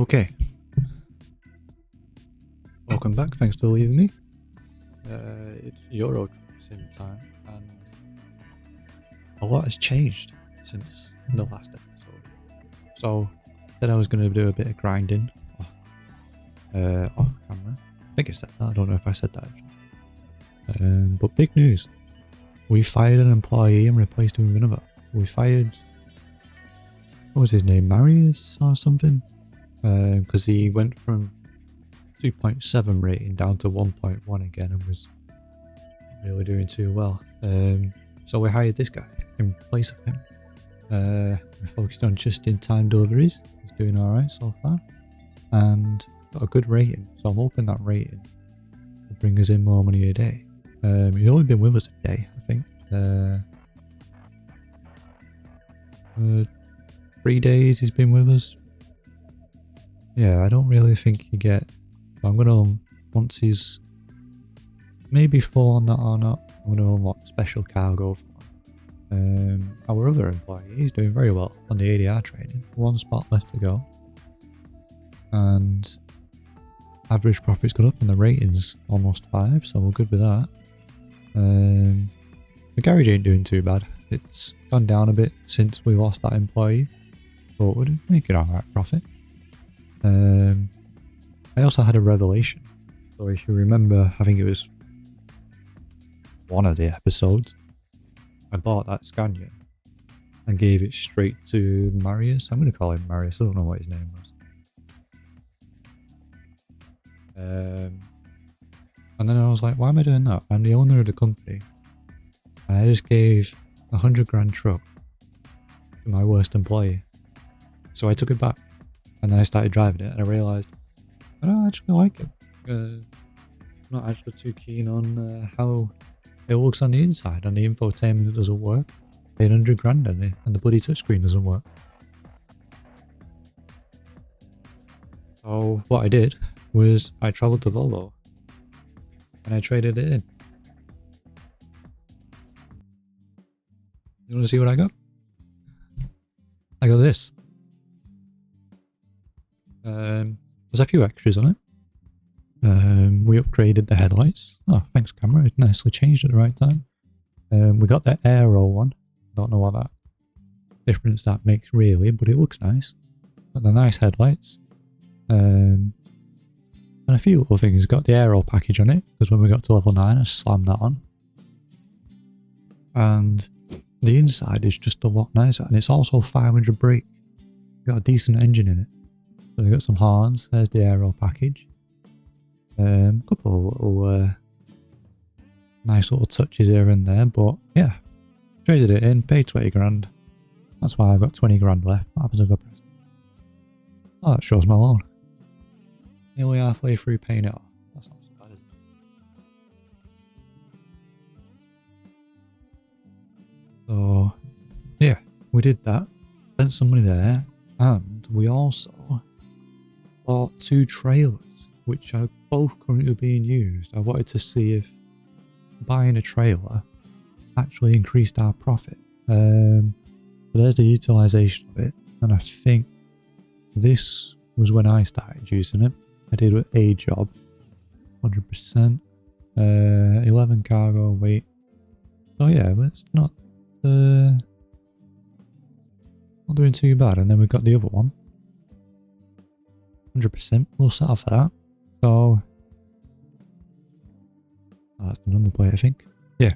Okay. Welcome back, thanks for leaving me. It's Euro Truck Sim time, and a lot has changed since the last episode. So, I said I was going to do a bit of grinding off camera. I think I said that, I don't know if I said that actually. But big news. We fired an employee and replaced him with another. We fired, what was his name, Marius or something? Because he went from 2.7 rating down to 1.1 again and was really doing too well. So we hired this guy in place of him. We focused on just-in-time deliveries. He's doing alright so far. And got a good rating. So I'm hoping that rating will bring us in more money a day. He's only been with us a day, I think. 3 days he's been with us. Yeah, I don't really think you get... I'm going to, once he's maybe 4 on that or not, I'm going to unlock special cargo for him. Our other employee, he's doing very well on the ADR training. 1 spot left to go. And average profit's gone up and the rating's almost 5, so we're good with that. The garage ain't doing too bad. It's gone down a bit since we lost that employee, but we're making alright profit. I also had a revelation. So if you remember, I think it was one of the episodes, I bought that Scania and gave it straight to Marius. I'm going to call him Marius, I don't know what his name was. And then I was like, why am I doing that? I'm the owner of the company. And I just gave a 100 grand truck to my worst employee. So I took it back. And then I started driving it and I realised I don't actually like it. I'm not actually too keen on how it looks on the inside. On the infotainment it doesn't work. Paid 100 grand on it and the bloody touchscreen doesn't work. So what I did was I travelled to Volvo and I traded it in. You want to see what I got? I got this. There's a few extras on it. We upgraded the headlights. Oh, thanks camera, it nicely changed at the right time. We got the aero one. Don't know what that difference that makes really, but it looks nice. Got the nice headlights. And a few little things. Got the aero package on it, because when we got to level 9 I slammed that on. And the inside is just a lot nicer, and it's also 500 brake. Got a decent engine in it. So we got some horns, there's the aero package. Couple of little nice little touches here and there, but yeah. Traded it in, paid 20 grand. That's why I've got 20 grand left. What happens if I press? Oh, that shows my loan. Nearly halfway through paying it off. That's not so bad, is it? So, yeah, we did that. Spent some money there, and we also bought 2 trailers, which are both currently being used. I wanted to see if buying a trailer actually increased our profit. So there's the utilisation of it, and I think this was when I started using it. I did a job, 100%, 11 cargo weight. So yeah, but it's not doing too bad. And then we've got the other one, 100%. We'll settle for that. So that's the number plate, I think. Yeah,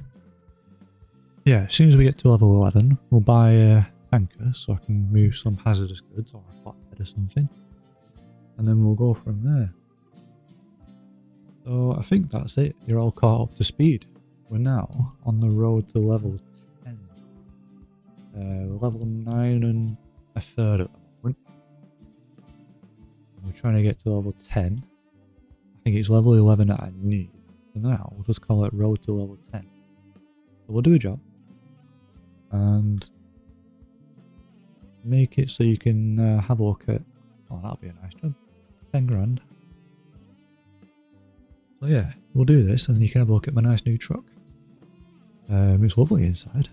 as soon as we get to level 11, we'll buy a tanker so I can move some hazardous goods or a flatbed or something. And then we'll go from there. So I think that's it. You're all caught up to speed. We're now on the road to level 10. Level 9 and a third at the moment. We're trying to get to level 10. I think it's level 11 that I need. For now, we'll just call it road to level 10. So we'll do a job. And make it so you can have a look at... Oh, that'll be a nice job. 10 grand. So yeah, we'll do this and you can have a look at my nice new truck. It's lovely inside.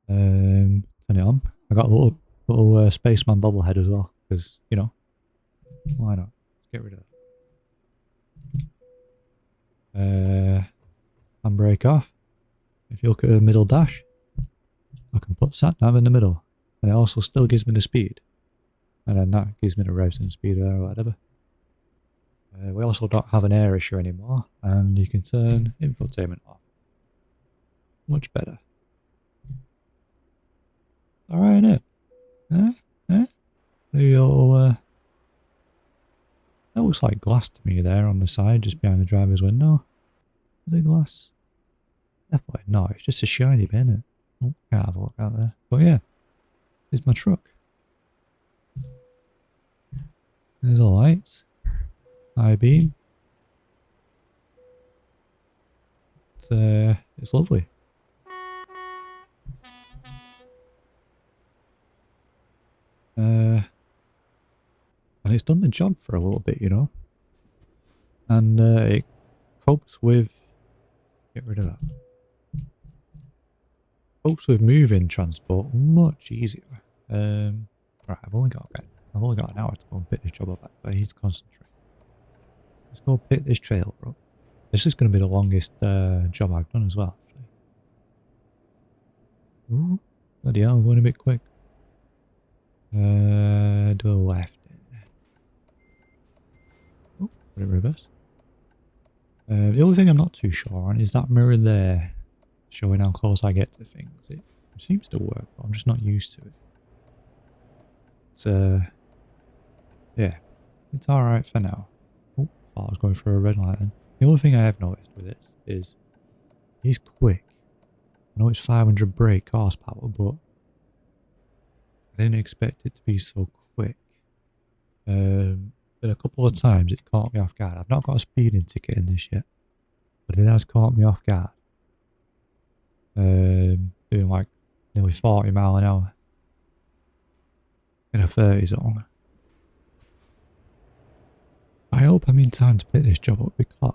Turn it on. I got a little spaceman bobblehead as well. because, you know, why not? Let's get rid of that. Handbrake off. If you look at the middle dash, I can put sat nav in the middle, and it also still gives me the speed. And then that gives me the revs and speed or whatever. We also don't have an air issue anymore, and you can turn infotainment off. Much better. Alright, innit? That looks like glass to me there on the side, just behind the driver's window. Is it glass? Definitely not, it's just a shiny bit, innit? Oh, can't have a look out there. But yeah, it's my truck. There's the lights. High beam. It's lovely. And it's done the job for a little bit, you know. And it copes with... Get rid of that. Copes with moving transport much easier. Right, I've only got an hour to go and pick this job up, but I need to concentrate. Let's go pick this trailer up. This is going to be the longest job I've done as well, actually. Ooh, bloody hell, I'm going a bit quick. Do a left. Oh, put it reverse. The only thing I'm not too sure on is that mirror there, showing how close I get to things. It seems to work, but I'm just not used to it. It's yeah, it's alright for now. Oh, I thought I was going for a red light then. The only thing I have noticed with this is he's quick. I know it's 500 brake horsepower, but I didn't expect it to be so quick. And a couple of times it caught me off guard. I've not got a speeding ticket in this yet, but it has caught me off guard. Doing like nearly 40 mile an hour in a 30 zone. I hope I'm in time to pick this job up because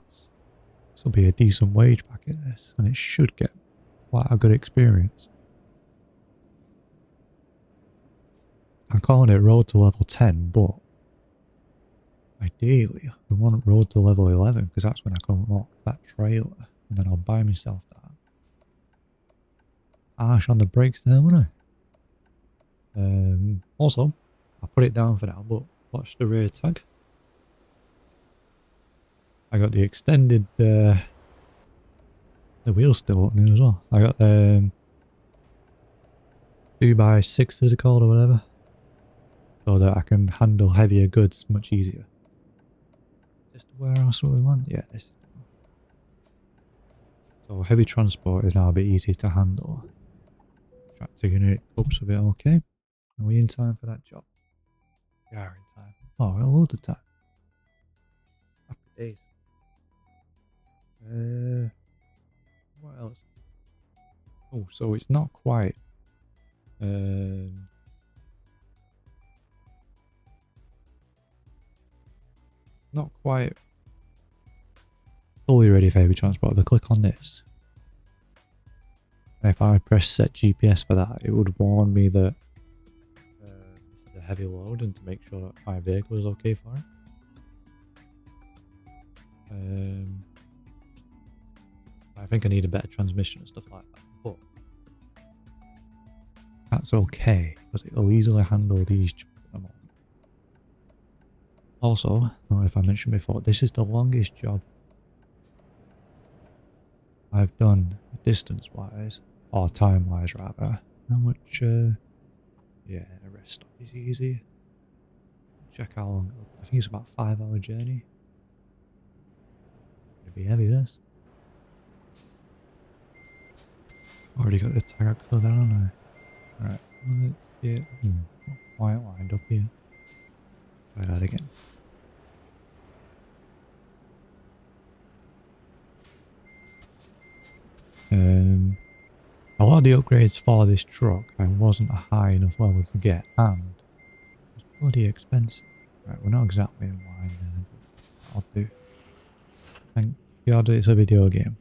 this will be a decent wage back in this, and it should get quite a good experience. I'm calling it road to level 10, but ideally I want road to level 11 because that's when I can unlock that trailer, and then I'll buy myself that. Harsh on the brakes there, won't I? Also, I'll put it down for now, but watch the rear tag. I got the extended, the wheel's still opening as well. I got 2x6 is it called or whatever, so that I can handle heavier goods much easier. Is this the warehouse what we want? Yeah, this is the one. So heavy transport is now a bit easier to handle. Tractor unit copes with it okay. Are we in time for that job? We are in time. Oh, we're all the time. Happy days. What else? Oh, so it's not quite not quite fully ready for heavy transport. If I click on this, and if I press set GPS for that, it would warn me that this is a heavy load and to make sure that my vehicle is okay for it. I think I need a better transmission and stuff like that, but that's okay because it'll easily handle these jobs at the moment. Also, I don't know if I mentioned before, this is the longest job I've done distance wise, or time wise rather. How much yeah, a rest stop is easy. Check how long. I think it's about a 5-hour journey. It'd be heavy this. Already got the tag axle down. Alright, let's get not quite lined up here. Try that again. A lot of the upgrades for this truck I wasn't a high enough level to get, and it was bloody expensive. Right, we're not exactly in line there, but I'll do. Thank God it's a video game.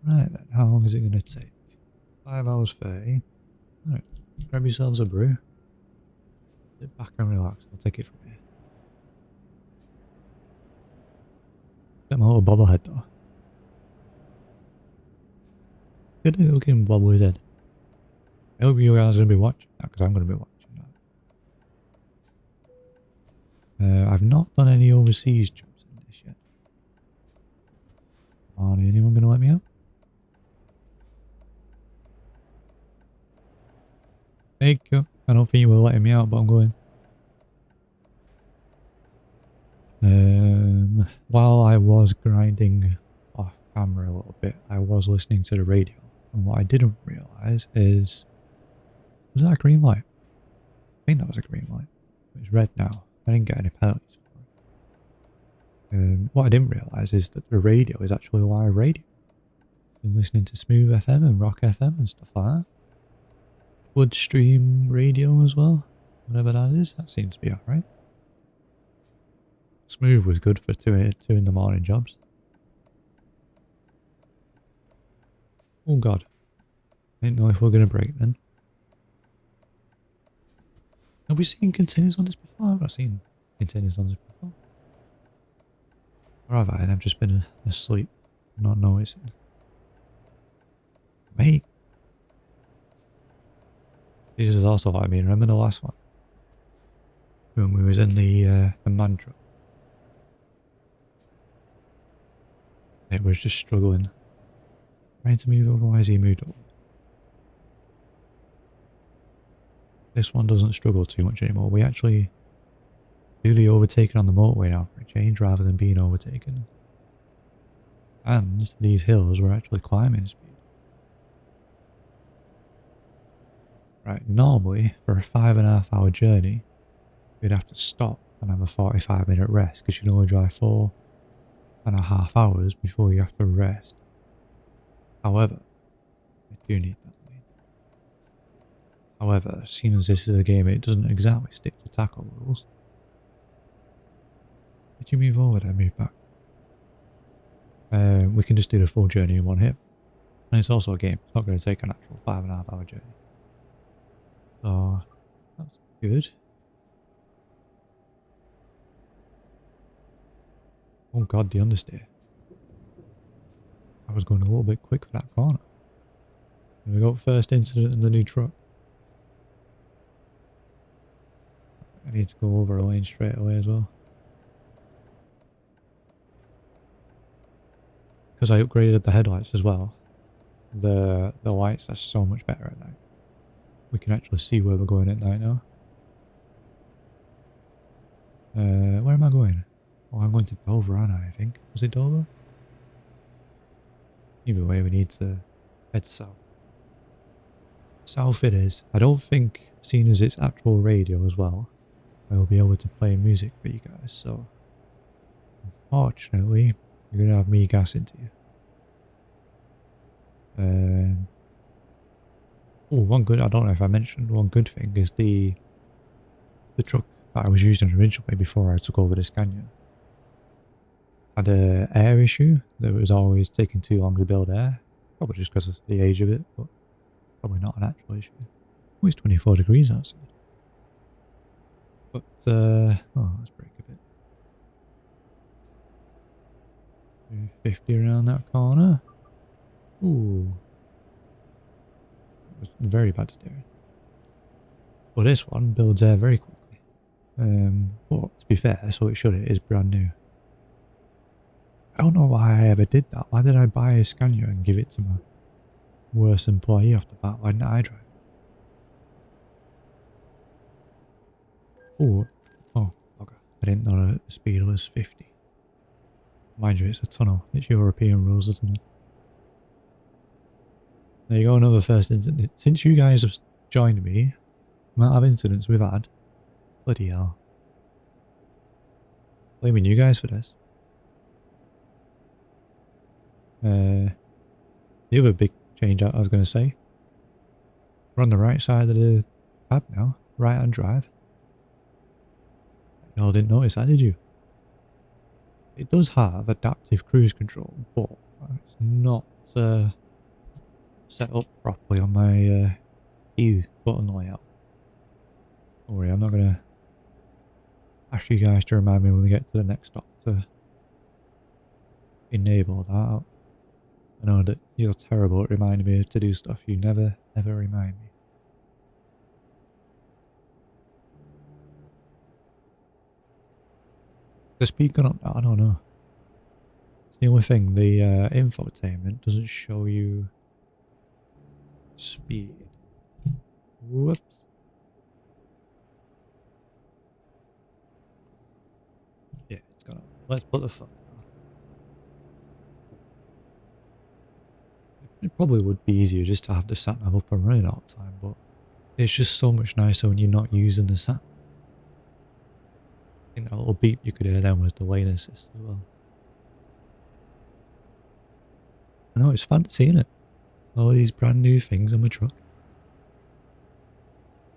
Right then, how long is it going to take? 5 hours 30. Alright, grab yourselves a brew. Sit back and relax. I'll take it from here. Get my little bobblehead though. Good looking bobble his head. I hope you guys are going to be watching that because I'm going to be watching that. I've not done any overseas jobs in this yet. Anyone going to let me out? Thank you. I don't think you were letting me out, but I'm going. While I was grinding off camera a little bit, I was listening to the radio. And what I didn't realise is... Was that a green light? I think that was a green light. It's red now. I didn't get any penalties for it. What I didn't realise is that the radio is actually live radio. Been listening to Smooth FM and Rock FM and stuff like that. Bloodstream radio as well. Whatever that is, that seems to be alright. Smooth was good for two in the morning jobs. Oh god. I didn't know if we were going to break then. Have we seen containers on this before? I've not seen containers on this before. Or have I? And I've just been asleep, not noticing. Mate. This is also what I mean. Remember the last one? When we was in the man truck. It was just struggling. Trying to move over, why is he moved over? This one doesn't struggle too much anymore. We actually do the overtaking on the motorway now for a change rather than being overtaken. And these hills were actually climbing speed. Right, normally for a 5.5 hour journey, you'd have to stop and have a 45-minute rest because you'd only drive 4.5 hours before you have to rest. However, I do need that lane. However, seeing as this is a game, it doesn't exactly stick to tackle rules. Did you move forward and move back? We can just do the full journey in one hit. And it's also a game. It's not going to take an actual 5.5 hour journey. So, that's good. Oh god, the understeer. I was going a little bit quick for that corner. Here we go, first incident in the new truck. I need to go over a lane straight away as well. Because I upgraded the headlights as well. The lights are so much better at night. We can actually see where we're going at night now. Where am I going? Oh, I'm going to Dover, aren't I think? Was it Dover? Either way, we need to head south. South it is. I don't think, seeing as it's actual radio as well, I will be able to play music for you guys, so... Unfortunately, you're going to have me gassing to you. Oh, one good, I don't know if I mentioned, one good thing is the truck that I was using originally before I took over the Scania had an air issue that was always taking too long to build air. Probably just because of the age of it, but probably not an actual issue. Oh, it's 24 degrees outside. But, oh, let's break a bit. 250 around that corner. Ooh. It was very bad steering. But this one builds air very quickly. But to be fair, so it should, it is brand new. I don't know why I ever did that. Why did I buy a Scania and give it to my worst employee off the bat? Why didn't I drive? Oh, okay. I didn't know the speed was 50. Mind you, it's a tunnel. It's European rules, isn't it? There you go, another first incident. Since you guys have joined me, the amount of incidents we've had, bloody hell. Blaming you guys for this. The other big change I was going to say. We're on the right side of the tab now. Right hand drive. Y'all didn't notice that, did you? It does have adaptive cruise control, but it's not set up properly on my E button layout. Don't worry, I'm not going to ask you guys to remind me when we get to the next stop to enable that. I know that you're terrible at reminding me to do stuff. You never, ever remind me. The speed gone up now? I don't know. It's the only thing. The infotainment doesn't show you speed. Whoops. Yeah, it's gone up. Let's put the phone down. It probably would be easier just to have the sat nav up and running all the time, but it's just so much nicer when you're not using the sat nav. I think that little beep you could hear then was the lane assist as well. I know, it's fun seeing it. All these brand new things on my truck.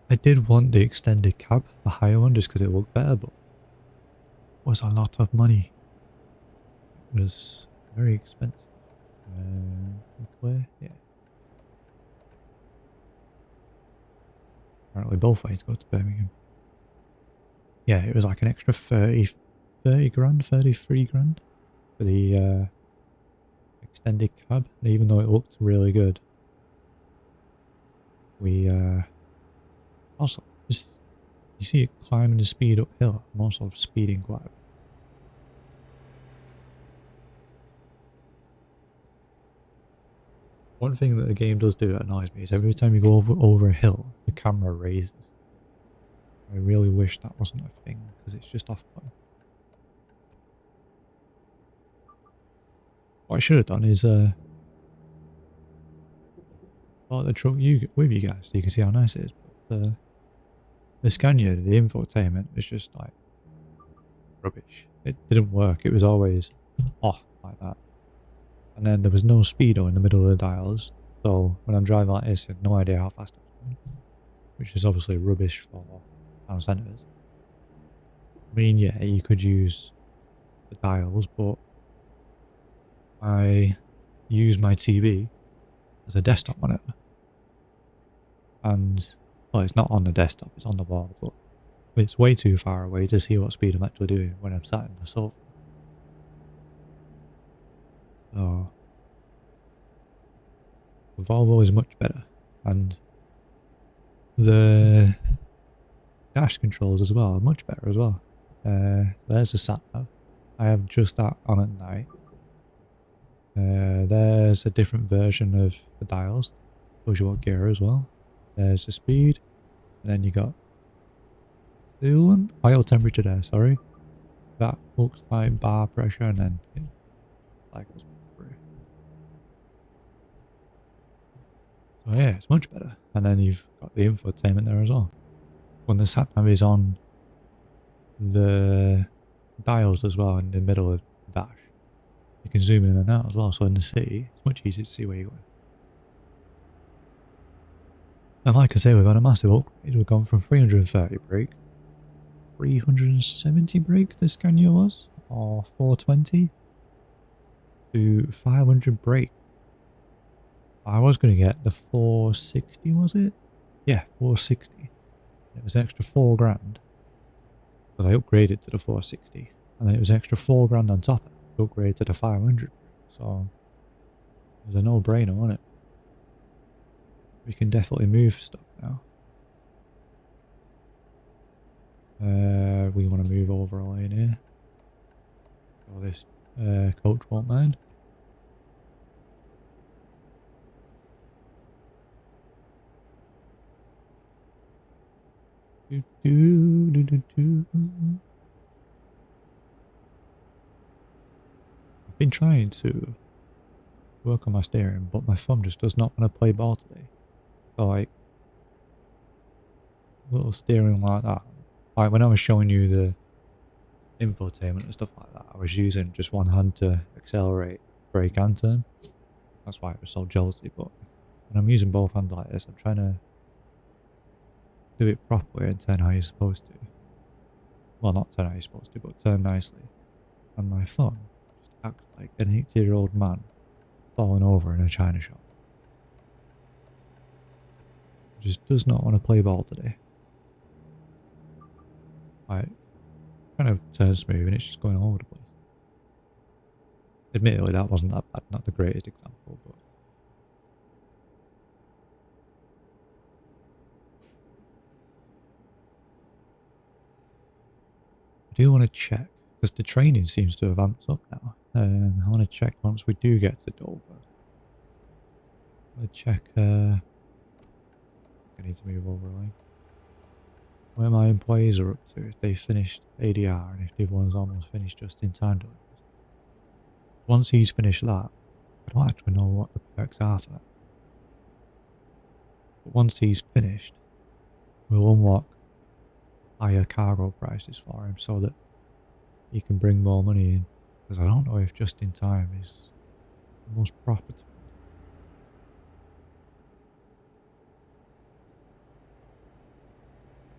I did want the extended cab, the higher one, just because it looked better, but it was a lot of money. It was very expensive. Clear? Yeah. Apparently both ways go to Birmingham. Yeah, it was like an extra 30 grand, 33 grand for the extended cab. And even though it looked really good, we also just, you see it climbing the speed uphill. I'm also speeding quite a bit. One thing that the game does do that annoys me is every time you go over a hill, the camera raises. I really wish that wasn't a thing because it's just off-putting. What I should have done is bought the truck with you guys so you can see how nice it is. But the Scania, the infotainment is just like rubbish. It didn't work. It was always off like that. And then there was no speedo in the middle of the dials. So when I'm driving like this, I have no idea how fast I'm going. Which is obviously rubbish for town centres. I mean, yeah, you could use the dials, but I use my TV as a desktop monitor. And, well, it's not on the desktop, it's on the wall, but it's way too far away to see what speed I'm actually doing when I'm sat in the sofa. So, the Volvo is much better. And the dash controls as well are much better as well. There's the sat nav. I have just that on at night. There's a different version of the dials. Shows you what gear as well. There's the speed. And then you got the other one. Oil temperature there, sorry. That looks like bar pressure and then it cycles through. So yeah, it's much better. And then you've got the infotainment there as well. When the sat nav is on the dials as well in the middle of the dash, you can zoom in and out as well. So in the city, it's much easier to see where you're going. And like I say, we've had a massive upgrade. We've gone from 330 brake, 370 brake the Scania was, or 420, to 500 brake. I was going to get the 460, was it? Yeah, 460. It was an extra 4 grand. Because I upgraded to the 460. And then it was an extra 4 grand on top to upgrade to the 500. So, it was a no-brainer, wasn't it? We can definitely move stuff now. We want to move over a lane here. So this coach won't mind. I've been trying to work on my steering, but my thumb just does not want to play ball today. So like, little steering like that. Like when I was showing you the infotainment and stuff like that, I was using just one hand to accelerate, brake and turn. That's why it was so jolty, but when I'm using both hands like this, I'm trying to do it properly and turn how you're supposed to. Well, not turn how you're supposed to, but turn nicely. And my phone just acts like an 80-year-old man falling over in a china shop. Just does not want to play ball today. Right. trying to turn smooth and it's just going all over the place. Admittedly, that wasn't that bad, not the greatest example, but I do want to check because the training seems to have amped up now. I want to check once we do get to Dover. I want to check. I need to move over a line. Where my employees are up to, if they finished ADR and if the other one's almost finished just in time deliveries. Once he's finished that, I don't actually know what the perks are for that. But once he's finished, we'll unlock higher cargo prices for him so that he can bring more money in. Because I don't know if just in time is the most profitable.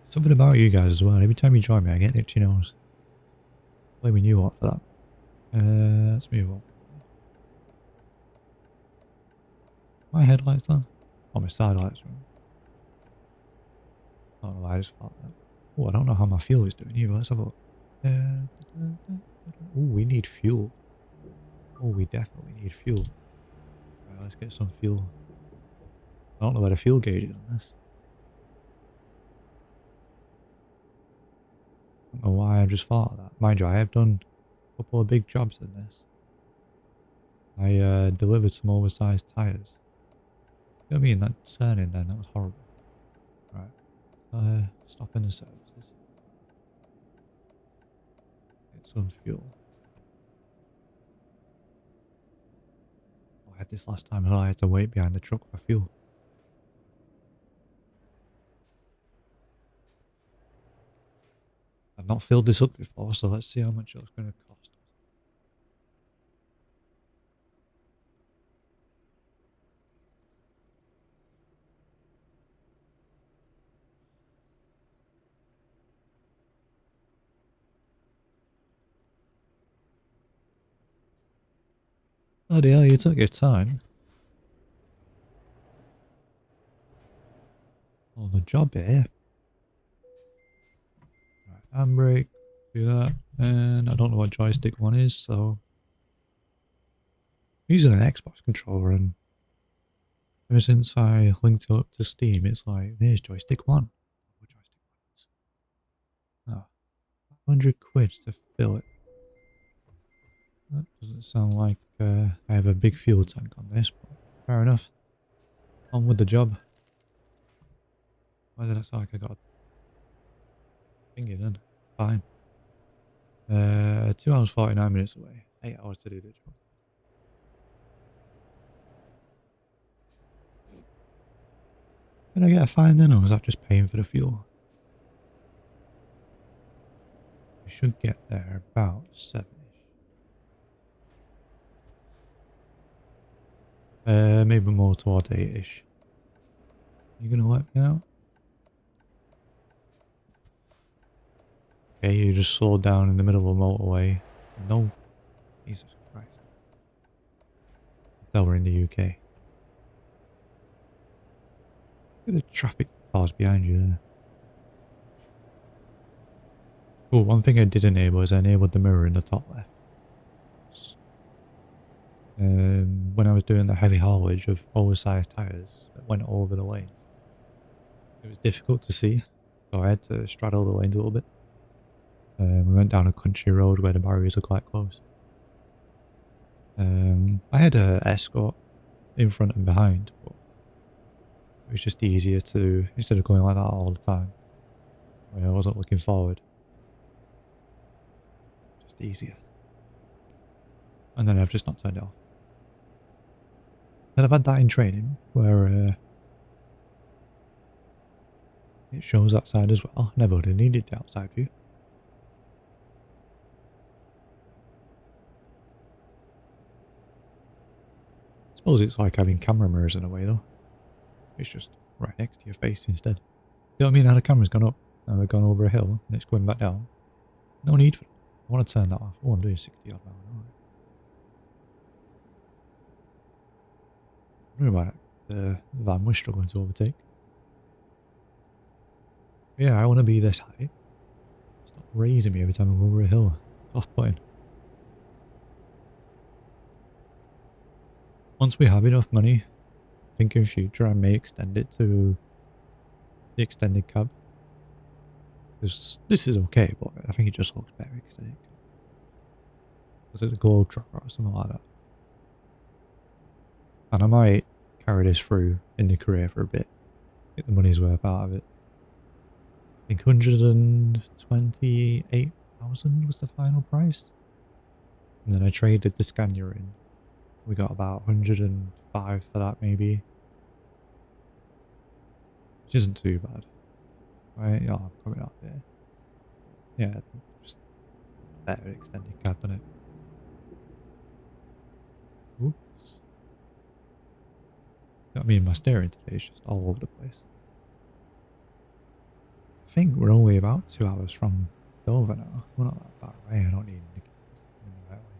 Something about you guys as well. Every time you join me, I get itchy nose. Blaming you lot for that. Let's move on. My headlights on? Oh, my side lights are on. I don't know why I just thought that. Oh, I don't know how my fuel is doing either. Let's have a look. Oh, we need fuel. Oh, we definitely need fuel. Right, let's get some fuel. I don't know where the fuel gauge is on this. I don't know why I just thought of that. Mind you, I have done a couple of big jobs in this. I delivered some oversized tyres. You know what I mean? That turning then, that was horrible. Right. Stop in the services. Get some fuel. I had this last time, I had to wait behind the truck for fuel. I've not filled this up before, so let's see how much it's going to cost. Bloody hell, you took your time. Oh, the job here. Right, handbrake, do that. And I don't know what joystick one is, so... I'm using an Xbox controller, and ever since I linked it up to Steam, it's like, there's joystick one. What joystick one is? Oh, 100 quid to fill it. That doesn't sound like I have a big fuel tank on this, but fair enough. On with the job. Why did I sound like I got a thingy then? Fine. 2 hours 49 minutes away. 8 hours to do the job. Did I get a fine then, or was that just paying for the fuel? We should get there about 7ish. Maybe more towards 8ish. You gonna let me out? Okay, you just slowed down in the middle of a motorway. No. Jesus Christ. Tell we're in the UK. Look at the traffic cars behind you there. Oh, one thing I did enable is I enabled the mirror in the top left. When I was doing the heavy haulage of oversized tyres that went over the lanes, it was difficult to see, so I had to straddle the lanes a little bit. We went down a country road where the barriers are quite close. I had a escort in front and behind, but it was just easier to, instead of going like that all the time, where I wasn't looking forward, just easier. And then I've just not turned it off. And I've had that in training, where it shows that side as well. Never would have needed the outside view. I suppose it's like having camera mirrors in a way though. It's just right next to your face instead. You know what I mean? How the camera's gone up and we've gone over a hill and it's going back down. No need for it. I want to turn that off. Oh, I'm doing 60 odd miles an hour. I wonder why the van was struggling to overtake. Yeah, I want to be this high. Stop raising me every time I go over a hill. It's off-putting. Once we have enough money, I think in future I may extend it to the extended cab. Because this is okay, but I think it just looks better extended cab. Was it the Globe Trotter or something like that? And I might carry this through in the career for a bit. Get the money's worth out of it. I think 128,000 was the final price. And then I traded the Scania in. We got about 105 for that maybe. Which isn't too bad. Right, yeah, I'm coming up here. Yeah, just better extended cab than it. Oops. I mean, my steering today is just all over the place. I think we're only about 2 hours from Dover now. We're not that far away. I don't need indicators. I'm in the right way.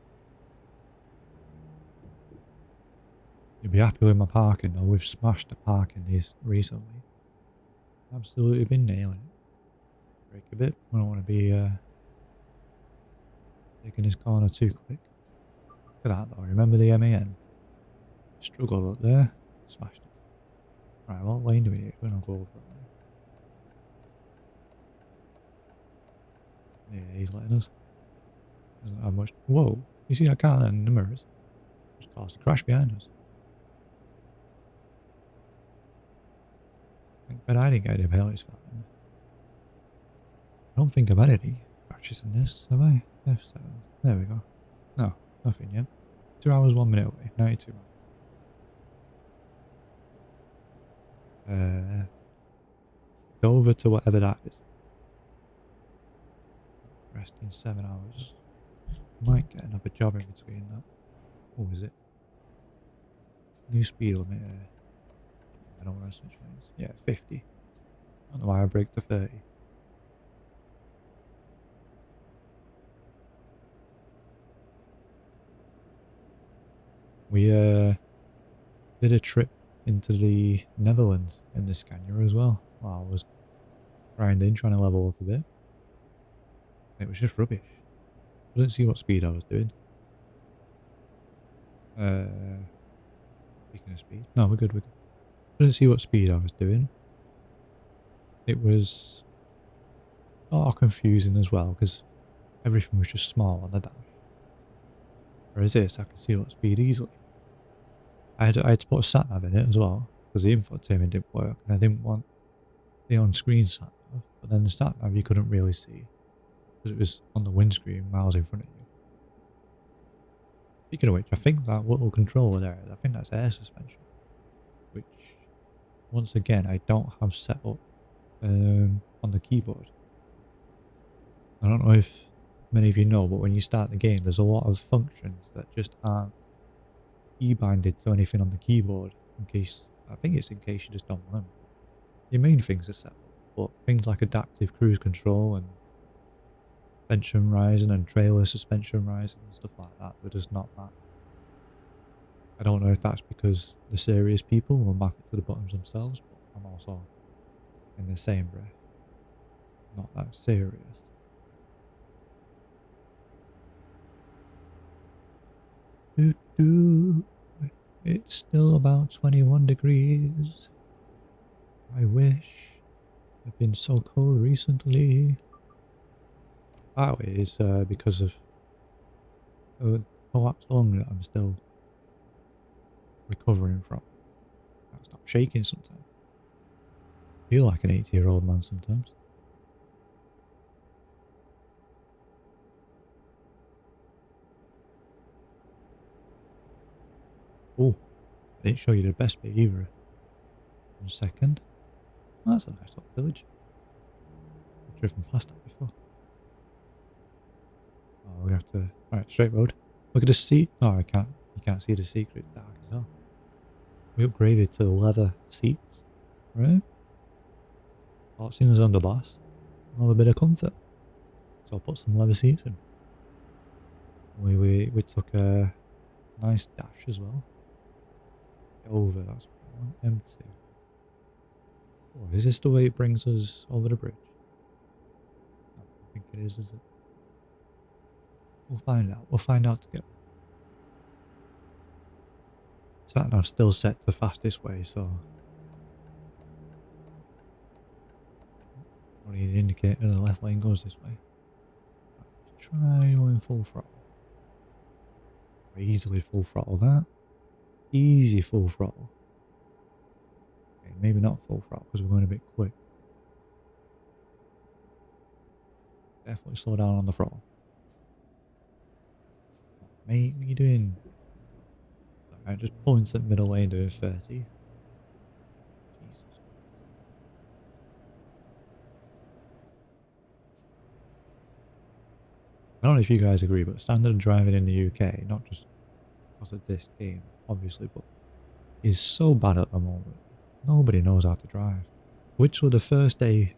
You'll be happy with my parking though. We've smashed the parking these recently. Absolutely been nailing it. Brake a bit. I don't want to be taking this corner too quick. Look at that though. Remember the MAN? Struggle up there. Smashed it. Right, what lane do we need? We're gonna go over it now. Yeah, he's letting us. Doesn't have much. Whoa! You see that car in the mirrors? Just caused a crash behind us. But I didn't get a penalties for that. I don't think I've had any crashes in this, have I? F7. There we go. No, nothing yet. 2 hours, 1 minute away. 92 miles. Go over to whatever that is. Resting 7 hours. Might get another job in between that. What was it? New speed limit. I don't want to switch lanes. Yeah, 50. I don't know why I break to 30. We did a trip into the Netherlands in the Scania as well while I was grinding, trying to level up a bit. It was just rubbish. I didn't see what speed I was doing. Speaking of speed. No, we're good, we're good. I didn't see what speed I was doing. It was sort of confusing as well because everything was just small on the dash. Whereas this, I could see what speed easily. I had to put a sat nav in it as well because the infotainment didn't work and I didn't want the on-screen sat nav. But then the sat nav you couldn't really see because it was on the windscreen miles in front of you. Speaking of which, I think that little controller there, I think that's air suspension. Which, once again, I don't have set up on the keyboard. I don't know if many of you know, but when you start the game, there's a lot of functions that just aren't key-binded to anything on the keyboard. In case, I think it's in case you just don't want them. Your main things are set up, but things like adaptive cruise control and suspension rising and trailer suspension rising and stuff like that, they're just not that. I don't know if that's because the serious people will map it to the buttons themselves, but I'm also, in the same breath, not that serious. It's still about 21 degrees. I wish. I've been so cold recently. Partly is because of a collapsed lung that I'm still recovering from. I stop shaking sometimes. I feel like an 80-year-old man sometimes. Oh, I didn't show you the best bit either. 1 second. Oh, that's a nice little village. I've driven past that before. Oh, we're gonna have to. Alright, straight road. Look at the seat. Oh, I can't. You can't see the secret. It's dark as hell. We upgraded to leather seats. Right? All seen as underboss. Another bit of comfort. So I'll put some leather seats in. We took a nice dash as well. Over, that's M2. Oh, is this the way it brings us over the bridge? No, I'm thinking it is it? We'll find out. We'll find out together. Sat nav still set to fastest way, so only the indicator in the left lane goes this way. Right, try going full throttle. Easily full throttle that. Easy full throttle. Okay, maybe not full throttle because we're going a bit quick. Definitely slow down on the throttle. Mate, what are you doing? Alright, just pull into the middle lane doing 30. Jesus. I don't know if you guys agree, but standard driving in the UK, not just because of this game, obviously, but is so bad at the moment. Nobody knows how to drive. Literally the first day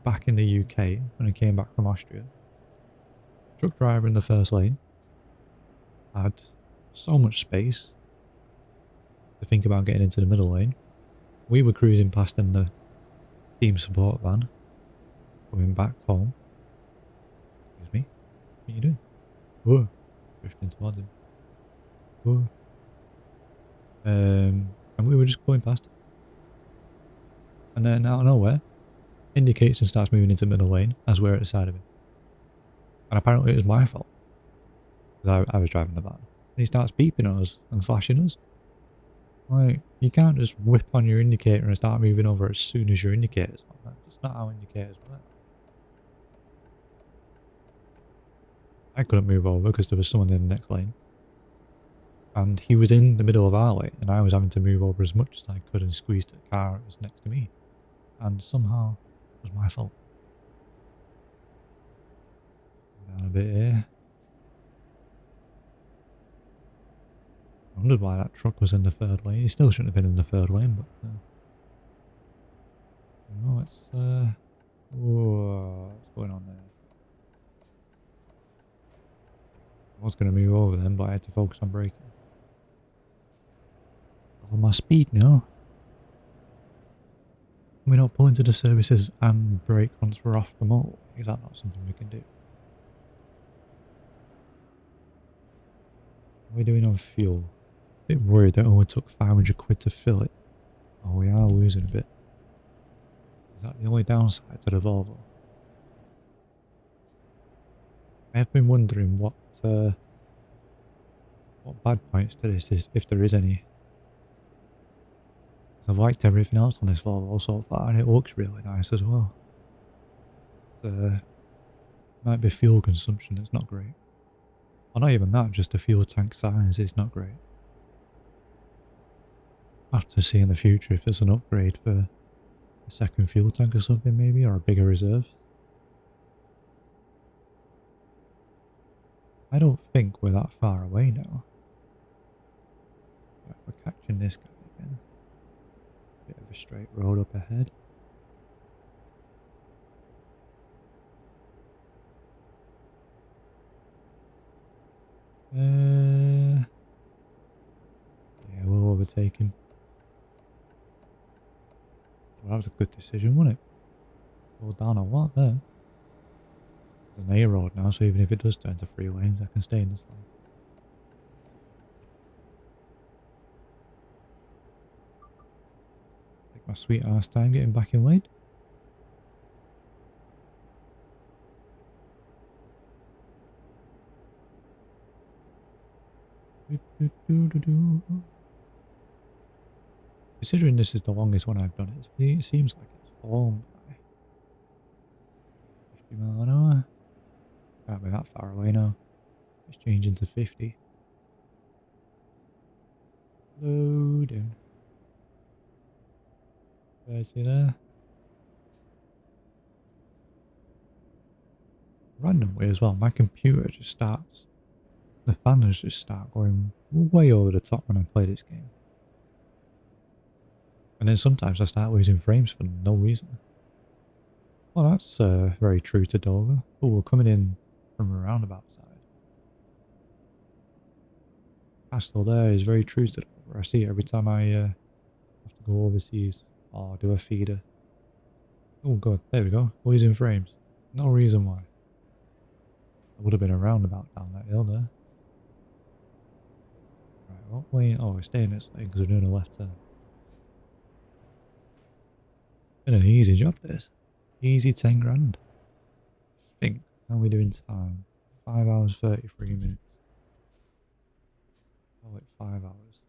back in the UK, when I came back from Austria, truck driver in the first lane had so much space to think about getting into the middle lane. We were cruising past in the team support van, coming back home. Excuse me, what are you doing? Whoa, drifting towards him. Whoa. And we were just going past it. And then out of nowhere, indicates and starts moving into middle lane as we're at the side of him. And apparently it was my fault. Because I was driving the van. And he starts beeping on us and flashing us. Like, you can't just whip on your indicator and start moving over as soon as your indicator's on. That's not how indicators work. I couldn't move over because there was someone in the next lane. And he was in the middle of our lane, and I was having to move over as much as I could and squeeze the car that was next to me. And somehow, it was my fault. Down a bit here. I wondered why that truck was in the third lane. He still shouldn't have been in the third lane, but... no, it's... whoa, what's going on there? I was going to move over then, but I had to focus on braking. Oh, my speed now. We're not pulling to the services and brake once we're off the motorway. Is that not something we can do? What are we doing on fuel? A bit worried that it only took 500 quid to fill it. Oh, we are losing a bit. Is that the only downside to the Volvo? I have been wondering what bad points to this is, if there is any. I've liked everything else on this Volvo so far, and it looks really nice as well. Might be fuel consumption that's not great. Or not even that, just the fuel tank size is not great. I'll have to see in the future if there's an upgrade for a second fuel tank or something maybe, or a bigger reserve. I don't think we're that far away now. Right, we're catching this guy again. Bit of a straight road up ahead. Yeah, we'll overtake him. Well, that was a good decision, wasn't it? Go down a lot there. There's an A road now, so even if it does turn to 3 lanes, I can stay in this lane. Take my sweet ass time getting back in lane. Considering this is the longest one I've done, it seems like it's flown by. 50 mile an hour. Can't be that far away now. It's changing to 50. Slow down. Guys, see there? Randomly as well, my computer just starts. The fans just start going way over the top when I play this game. And then sometimes I start losing frames for no reason. Well, that's very true to Dover. Oh, we're coming in from a roundabout side. Castle there is very true to Dover. I see it every time I have to go overseas or do a feeder. Oh god, there we go. Losing frames. No reason why. would have been a roundabout down that hill there. Right, what way? Oh, we're staying this way because we're doing a left turn. Been an easy job, this. Easy 10 grand. I think. How are we doing time? 5 hours 33 minutes. Oh, wait, 5 hours.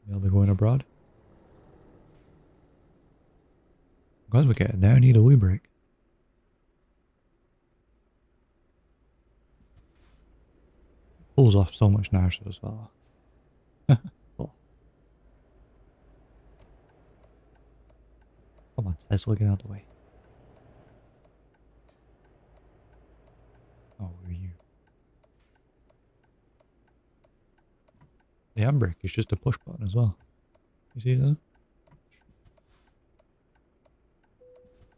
They'll be going abroad. Guys, we're getting there. I need a wee break. Pulls off so much nicer as well. Oh. Come on, Tesla, get out of the way. Oh, where are you? The handbrake is just a push button as well. You see that?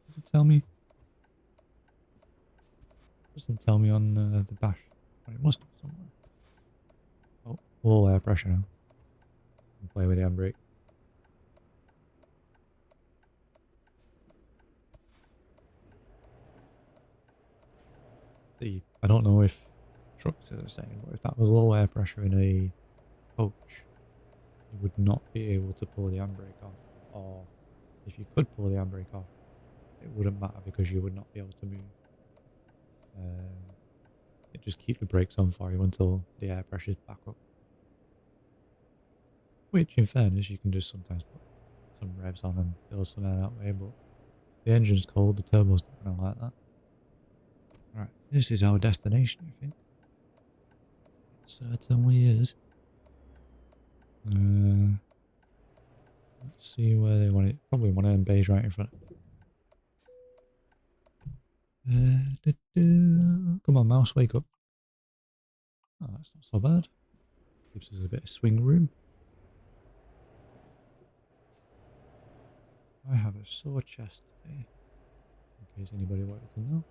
Does it tell me? Doesn't tell me on the dash. But it must have somewhere. Oh, low air pressure now. Play with the handbrake. See, I don't know if trucks are the same, but if that was low air pressure in a coach, you would not be able to pull the handbrake off. Or if you could pull the handbrake off, it wouldn't matter because you would not be able to move. It just keeps the brakes on for you until the air pressure is back up. Which, in fairness, you can just sometimes put some revs on and build some air that way, but the engine's cold, the turbo's not going to like that. Right, this is our destination, I think. It certainly is. Let's see where they want it. Probably one of them bays right in front. Come on, mouse, wake up. Oh, that's not so bad. Gives us a bit of swing room. I have a sore chest today, in case anybody wanted to know.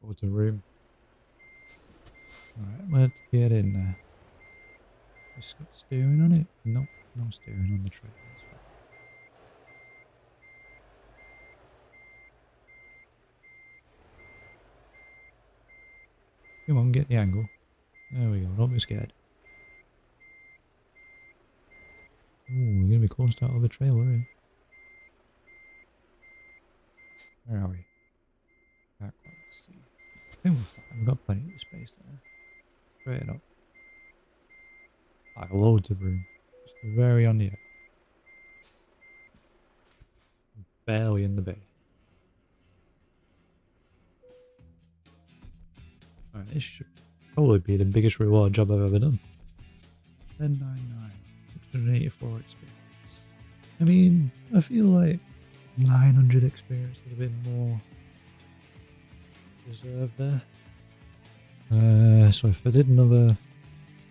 Go to room. Alright, let's get in there. It's got steering on it? Nope, no steering on the tray. That's fine. Come on, get the angle. There we go, don't be scared. Ooh, we're gonna be close to that other trailer, eh? Where are we? Can't quite see. I think we're fine. We've got plenty of space there. Straight up. Loads of room. Just very on the edge. Barely in the bay. Alright, this should probably be the biggest reward job I've ever done. 1099. 684 experience. I mean, I feel like 900 experience would have been more deserved there. So if I did another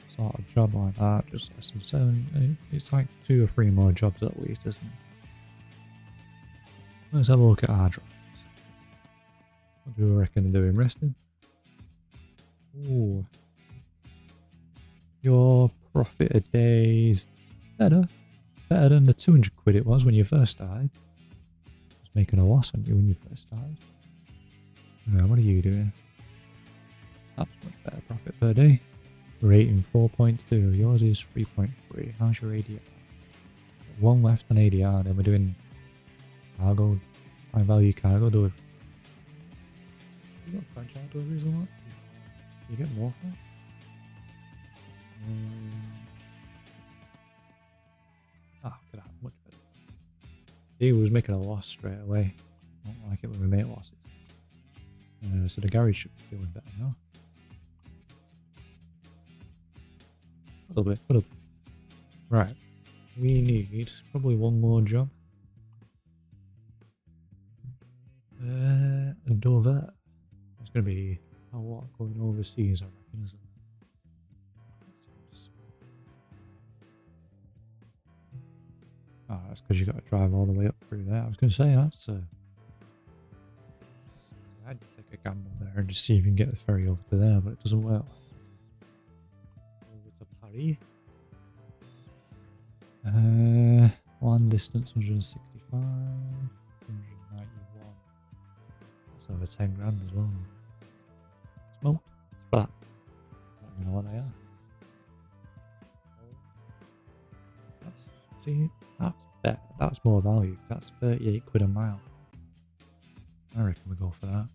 sort of job like that, just less than 7, it's like 2 or 3 more jobs at least, isn't it? Let's have a look at our drops. What do we reckon of doing? Resting? Ooh. Your profit a day is better. Better than the 200 quid it was when you first started. It was making a loss on you when you first started. What are you doing? That's much better profit per day. Rating 4.2. Yours is 3.3. How's your ADR? 1 left on ADR. Then we're doing cargo, high value cargo delivery. You got fragile deliveries a lot? You get more for it? Could have much better. He was making a loss straight away. I don't like it when we make losses. So the garage should be feeling better now. A little bit. Right. We need probably one more job. A Dover. It's going to be a lot going overseas, I reckon, isn't it? Oh, that's because you got to drive all the way up through there. I was going to say, that's I'd take a gamble there and just see if you can get the ferry over to there, but it doesn't work. Over to Paris. One distance 165, 191. That's over 10 grand as well. Smoked. Splat. I don't even know what they are. See, that's better. That's more value. That's 38 quid a mile. I reckon we go for that.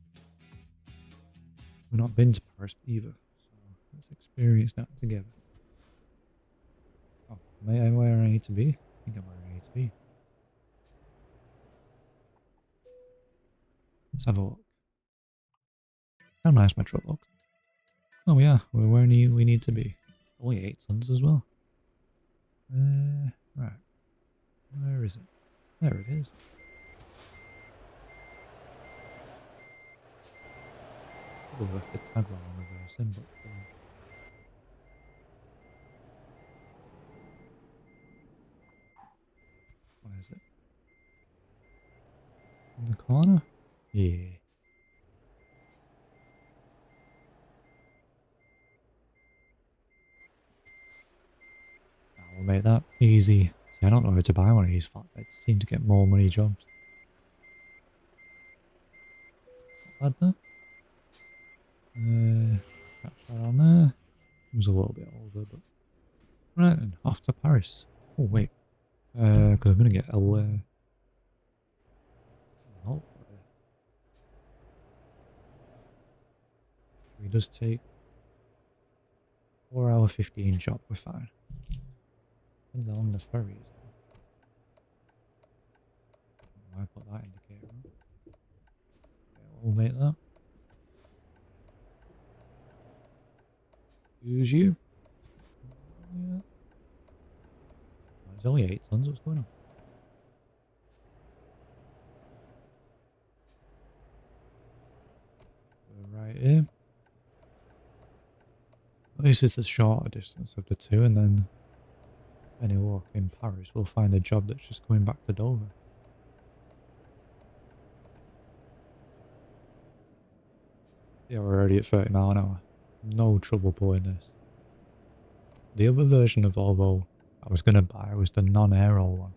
We've not been to Paris either, so let's experience that together. Oh, am I where I need to be? I think I'm where I need to be. Let's have a look. How nice my truck looks. Oh yeah, we're where we need to be. Only 8 tons as well. Right. Where is it? There it is. Probably left the tag line on reverse in, but what is it? In the corner? Yeah. We'll make that easy. See, I don't know where to buy one of these flatbeds. Seem to get more money jobs. Not bad though. Catch that on there. It was a little bit over, but right then, off to Paris. Oh wait, because I'm gonna get a oh, we just take 4 hour 15 job. We're fine. Depends how long the ferry is. Why put that indicator on? Yeah, we'll make that. Use you. Yeah. It's only 8 tons. What's going on? We're right here. This is the shorter distance of the two, and then any luck in Paris, we'll find a job that's just coming back to Dover. Yeah, we're already at 30 mile an hour. No trouble pulling this. The other version of Volvo I was going to buy was the non-aero one.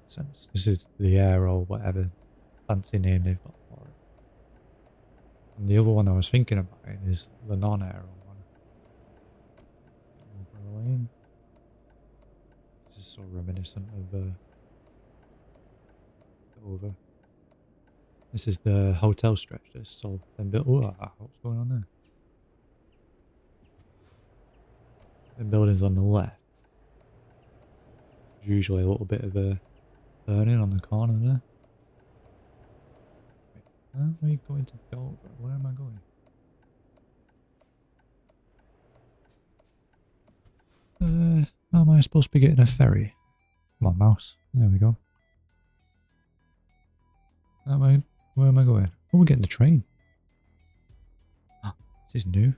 Since this is the aero, whatever fancy name they've got for it. And the other one I was thinking of buying is the non-aero one. Over the lane. This is so reminiscent of Dover. This is the hotel stretch. This so then built. What's going on there? The building's on the left. There's usually a little bit of a turning on the corner there. Wait, are we going to Dover? Where am I going? How am I supposed to be getting a ferry? Come on, mouse. There we go. Where am I going? Oh, we're getting the train. Oh, this is new.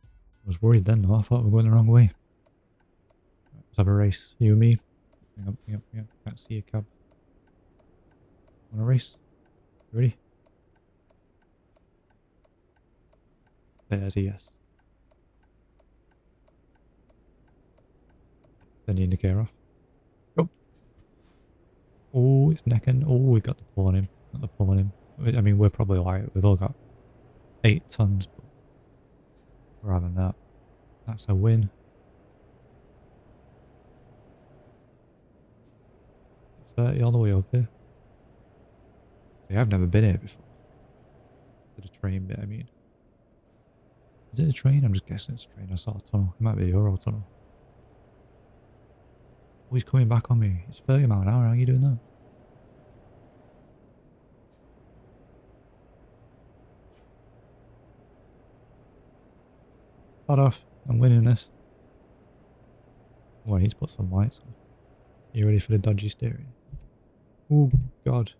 I was worried then though. I thought we were going the wrong way. Let's have a race. You and me. Hang up, hang up, hang up. Can't see a cab. Want a race? You ready? There's a yes. Then the indicator off. Go. Oh, it's necking. Oh, we got the pull on him. Got the pull on him. I mean, we're probably light. We've all got 8 tons, but we're having that. That's a win. It's 30 all the way up here. See, I've never been here before. To the train bit, I mean. Is it a train? I'm just guessing it's a train. I saw a tunnel. It might be a Euro tunnel. Oh, he's coming back on me. It's 30 mile an hour. How are you doing that? Cut off. I'm winning this. Oh, I need to put some lights on. You ready for the dodgy steering? Oh, God.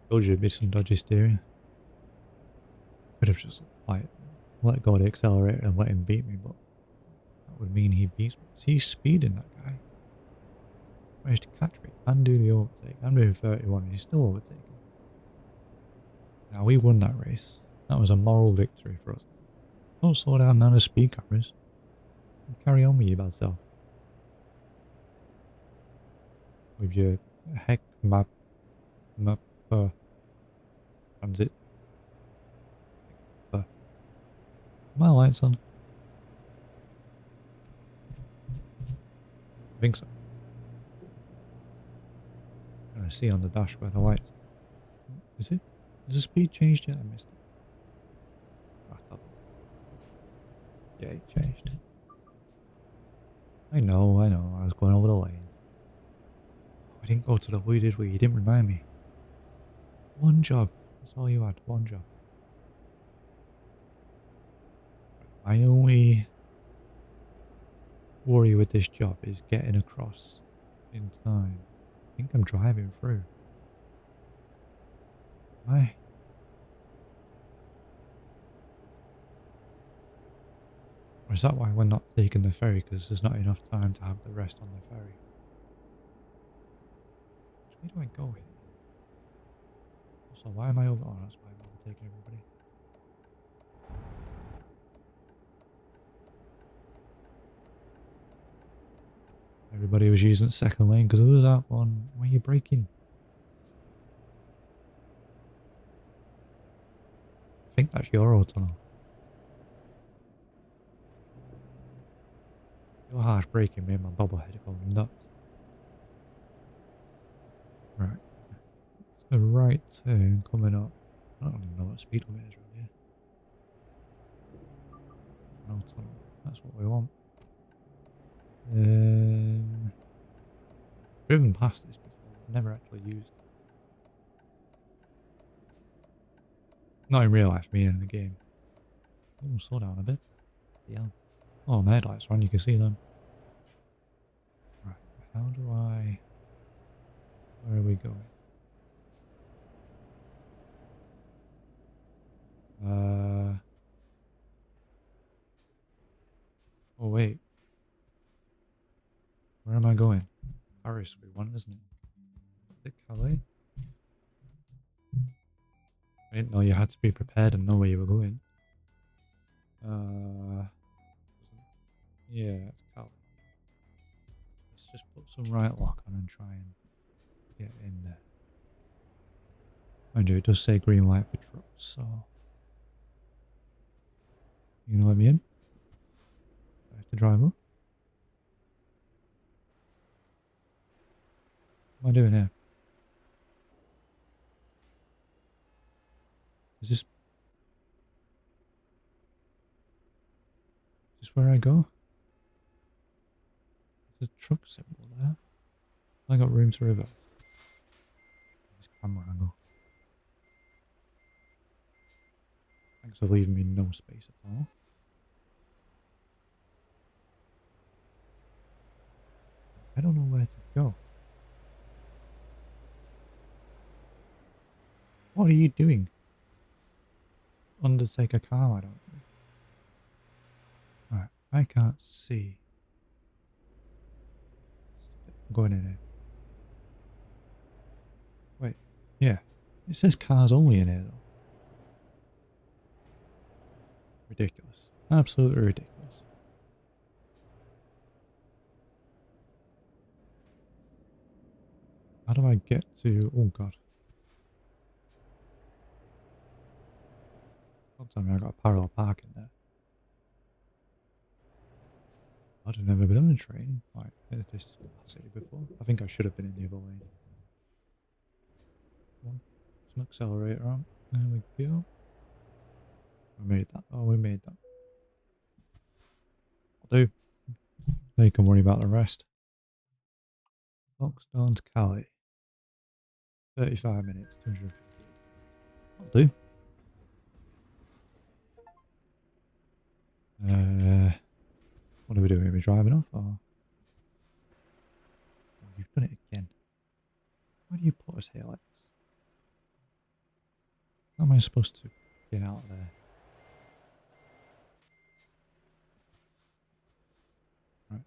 Told you it'd be some dodgy steering. Could have just, like, let go of the accelerator and let him beat me, but that would mean he beats me. He's speeding, that guy. Managed to catch me and do the overtake. I'm doing 31 and he's still overtaking. Now, we won that race. That was a moral victory for us. Don't slow down now, the speed cameras. Carry on with your bad self. With your heck map transit. My lights on. I think so. I see on the dash where the lights. Is it? Has the speed changed yet? I missed it. I thought. Yeah, it changed. I know. I was going over the lanes. We didn't go to the loo, did we? You didn't remind me. One job. That's all you had. One job. My only worry with this job is getting across in time. I think I'm driving through. Why? Or is that why we're not taking the ferry? Because there's not enough time to have the rest on the ferry. Which way do I go here? Also, why am I over? Oh, that's why I'm overtaking everybody. Everybody was using second lane because there's that one. Why are you braking? I think that's your tunnel. Your harsh braking made my bobblehead go nuts. Right. It's the right turn coming up. I don't even know what speed limit is around here. No tunnel. That's what we want. Driven past this before, but never actually used. Not in real life, meaning in the game. Oh, slow down a bit. Yeah. Oh, my headlights are on, you can see them. Right, how do I... Where are we going? Oh wait. Where am I going? Paris we want, isn't it? Is it Calais? I didn't know you had to be prepared and know where you were going. Yeah, it's Calais. Let's just put some right lock on and try and get in there. Mind you, it does say green light for trucks, so... You gonna let me in? I have to drive up? What am I doing here? Is this where I go? There's a truck symbol there. I got room to reverse. This camera angle. Thanks for leaving me no space at all. I don't know where to go. What are you doing? Undertaker car, I don't know. Alright, I can't see. I'm going in here. Wait, yeah. It says cars only in here though. Ridiculous. Absolutely ridiculous. How do I get to... Oh god. Don't tell me I got a parallel park in there. I'd have never been on a train like this capacity before. I think I should have been in the other lane. Come on. Some accelerator on. There we go. We made that. Oh, we made that. I'll do. Now you can worry about the rest. Foxstone's Cali. 35 minutes, 250. I'll do. What are we doing? Are we driving off or? Oh, you've done it again. Why do you put us here like this? How am I supposed to get out of there? Right.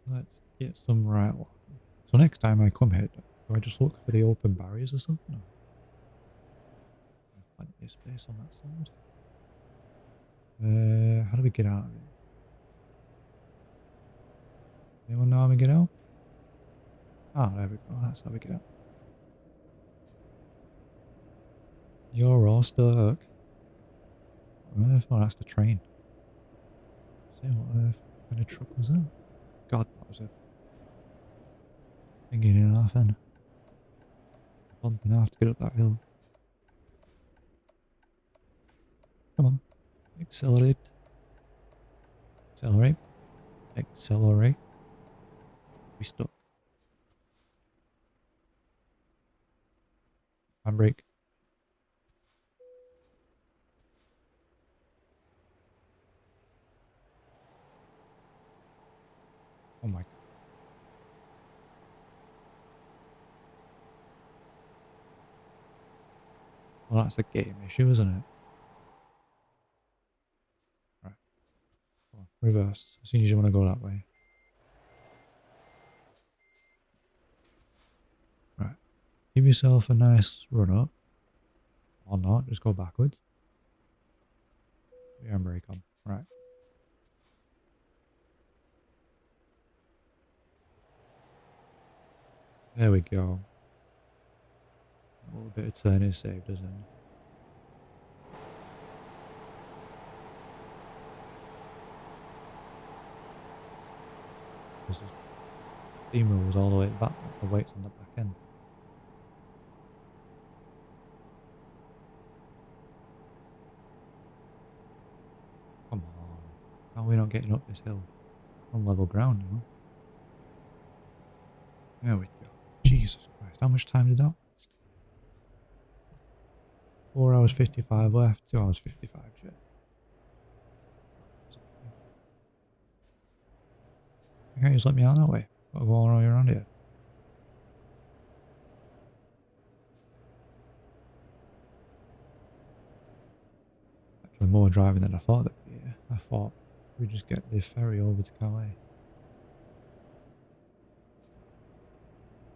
Let's get some right walking. So next time I come here, do I just look for the open barriers or something? Or? Plenty of space on that side. How do we get out of it? Anyone know how we get out? Ah, there we go. That's how we get out. You're all stuck. What on earth? Oh, that's the train. Say, what on earth kind of truck was that? God, that was a thinking in half end. Bumping half to get up that hill. Come on. Accelerate. Accelerate. Accelerate. We stuck. Handbrake. Oh my god. Well, that's a game issue, isn't it? Right. Come on. Reverse. As soon as you want to go that way. Right. Give yourself a nice run up. Or not. Just go backwards. Handbrake on. Right. There we go. A little bit of turn is saved, isn't it? This is steamrolls all the way back. The weight's on the back end. Come on. How are we not getting up this hill? On level ground, you know? There we go. Jesus Christ. How much time did that waste? 4 hours 55 left. 2 hours 55, Jet. You can't just let me out that way. Gotta go all the way around here. Actually, more driving than I thought it'd be. I thought we'd just get the ferry over to Calais.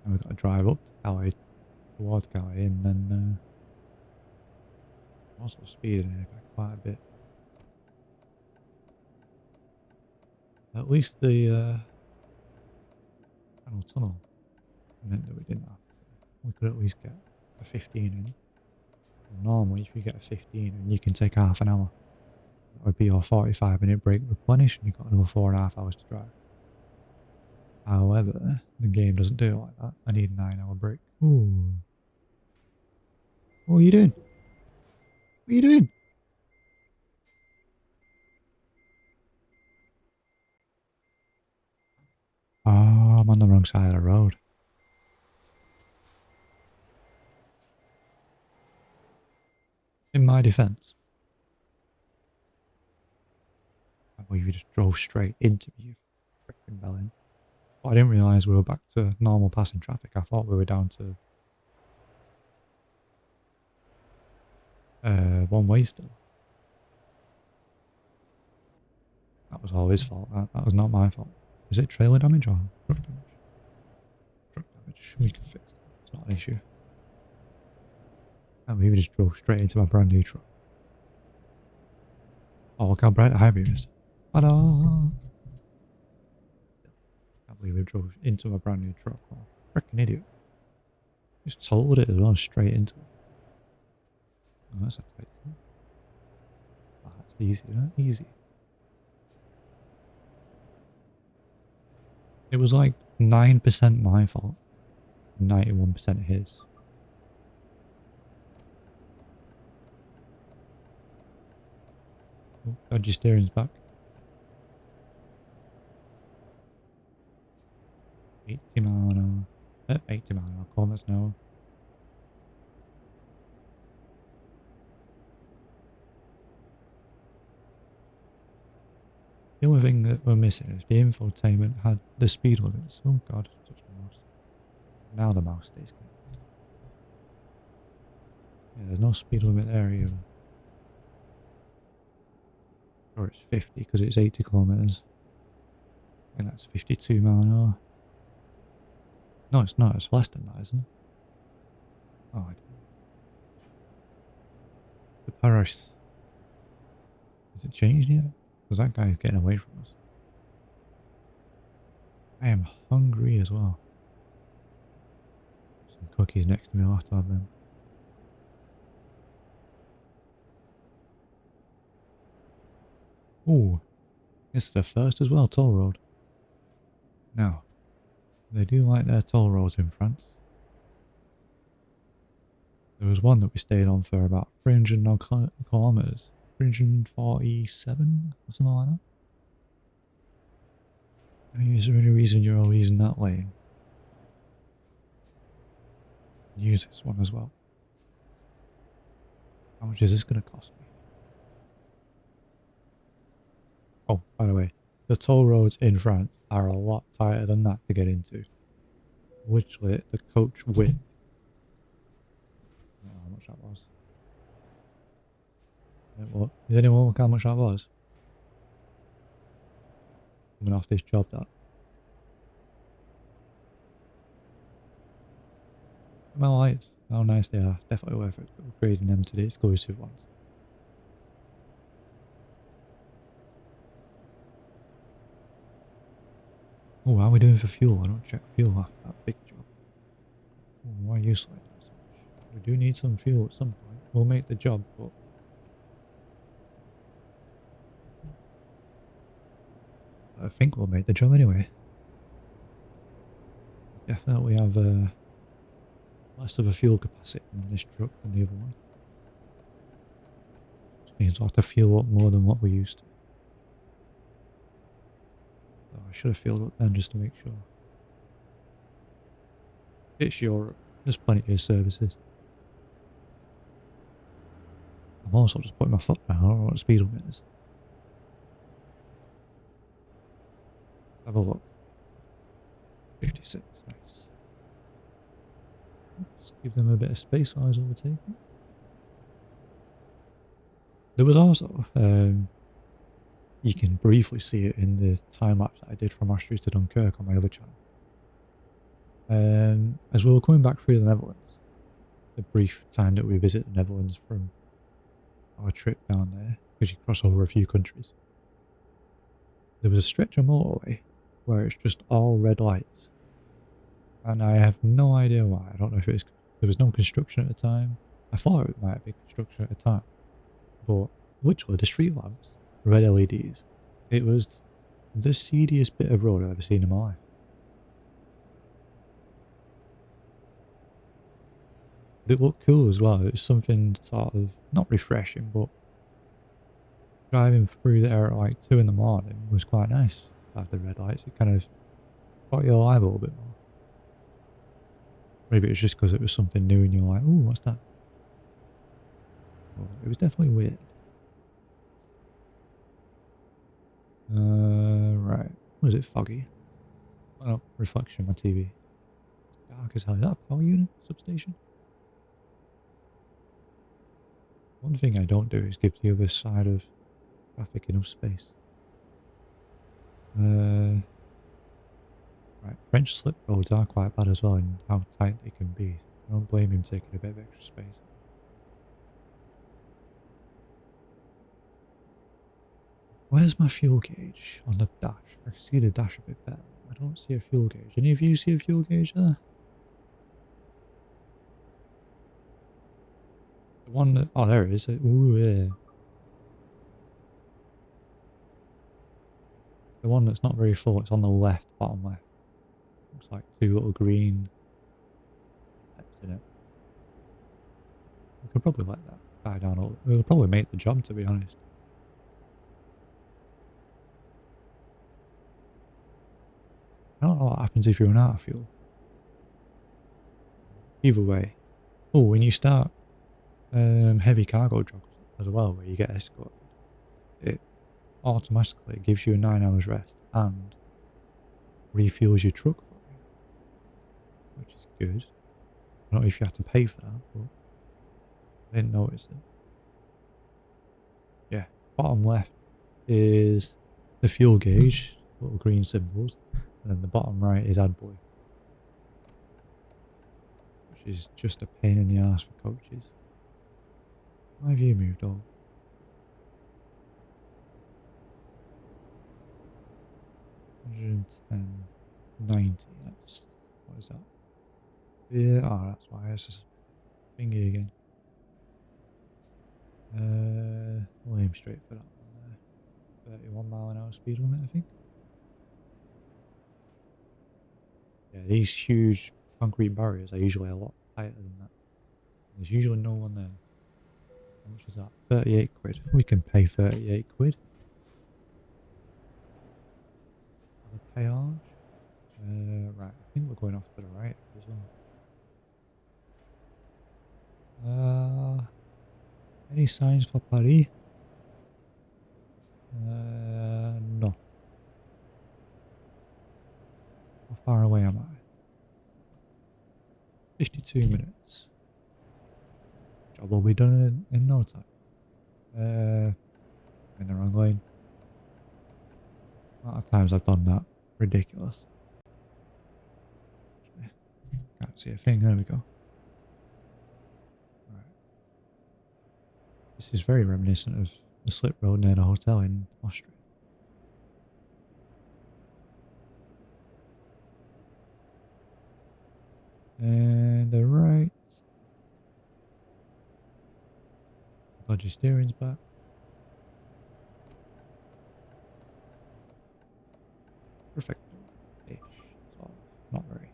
And we've got to drive up to Calais, towards Calais, and then also speeding it by quite a bit. At least the tunnel meant that we didn't have to. We could at least get a 15 in. Well, normally, if you get a 15 in, you can take half an hour. That would be your 45-minute break replenish, and you've got another 4.5 hours to drive. However, the game doesn't do it like that. I need a 9-hour break. Ooh. What are you doing? What are you doing? Oh, I'm on the wrong side of the road. In my defense, I believe you just drove straight into me, you freaking bellend. But I didn't realise we were back to normal passing traffic. I thought we were down to one way still. That was all his fault. That was not my fault. Is it trailer damage or truck damage? Truck damage. We can fix that. It's not an issue. I believe we just drove straight into my brand new truck. Oh, look how bright the high beam is. Ta-da! Can't believe we drove into my brand new truck. Oh, freaking idiot. Just told it as well, straight into it. Oh, that's a tight turn. Oh, that's easy, huh? Easy. It was like 9% my fault, 91% his. Oh, dodgy steering's back. 80 mile an hour. 80 mile an hour, kilometers an hour. The only thing that we're missing is the infotainment had the speed limits. Oh god, touch the mouse. Now the mouse stays connected. Yeah, there's no speed limit there either. Or it's 50 because it's 80 kilometers. And that's 52 mile an hour. No, it's not. It's less than that, isn't it? Oh, I don't know. The Paris. Has it changed yet? Because that guy's getting away from us. I am hungry as well. Some cookies next to me, I'll have to have them. Ooh, this is the first as well, toll road. Now, they do like their toll roads in France. There was one that we stayed on for about 300 odd kilometers. 347 or something like that. I mean, is there any reason you're all using that lane? Use this one as well. How much is this going to cost me? Oh, by the way, the toll roads in France are a lot tighter than that to get into. Literally, the coach width. I don't know how much that was. What? Does anyone look how much that was? Coming off this job, that. My lights, how nice they are. Definitely worth it. Upgrading them to the exclusive ones. Oh, how are we doing for fuel? I don't check fuel after that big job. Oh, why are you slowing down so much? We do need some fuel at some point. We'll make the job, but I think we'll make the job anyway. Definitely have less of a fuel capacity in this truck than the other one. Which means we'll have to fuel up more than what we used to. So I should have fueled up then just to make sure. It's Europe. There's plenty of services. I'm also just putting my foot down. I don't know what the speed limit is. Have a look. 56, nice. Let's give them a bit of space while I was overtaking. There was also, you can briefly see it in the time lapse that I did from Austria to Dunkirk on my other channel. As we were coming back through the Netherlands, the brief time that we visit the Netherlands from our trip down there, because you cross over a few countries, there was a stretch of motorway where it's just all red lights. And I have no idea why. I don't know if it was, there was no construction at the time. I thought it might be construction at the time. But literally the street lamps, red LEDs, it was the seediest bit of road I've ever seen in my life. But it looked cool as well. It was something sort of, not refreshing, but driving through there at like 2 in the morning was quite nice. After the red lights, it kind of got you alive a little bit more. Maybe it's just because it was something new and you're like, ooh, what's that? Well, it was definitely weird. Right. Was it foggy? Oh, reflection on my TV. It's dark as hell. Is that a power unit substation? One thing I don't do is give the other side of traffic enough space. Right, French slip roads are quite bad as well in how tight they can be. I don't blame him taking a bit of extra space. Where's my fuel gauge on the dash? I can see the dash a bit better. I don't see a fuel gauge. Any of you see a fuel gauge there? The one that, oh, there it is. Ooh, yeah. The one that's not very full, it's on the left, bottom left. Looks like 2 little green peps in it. We could probably let that die down a little. We'll probably make the job, to be honest. I don't know what happens if you run out of fuel. Either way. Oh, when you start heavy cargo jobs as well, where you get escorted, it automatically gives you a 9 hours rest and refuels your truck for you, which is good. I don't know if you have to pay for that, but I didn't notice it. Yeah, bottom left is the fuel gauge, little green symbols, and then the bottom right is AdBlue, which is just a pain in the ass for coaches. Why have you moved over? 110. 90. That's, what is that? Yeah, oh, that's why it's just thingy again. We'll aim straight for that one there. 31 mile an hour speed limit, I think. Yeah, these huge concrete barriers are usually a lot tighter than that. There's usually no one there. How much is that? 38 quid. We can pay 38 quid. For the payage. Right, I think we're going off to the right as well. Any signs for Paris? No. How far away am I? 52 minutes. Job will be done in no time. In the wrong lane. A lot of times I've done that. Ridiculous. Can't see a thing. There we go. Right. This is very reminiscent of the slip road near the hotel in Austria. And the right. Dodgy steering's back. Perfecto. Ish. Sort of. Not very.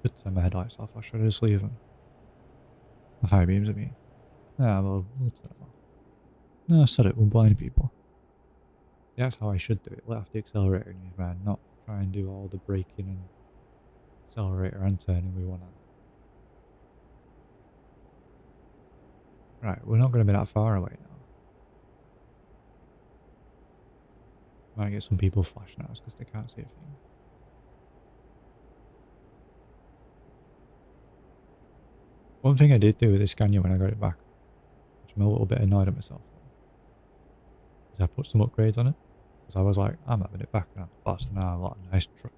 Good to turn my headlights off. I should just leave them. The high beams, I mean. Yeah, we'll turn them off. No, I said it. We'll blind people. That's how I should do it. Let off the accelerator in your van, not try and do all the braking and accelerator and turning with one hand. Right, we're not going to be that far away now. Might get some people flashing at us because they can't see a thing. One thing I did do with this Scania when I got it back, which I'm a little bit annoyed at myself for, is I put some upgrades on it. Because I was like, I'm having it back now. Boss, now I've got a nice truck.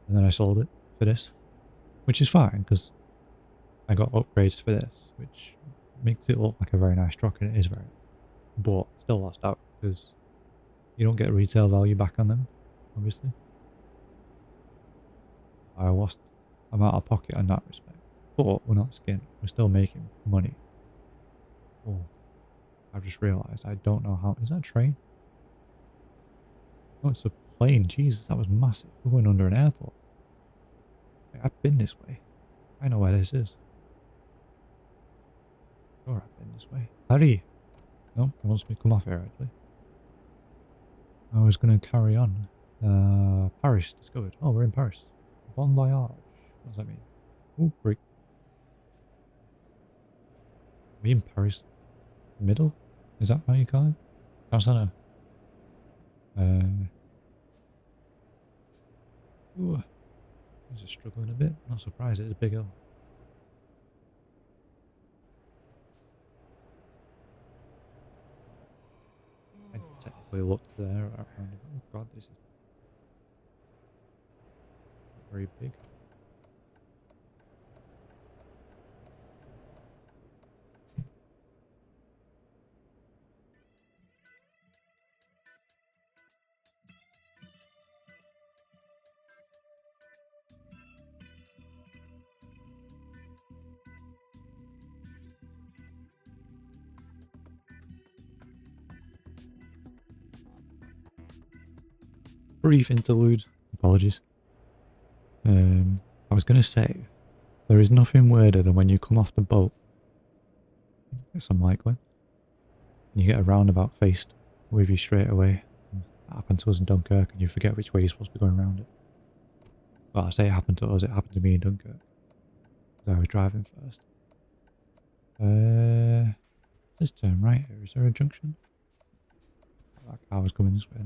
And then I sold it for this, which is fine because I got upgrades for this, which makes it look like a very nice truck, and it is very nice. But still lost out because you don't get retail value back on them, obviously. I lost. I'm out of pocket in that respect. But we're not skint. We're still making money. Oh, I've just realised I don't know how. Is that a train? Oh, it's a plane. Jesus, that was massive. We're going under an airport. I've been this way. I know where this is. Sure, I've been this way. Hurry! No, it wants me to come off here, actually. I was going to carry on. Paris discovered. Oh, we're in Paris. Bon voyage. What does that mean? Oh, break. Are we in Paris middle? Is that how you call it? Town centre. Ooh, this is struggling a bit. Not surprised, it's a big hill. I technically looked there at roundabout. Oh god, this is very big. Brief interlude. Apologies. I was going to say, there is nothing weirder than when you come off the boat. It's unlikely. And you get a roundabout faced with you straight away. That happened to us in Dunkirk, and you forget which way you're supposed to be going around it. Well, I say it happened to us, it happened to me in Dunkirk. Because I was driving first. This turn right here. Is there a junction? That car was coming this way.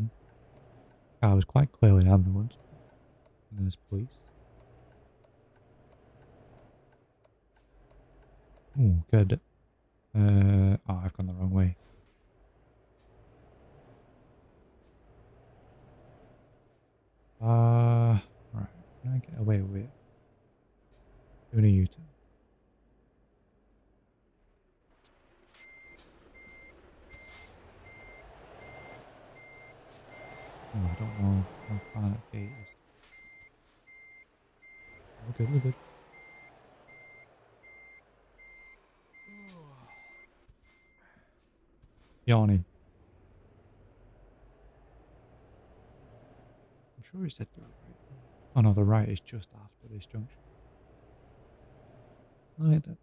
Car was quite clearly an ambulance. And there's police. Oh, good. Oh, I've gone the wrong way. Right. Can I get away with doing a U-turn? don't know how far that gate is. We're good, we're good. Yawning. I'm sure he said the right there. Oh no, the right is just after this junction. Look at that.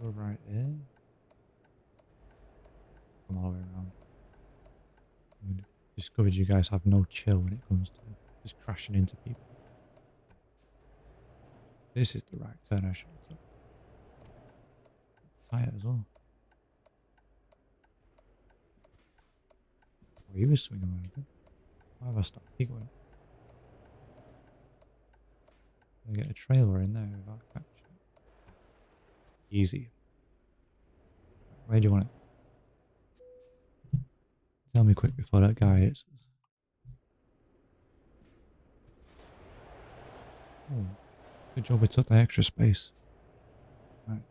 We're right there. Come all the way around. We discovered you guys have no chill when it comes to just crashing into people. This is the right turn, I should have thought. Tight as well. Oh, he was swinging around then. Why have I stopped? Keep going. I get a trailer in there without catching it. Easy. Where do you want it? Tell me quick before that guy hits us. Oh, good job we took the extra space. Right.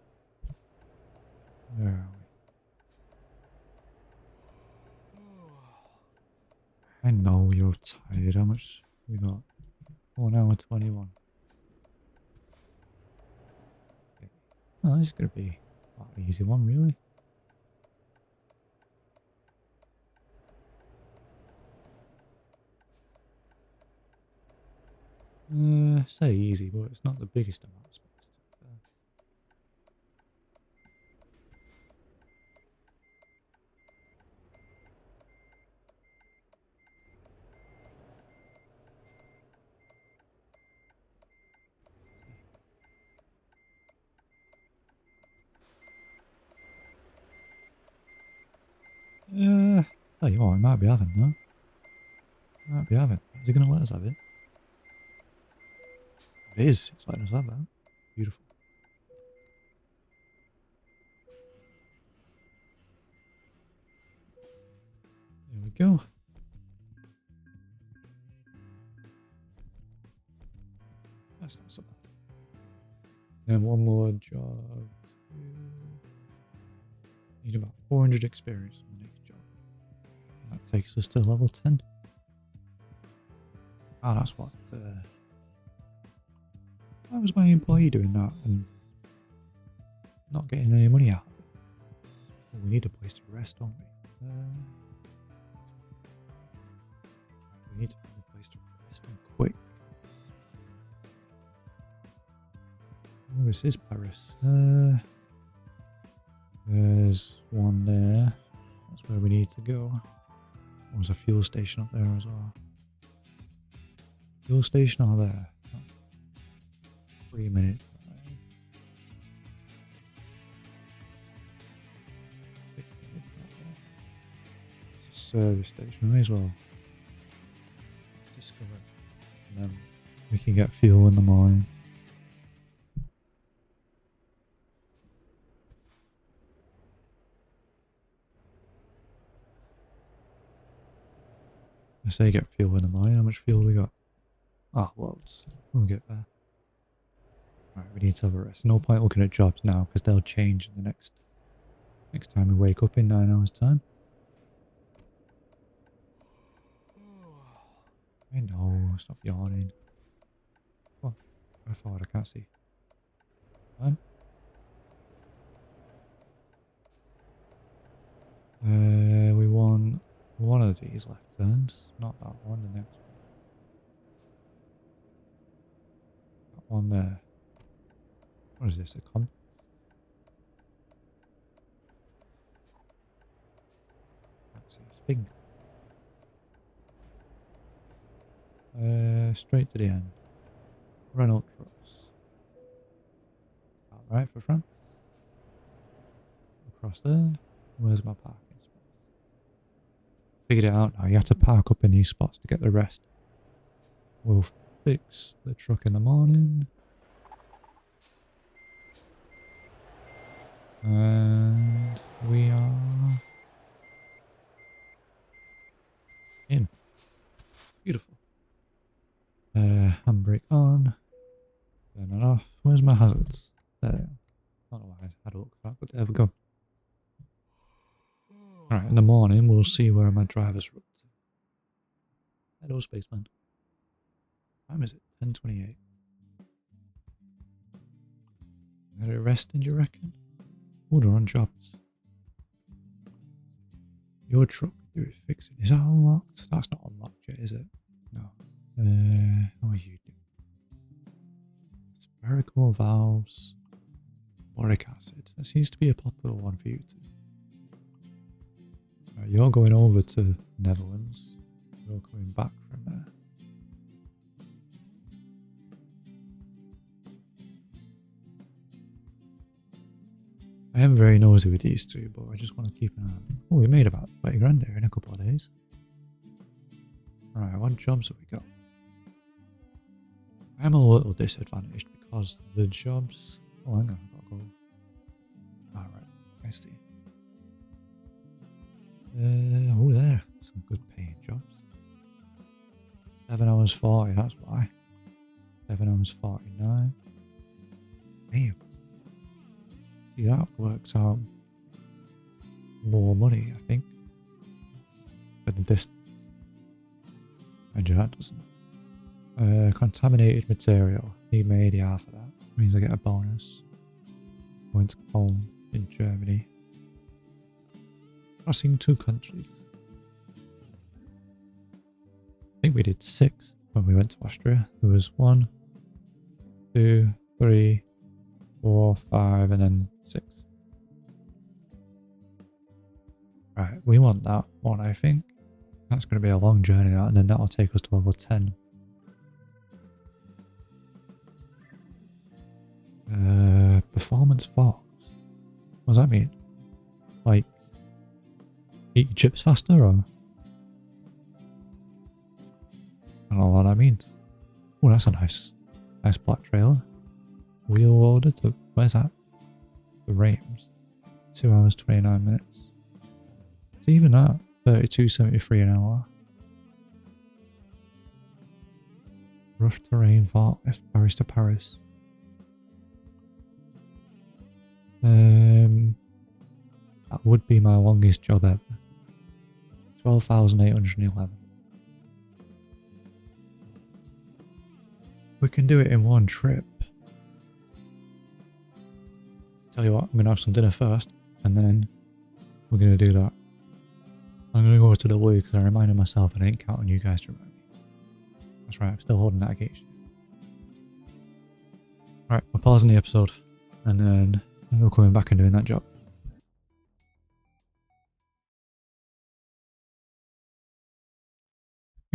Where are we? I know you're tired. How much we got? 1 hour 21. Okay. Oh, this is going to be quite an easy one, really. Say easy, but it's not the biggest amount of space. Tell you what, it might be having, no? Might be having. Is he going to let us have it? It is. It's letting us have that. Beautiful. There we go. That's not so bad. And one more job. Need about 400 experience on the next job. And that takes us to level 10. Ah, that's what. Why was my employee doing that and not getting any money out of it? Well, we need a place to rest, don't we? We need to find a place to rest and quick. Where is this Paris? There's one there. That's where we need to go. There's a fuel station up there as well. Fuel station over there. 3 minutes. It's a service station. We may as well discover it. And then we can get fuel in the morning. I say get fuel in the morning. How much fuel we got? Ah, loads. We'll get there. Right, we need to have a rest. No point looking at jobs now because they'll change in the next time we wake up in 9 hours' time. I know, stop yawning. What? I thought I can't see. Fine. We want one of these left turns. Not that one, the next one. That one there. What is this, a compass? Can't see a thing. Straight to the end. Renault trucks. Right for France. Across there. Where's my parking spots? Figured it out now. You have to park up in these spots to get the rest. We'll fix the truck in the morning. And we are in. Beautiful. Handbrake on. Turn it off. Where's my hazards? There they are. I don't know why I had a look for that, but there we go. Alright, in the morning we'll see where my drivers are up to. Hello, spaceman. What time is it? 10:28. Are they resting, do you reckon? Oh, they're on jobs. Your truck, do it, fix it. Is that unlocked? That's not unlocked yet, is it? No. How are you doing? Spherical valves. Boric acid. That seems to be a popular one for you too. Right, you're going over to Netherlands. You're coming back from there. I am very nosy with these two, but I just want to keep an eye on them. Oh, we made about 20 grand there in a couple of days. Right, what jobs have we got? I'm a little disadvantaged because the jobs... Oh, hang on, I've got to go. Alright, I see. Oh, there. Some good paying jobs. 7 hours 40, that's why. 7 hours 49. Damn. See, that works out more money, I think. For the distance. And that doesn't. Contaminated material. Need my ADR for that. Means I get a bonus. Going to Poland in Germany. Crossing 2 countries. I think we did 6 when we went to Austria. There was 1, 2, 3, 4, 5, and then 6. Right, we want that one, I think. That's going to be a long journey, that, and then that'll take us to level 10. Performance Fox. What does that mean? Like, eat your chips faster, or? I don't know what that means. Oh, that's a nice black trailer. Wheel loader to, where's that? The Reims. 2 hours, 29 minutes. It's even that, 32.73 an hour. Rough terrain forklift, Paris to Paris. That would be my longest job ever. 12,811. We can do it in one trip. Tell you what, I'm going to have some dinner first, and then we're going to do that. I'm going to go to the loo because I reminded myself I didn't count on you guys to remind me. That's right, I'm still holding that against you. Alright, we're pausing the episode, and then we're coming back and doing that job.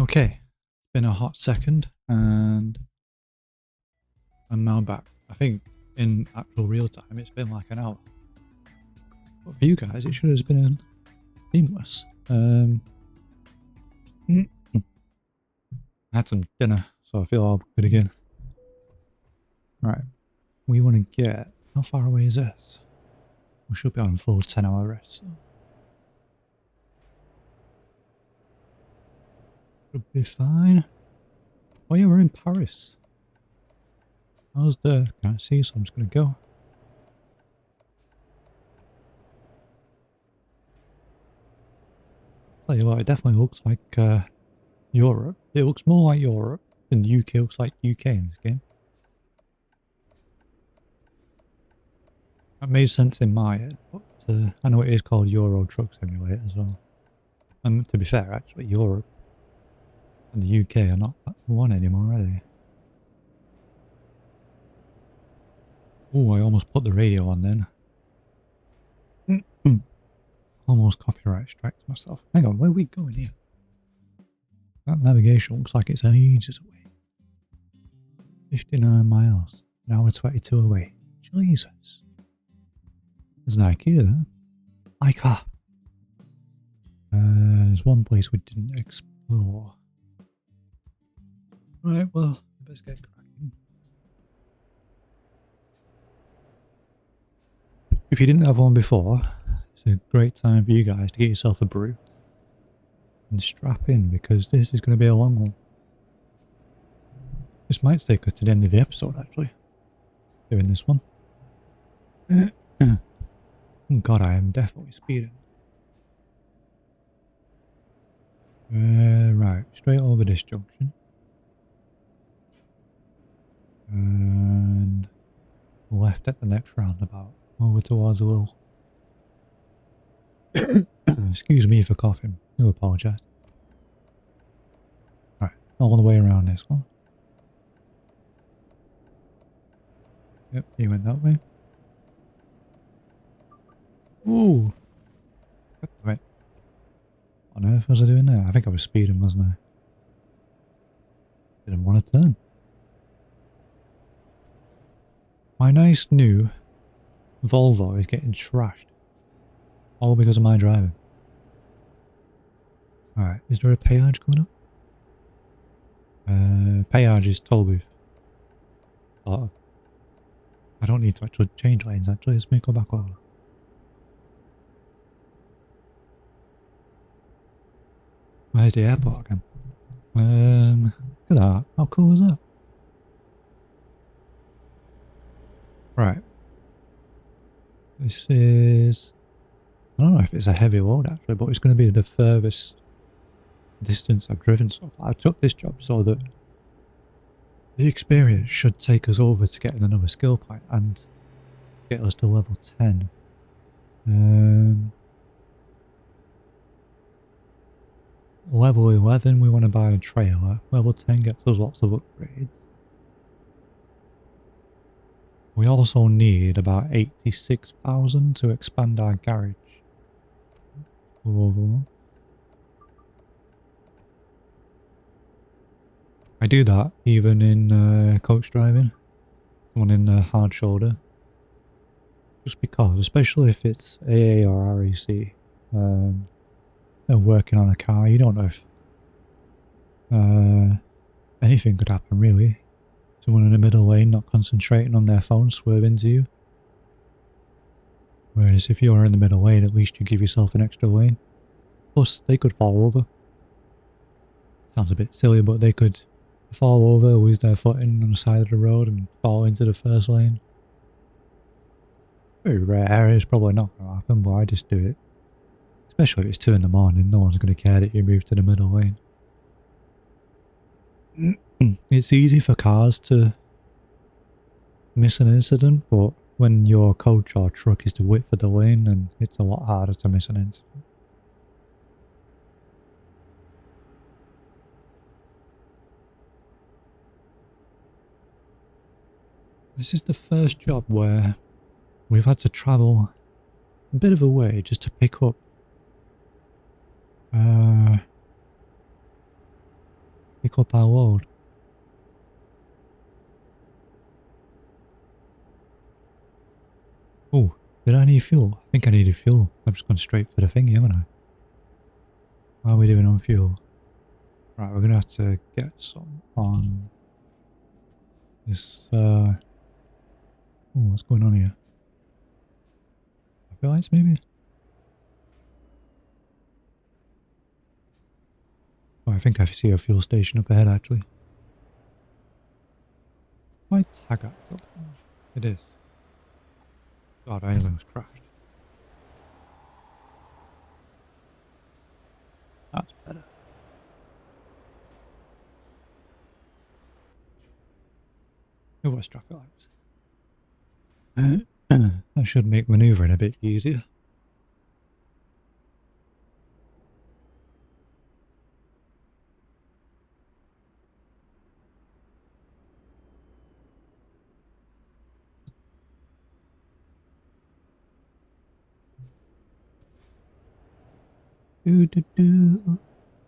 Okay, it's been a hot second, and I'm now back. I think in actual real time it's been like an hour. But for you guys, it should have been seamless. I had some dinner, so I feel all good again. Right, we want to get... How far away is this? We should be on full 10-hour rest. So. Should be fine. Oh yeah, we're in Paris. How's the... Can't see, so I'm just going to go. Tell you what, it definitely looks like Europe. It looks more like Europe than the UK looks like UK in this game. That made sense in my head, but I know it is called Euro Truck Simulator as well. And to be fair, actually, Europe and the UK are not one anymore, are they? Oh, I almost put the radio on then. Almost copyright strikes myself. Hang on, where are we going here? That navigation looks like it's ages away. 59 miles. An hour 22 away. Jesus. There's an IKEA there. IKEA. There's one place we didn't explore. Right, well, let's get cracking. If you didn't have one before, it's a great time for you guys to get yourself a brew. And strap in, because this is going to be a long one. This might take us to the end of the episode, actually. Doing this one. God, I am definitely speeding. Right, straight over this junction. And left at the next roundabout. Over towards the little... Excuse me for coughing. I do apologise. Right, all the way around this one. Yep, he went that way. Ooh! God damn it. What on earth was I doing there? I think I was speeding, wasn't I? Didn't want to turn. My nice new Volvo is getting trashed. All because of my driving. Alright, is there a peage coming up? Peage is toll booth. Sort of. I don't need to actually change lanes actually, let's make go back over. Where's the airport again? Look at that. How cool is that? Right. This is... I don't know if it's a heavy load actually, but it's going to be the furthest distance I've driven so far. I took this job so that the experience should take us over to getting another skill point and get us to level 10. Level 11 we want to buy a trailer. Level 10 gets us lots of upgrades. We also need about 86,000 to expand our garage. I do that even in coach driving. One in the hard shoulder. Just because, especially if it's AA or REC, they're working on a car, you don't know if anything could happen really. Someone in the middle lane not concentrating on their phone swerve into you. Whereas if you're in the middle lane, at least you give yourself an extra lane. Plus, they could fall over. Sounds a bit silly, but they could fall over, lose their footing on the side of the road and fall into the first lane. Very rare, it's probably not going to happen, but I just do it. Especially if it's 2 in the morning, no one's going to care that you move to the middle lane. It's easy for cars to miss an incident, but when your coach or truck is the width of the lane, then it's a lot harder to miss an incident. This is the first job where we've had to travel a bit of a way just to pick up our load. Oh, did I need fuel? I think I needed fuel. I've just gone straight for the thingy, haven't I? How are we doing on fuel? Right, we're gonna have to get some on this, oh, what's going on here? Traffic lights, maybe? Oh, I think I see a fuel station up ahead, actually. My tag up. It is. God, I almost crashed. That's better. It was traffic lights. That should make manoeuvring a bit easier. I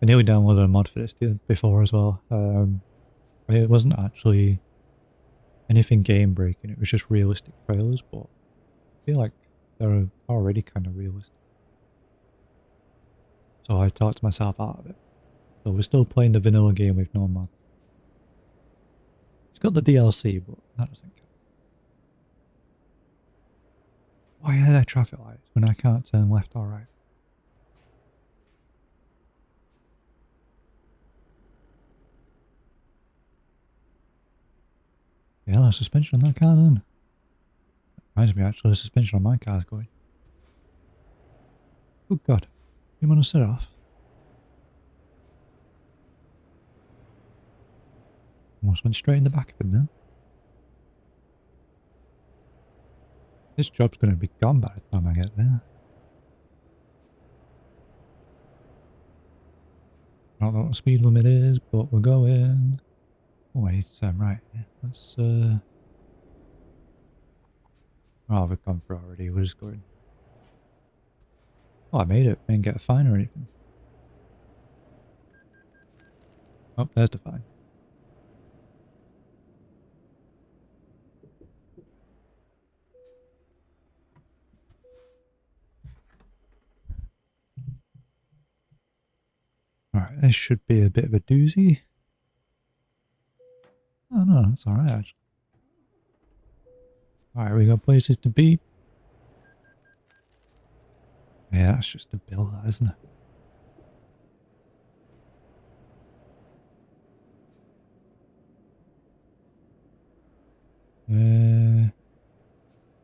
nearly downloaded a mod for this before as well. It wasn't actually anything game breaking, it was just realistic trailers, but I feel like they're already kind of realistic. So I talked myself out of it. So we're still playing the vanilla game with no mods. It's got the DLC, but that doesn't count. Why are there traffic lights when I can't turn left or right? Yeah, the suspension on that car then. Reminds me actually, the suspension on my car's going. Oh god. You want to set off? Almost went straight in the back of him then. This job's going to be gone by the time I get there. I don't know what the speed limit is, but we're going. Oh, I need to turn right. Yeah, let's, oh, we've gone for already. We're just going. Oh, I made it. I didn't get a fine or anything. Oh, there's the fine. Alright, this should be a bit of a doozy. Oh no, that's alright actually. Alright, we got places to be. Yeah, that's just a bill, that, isn't it?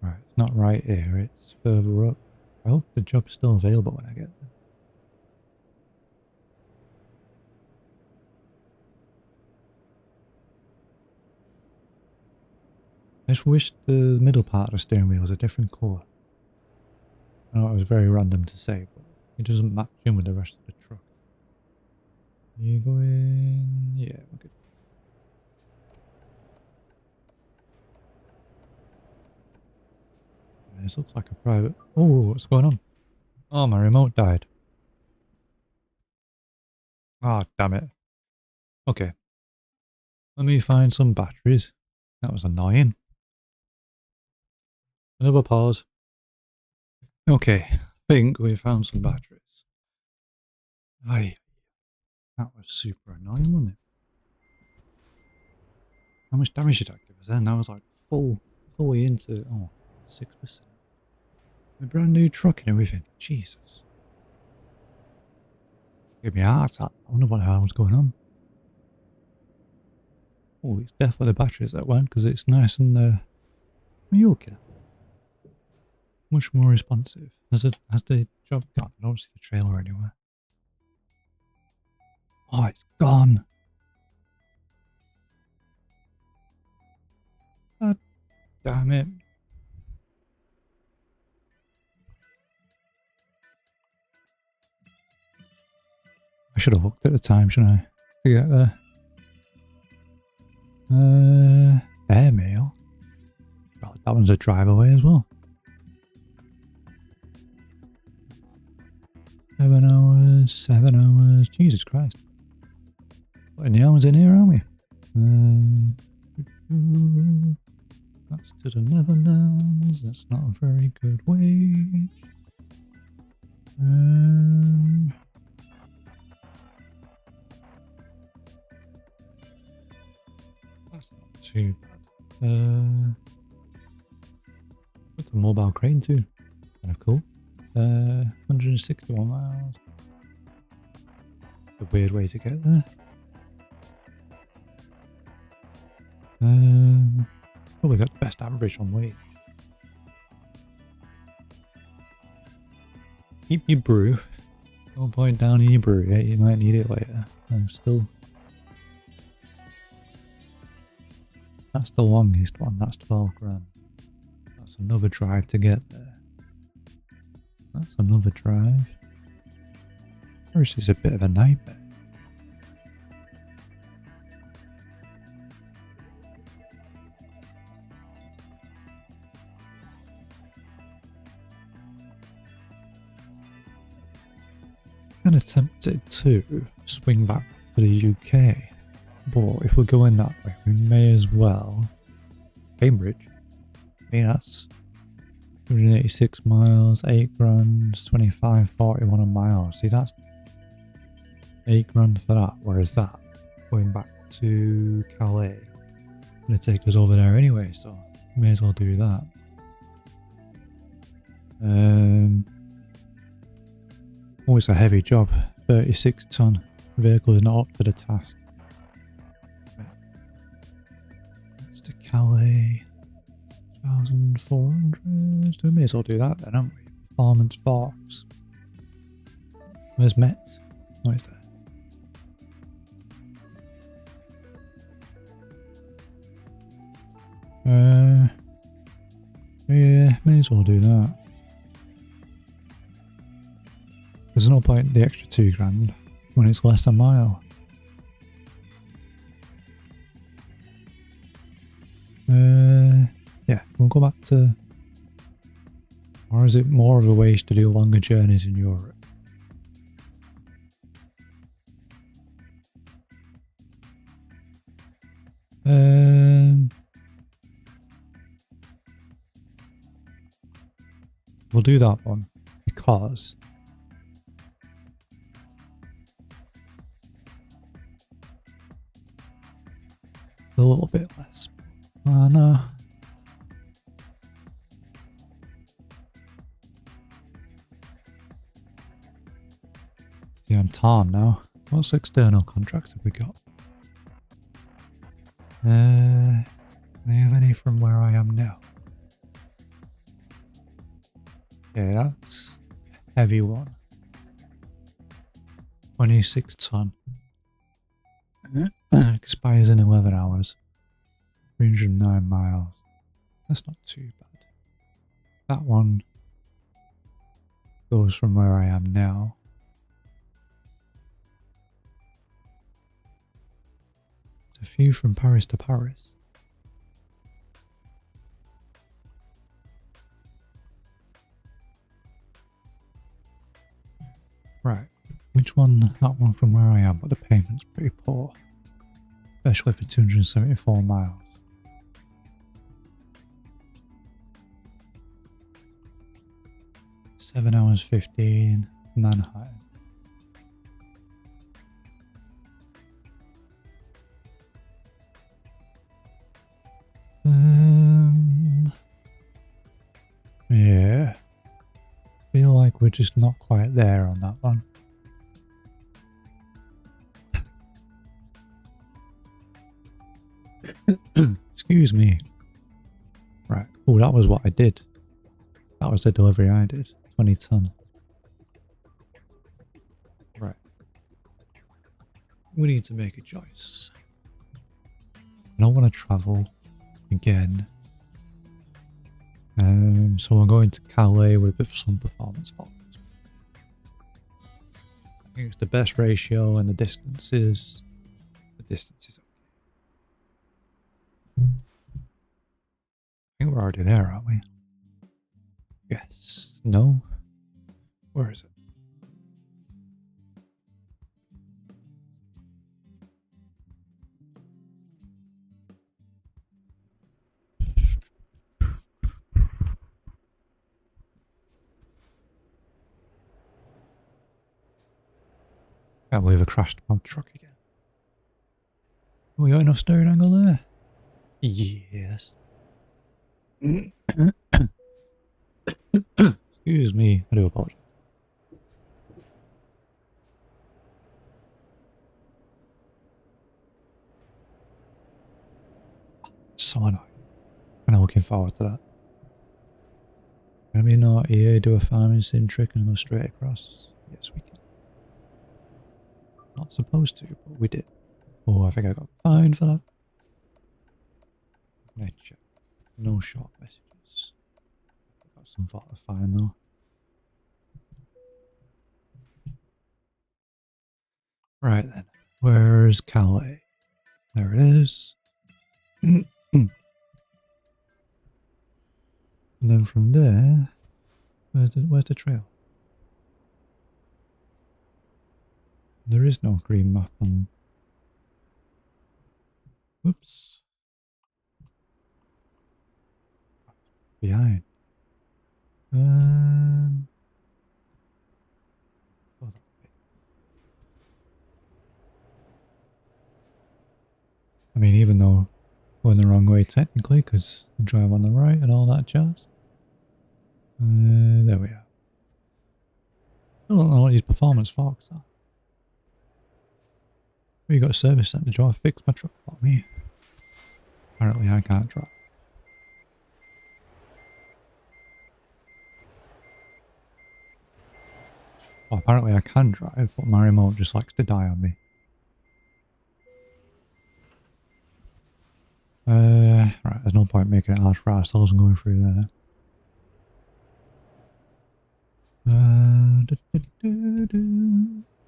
Right, it's not right here, it's further up. I hope the job's still available when I get there. I just wish the middle part of the steering wheel was a different colour. I know it was very random to say, but it doesn't match in with the rest of the truck. You going? Yeah, we're good. This looks like a private. Oh, what's going on? Oh, my remote died. Ah, oh, damn it. Okay. Let me find some batteries. That was annoying. Another pause. Okay, I think we found some batteries. Aye. That was super annoying, wasn't it? How much damage did that give us then? That was like fully into, oh, 6%. A brand new truck and everything. Jesus. Give me a heart attack. I wonder what the hell was going on. Oh, it's definitely the batteries that went because it's nice and, are you okay? Much more responsive. Has the job gone? I don't see the trailer anywhere. Oh, it's gone. God damn it. I should have looked at the time, shouldn't I? To get there. Airmail. Well, that one's a drive away as well. 7 hours. Jesus Christ. Putting the hours in here, aren't we? That's to the Netherlands. That's not a very good wage. That's not too bad. What's a mobile crane too? Kind of cool. 161 miles. A weird way to get there. Probably got the best average on wage. Keep your brew. Don't point down in your brew yet, you might need it later. I'm still. That's the longest one, that's 12 grand. That's another drive to get there. That's another drive. This is a bit of a nightmare. I'm kind of tempted to swing back to the UK, but if we're going that way, we may as well. Cambridge. I mean, that's 286 miles, 8 grand, 25.41 a mile. See, that's 8 grand for that. Whereas that, going back to Calais, going to take us over there anyway, so may as well do that. Oh, it's a heavy job. 36 ton. The vehicle is not up to the task. That's to Calais. 1,400. We may as well do that then, haven't we? Farmers Forks. Where's Metz? Oh, it's there. Yeah, may as well do that. There's no point in the extra £2,000 when it's less a mile. Yeah, we'll go back to... Or is it more of a waste to do longer journeys in Europe? We'll do that one because a little bit less. No. Yeah, I'm torn now. What external contracts have we got? Do they have any from where I am now? Yeah, that's a heavy one. 26 ton. Expires in 11 hours. 309 miles. That's not too bad. That one goes from where I am now. There's a few from Paris to Paris. Right. Which one? That one from where I am, but the payment's pretty poor. Especially for 274 miles. Seven hours 15, Manhattan. Yeah. Feel like we're just not quite there on that one. Excuse me. Right. Oh, that was what I did. That was the delivery I did. 20 ton. Right. We need to make a choice. I don't want to travel again. So we're going to Calais with some performance faults. I think it's the best ratio and the distance is okay. I think we're already there, aren't we? Yes. No? Where is it? Can't believe I crashed my truck again. We got enough steering angle there? Yes. Excuse me, I do apologize. So annoying. Kinda looking forward to that. Can we not here do a farming sim trick and go straight across? Yes, we can. Not supposed to, but we did. Oh, I think I got fined for that. Let's check. No short messages. Got some sort of fine though. Right then. Where's Calais? There it is. And then from there, where's the trail? There is no green map on. Whoops. Behind. I mean, even though going the wrong way technically, because the drive on the right and all that jazz. There we are. Still don't know what these performance forks are. You got a service centre, do you want to fix my truck for me? Apparently I can't drive. Well, apparently I can drive, but my remote just likes to die on me. Right, there's no point making it hard for ourselves and going through there.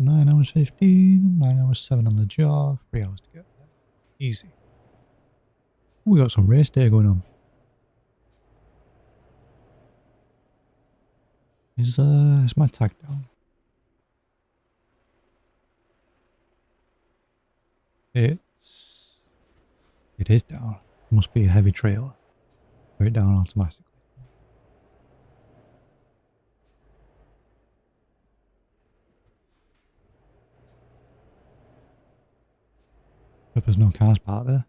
9 hours 15, 9 hours 7 on the job, 3 hours to get there. Easy. We got some race day going on. Is my tag down? It is down. Must be a heavy trailer. Put it down automatically. Hope there's no cars parked there.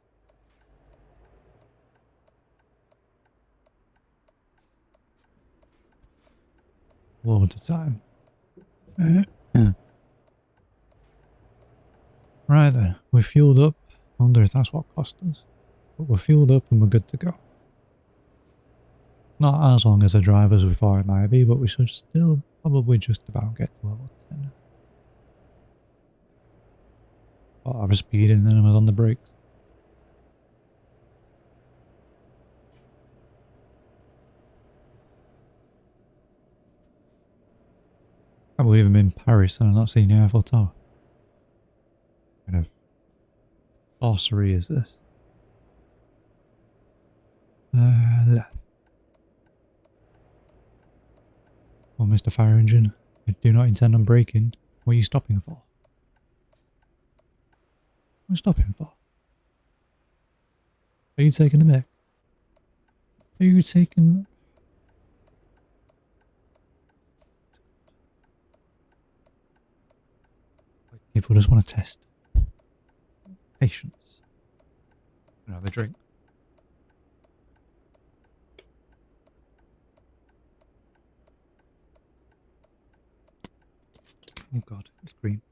Loads of time. Right then, we're fueled up. I wonder if that's what cost us. But we're fueled up and we're good to go. Not as long as the drivers we thought it might be, but we should still probably just about get to level 10. Oh, I was speeding and then I was on the brakes. I can't believe I'm in Paris and I'm not seeing the Eiffel Tower. What kind of sorcery is this? Left. Well, Mr. Fire Engine, I do not intend on braking. What are you stopping for? What are you stopping for? Are you taking the mic? Are you taking... People just want to test patience. And have a drink. Oh god, it's green.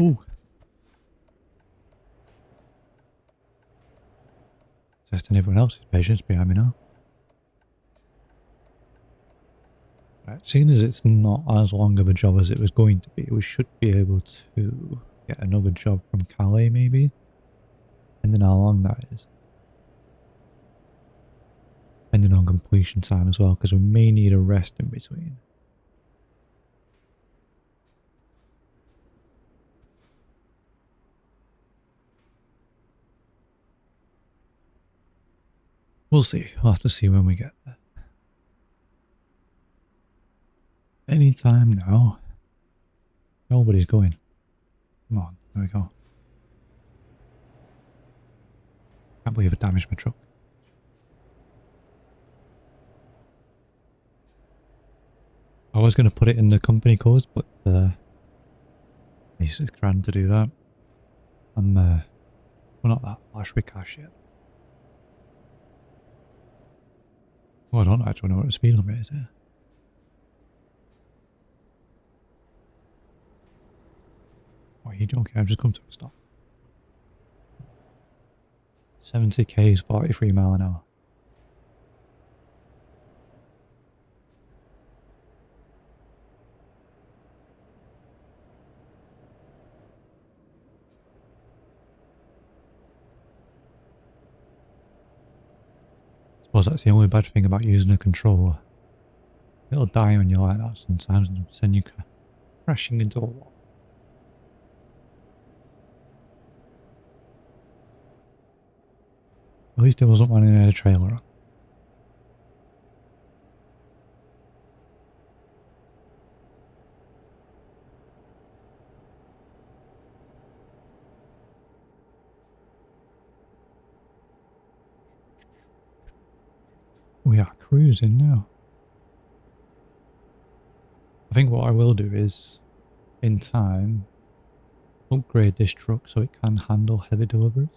Ooh. Testing everyone else's patience behind me now. Right, seeing as it's not as long of a job as it was going to be, we should be able to get another job from Calais maybe. Depending on how long that is. Depending on completion time as well, because we may need a rest in between. We'll see. We'll have to see when we get there. Anytime now. Nobody's going. Come on, there we go. Can't believe I damaged my truck. I was going to put it in the company codes, but it's grand to do that. And we're not that flush with cash yet. Oh, I don't actually know what the speed limit is here. Oh, are you joking? I've just come to a stop. 70k is 43 mile an hour. I suppose that's the only bad thing about using a controller. It'll die when you're like that sometimes and send you crashing into a wall. At least it wasn't one in a trailer. We are cruising now. I think what I will do is, in time, upgrade this truck so it can handle heavy deliveries.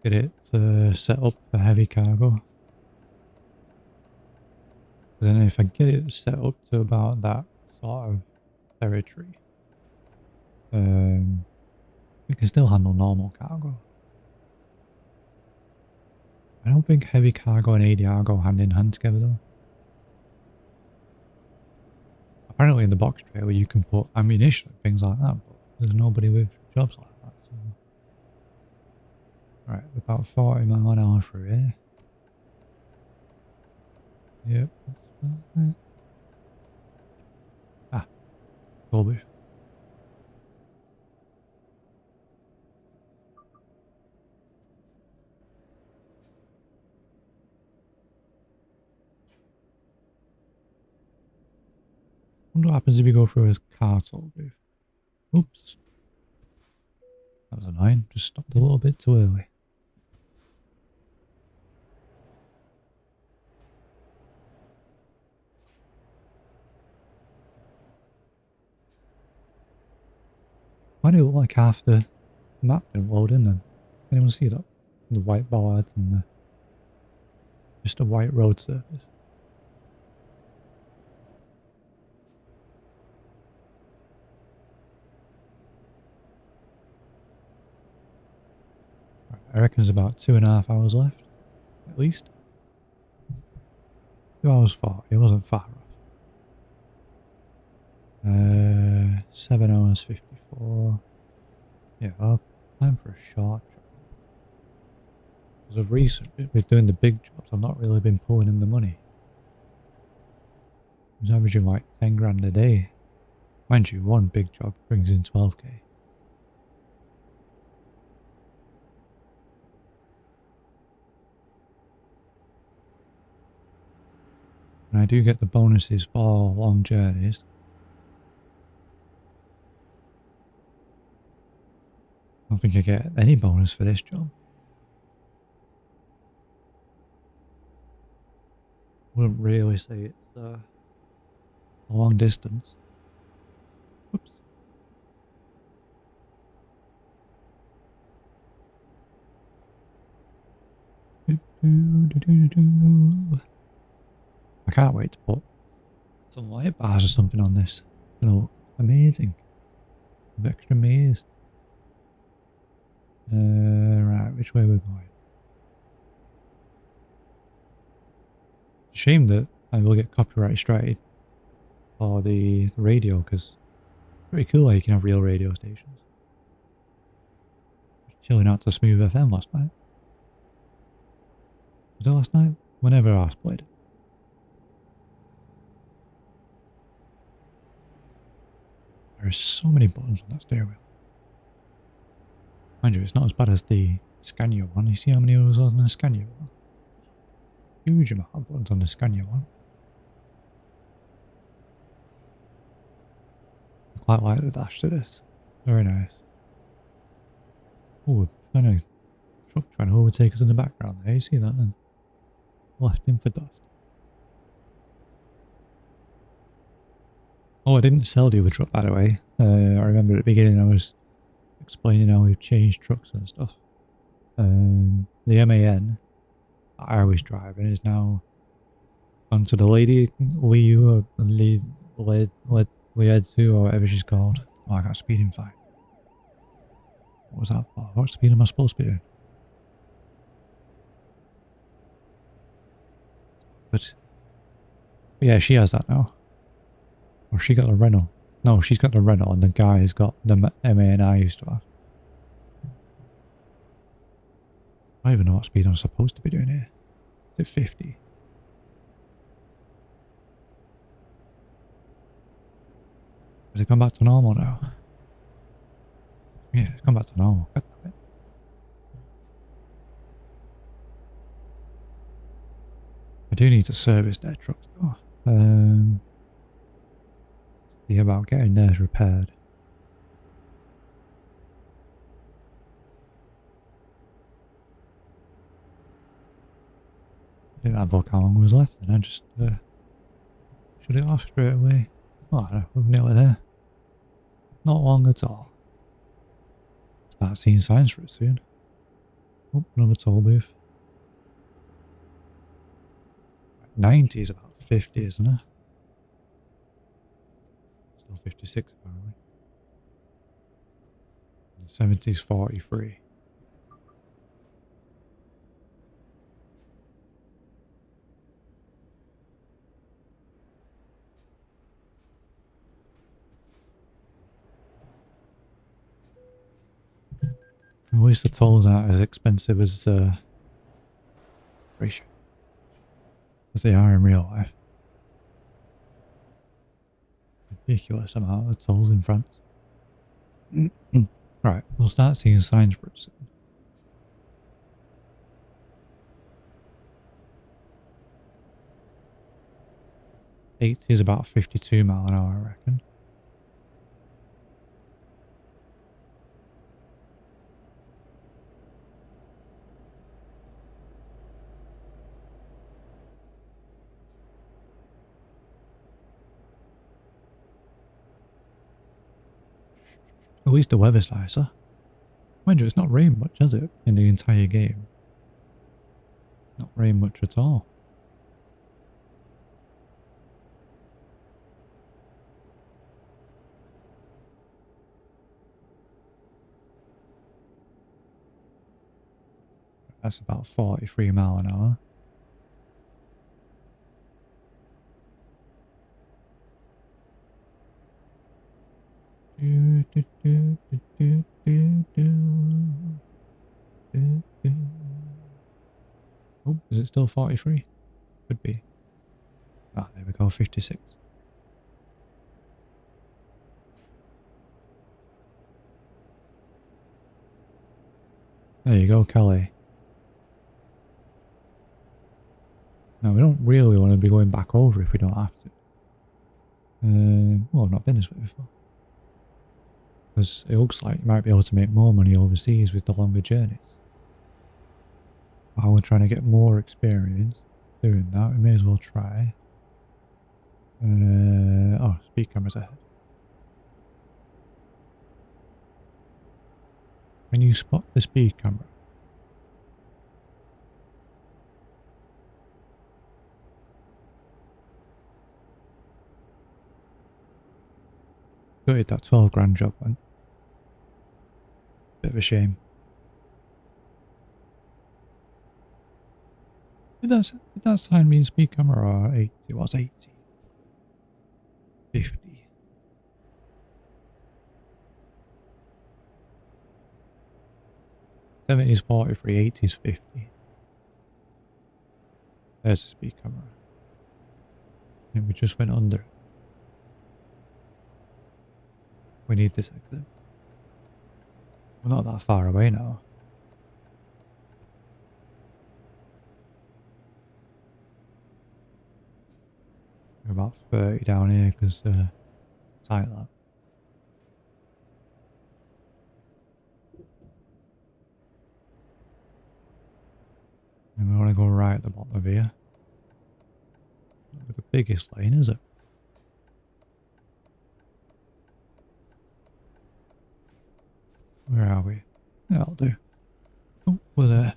Get it set up for heavy cargo. Because then if I get it set up to about that sort of territory, it can still handle normal cargo. I don't think heavy cargo and ADR go hand in hand together though. Apparently in the box trailer you can put ammunition and things like that, but there's nobody with jobs like that, so Right, about 40 mile an hour through here. Yep, that's fine. Ah, toll booth. Wonder what happens if you go through a car toll booth. Oops. That was annoying. Just stopped a little bit too early. Why do it look like half the map didn't load in then? Anyone see that? The white bollards and just a white road surface. Right, I reckon there's about 2.5 hours left, at least. 2 hours 40. It wasn't far off. 7 hours 54. Yeah, well, time for a short job. Because of recent, with doing the big jobs, I've not really been pulling in the money. I was averaging like 10 grand a day. Mind you, one big job brings in 12k. And I do get the bonuses for long journeys. I don't think I get any bonus for this job. Wouldn't really say it's a long distance. Oops. I can't wait to put some light bars or something on this. It'll look amazing. With extra maze. Right, which way we're going? Shame that I will get copyright strike for the radio, because it's pretty cool how you can have real radio stations. Chilling out to Smooth FM last night. Was it last night? Whenever I played it. There's so many buttons on that steering wheel. Mind you, it's not as bad as the Scania one. You see how many of those are on the Scania one? Huge amount of buttons on the Scania one. I quite like the dash to this. Very nice. Oh, trying to overtake us in the background there. You see that then? Left him for dust. Oh, I didn't sell the other truck, by the way. I remember at the beginning I was explaining how we've changed trucks and stuff. The MAN that I was driving is now gone to the lady Liu or Liedzu or whatever she's called. Oh, I got speeding fine. What was that for? What speed am I supposed to be doing? But yeah, she has that now. Or she got a Renault. No, she's got the Renault and the guy's got the MAN I used to have. I don't even know what speed I'm supposed to be doing here. Is it 50? Has it gone back to normal now? Yeah, it's gone back to normal. God damn it. I do need to service their trucks though. See about getting theirs repaired. I didn't have a look how long was left and I just shut it off straight away. Oh, no, we're nearly there. Not long at all. Start seeing signs for it soon. Oh, another toll booth. 90 is about 50, isn't it? Still 56 apparently. 70 is 43. At least the tolls aren't as expensive as ratio as they are in real life. Ridiculous amount of tolls in France. Right, we'll start seeing signs for it soon. 80 is about 52 mile an hour, I reckon. At least the weather's nicer. Mind you, it's not rained much, has it, in the entire game? Not rained much at all. That's about 43 mile an hour. Oh, is it still 43? Could be. Ah, there we go, 56. There you go, Calais. Now, we don't really want to be going back over if we don't have to. Well, I've not been this way before. Because it looks like you might be able to make more money overseas with the longer journeys. While we're trying to get more experience doing that, we may as well try. Oh, speed cameras ahead. When you spot the speed camera, gutted that 12 grand job went. Bit of a shame. Did that sign mean speed camera or 80? It was 80. 50. 70 is 43, 80 is 50. There's the speed camera. And we just went under it. We need this exit. We're not that far away now. We're about 30 down here because tight lap. And we want to go right at the bottom of here. Not the biggest lane, is it? Where are we? Yeah, that'll do. Oh, we're there.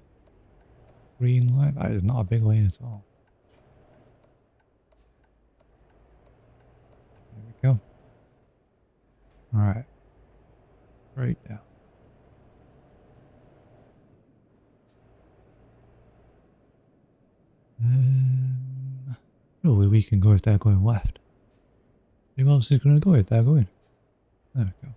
Green light. That is not a big lane at all. There we go. Alright. Right down. Surely we can go if they're going left. Who else is going to go if they're going? There we go.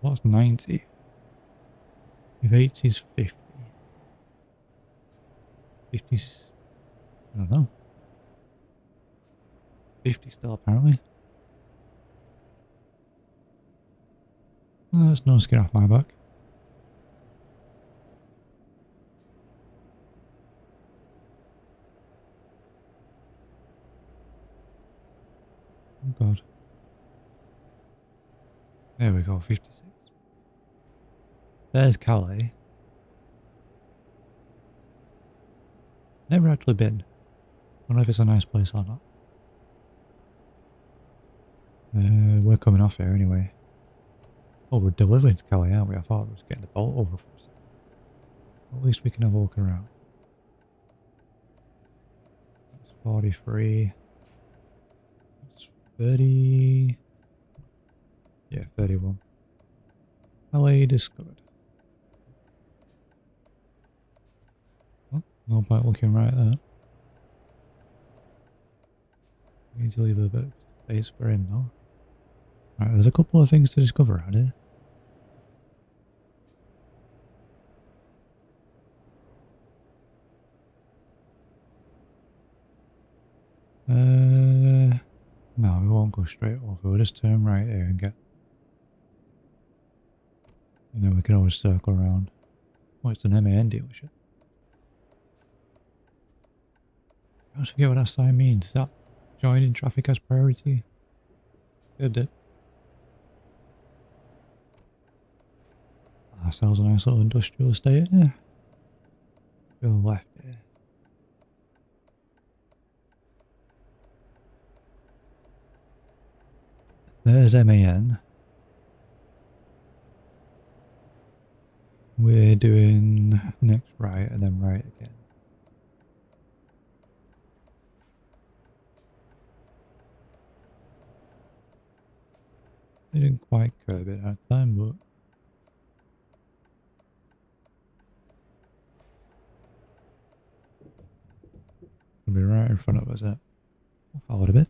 What's 90? If 80 is 50. 50's... I don't know. 50 still apparently. There's no skin off my back. Oh god. There we go, 56. There's Calais. Never actually been. I don't know if it's a nice place or not. We're coming off here anyway. Oh, we're delivering to Calais, aren't we? I thought I was getting the boat over for a second. At least we can have a look around. That's 43. That's 30. Yeah, 31. Calais discovered. Oh, no point looking right there. We need to leave a bit of space for him though. Right, there's a couple of things to discover out here. No, we won't go straight over. We'll just turn right here and get... And then we can always circle around. Oh, it's an MAN dealership. I always forget what that sign means. Is that joining traffic as priority? Good. Ourselves a nice little industrial estate here. Go left here. There's MAN. We're doing next right and then right again. They didn't quite curve it at the time, but it'll be right in front of us. We'll forward a bit.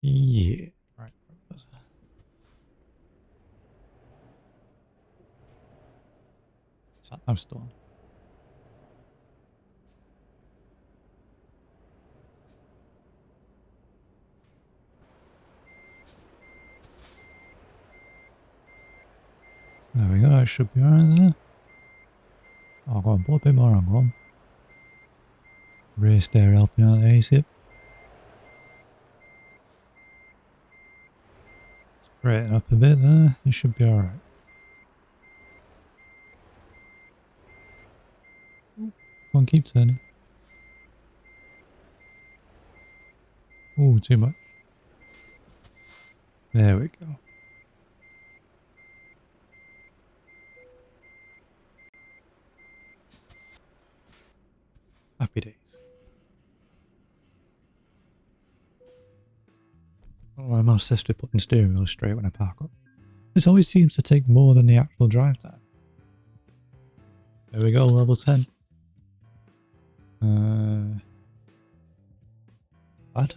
Yeah, right. I'm still on. There we go, it should be alright there. Oh, go on, put a bit more on, go on. Race there helping out the ASIP. Straighten up a bit there, it should be alright. Go on, keep turning. Oh, too much. There we go. Happy days. Oh, I'm obsessed with putting steering wheel straight when I park up. This always seems to take more than the actual drive time. There we go, level 10. Bad.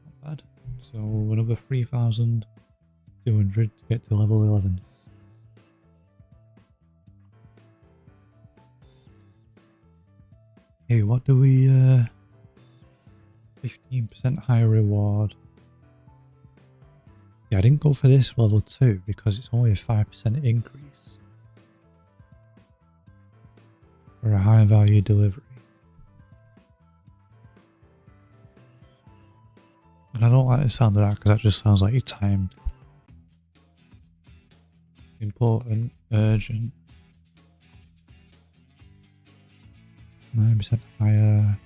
Not bad. So another 3,200 to get to level 11. Hey, what do we 15% higher reward. Yeah, I didn't go for this level 2 because it's only a 5% increase for a high value delivery. And I don't like the sound of that because that just sounds like you timed. Important, urgent. 9% higher.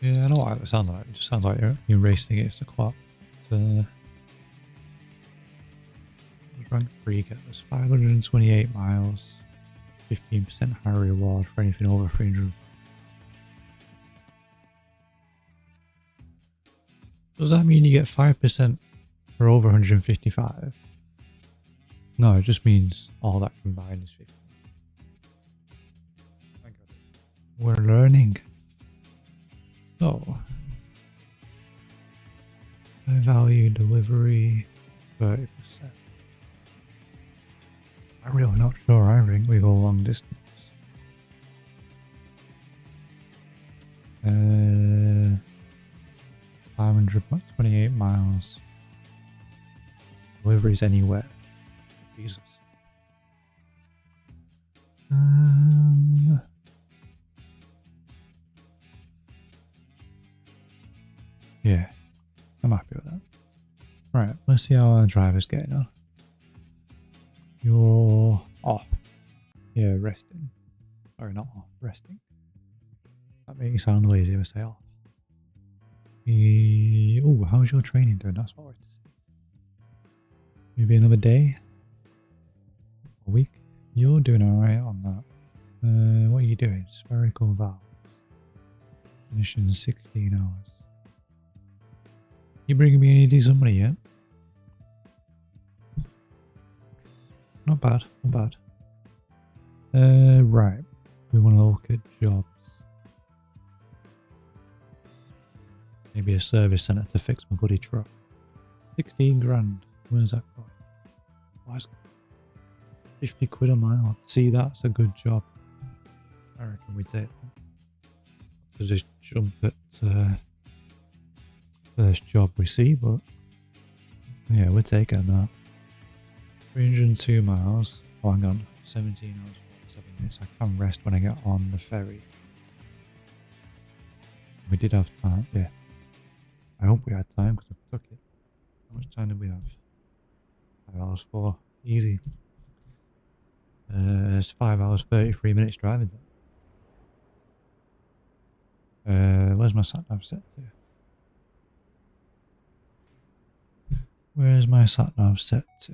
Yeah, I don't like the sound of that. It just sounds like you're racing against the clock. Rank 3 gets us 528 miles. 15% higher reward for anything over 300. Does that mean you get 5% for over 155? No, it just means all that combined is 50. We're learning. So, high value delivery, 30%. I'm really not sure. I think we go long distance. 528 miles. Deliveries anywhere. Jesus. Yeah, I'm happy with that. Right, let's see how our driver's getting on. You're off. Yeah, resting. Sorry, not off, resting. That makes you sound lazy if I say off. Oh, how's your training doing? That's what I want to see. Maybe another day? A week? You're doing alright on that. What are you doing? Spherical valves. Finishing 16 hours. You bringing me any decent money yet? Not bad, not bad. Right. We want to look at jobs. Maybe a service centre to fix my bloody truck. 16 grand. Where's that going? Why is 50 quid a mile? See, that's a good job. I reckon we take that. To just jump at first job we see, but yeah, we're taking that. 302 miles. Oh, hang on. 17 hours, 47 minutes. I can rest when I get on the ferry. We did have time, yeah. I hope we had time because I took it. How much time did we have? 5 hours 4. Easy. It's 5 hours 33 minutes driving time. Where's my sat nav set to? Where's my sat nav set to?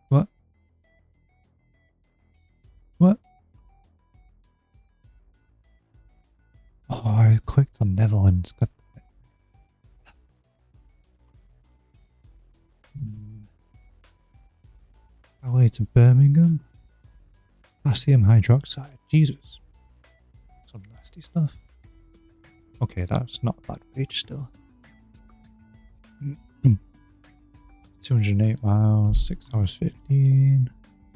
What? What? Oh, I clicked on Netherlands. God damn it. LA to Birmingham. Potassium hydroxide. Jesus. Some nasty stuff. Okay, that's not bad wage still. 208 miles, 6 hours 15.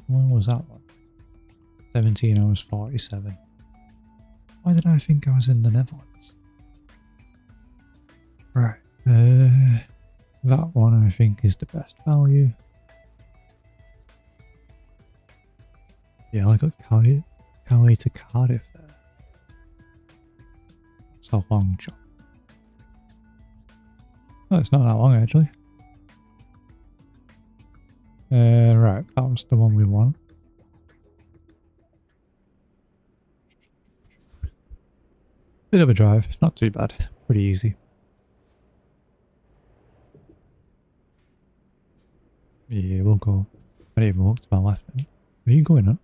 When was that one? 17 hours 47. Why did I think I was in the Netherlands? Right. That one I think is the best value. Yeah, I got Calais to Cardiff there. It's a long jump. Oh, it's not that long actually. Right, that was the one we want. Bit of a drive, not too bad, pretty easy. Yeah, we'll go. I didn't even look to my left. Are you going up?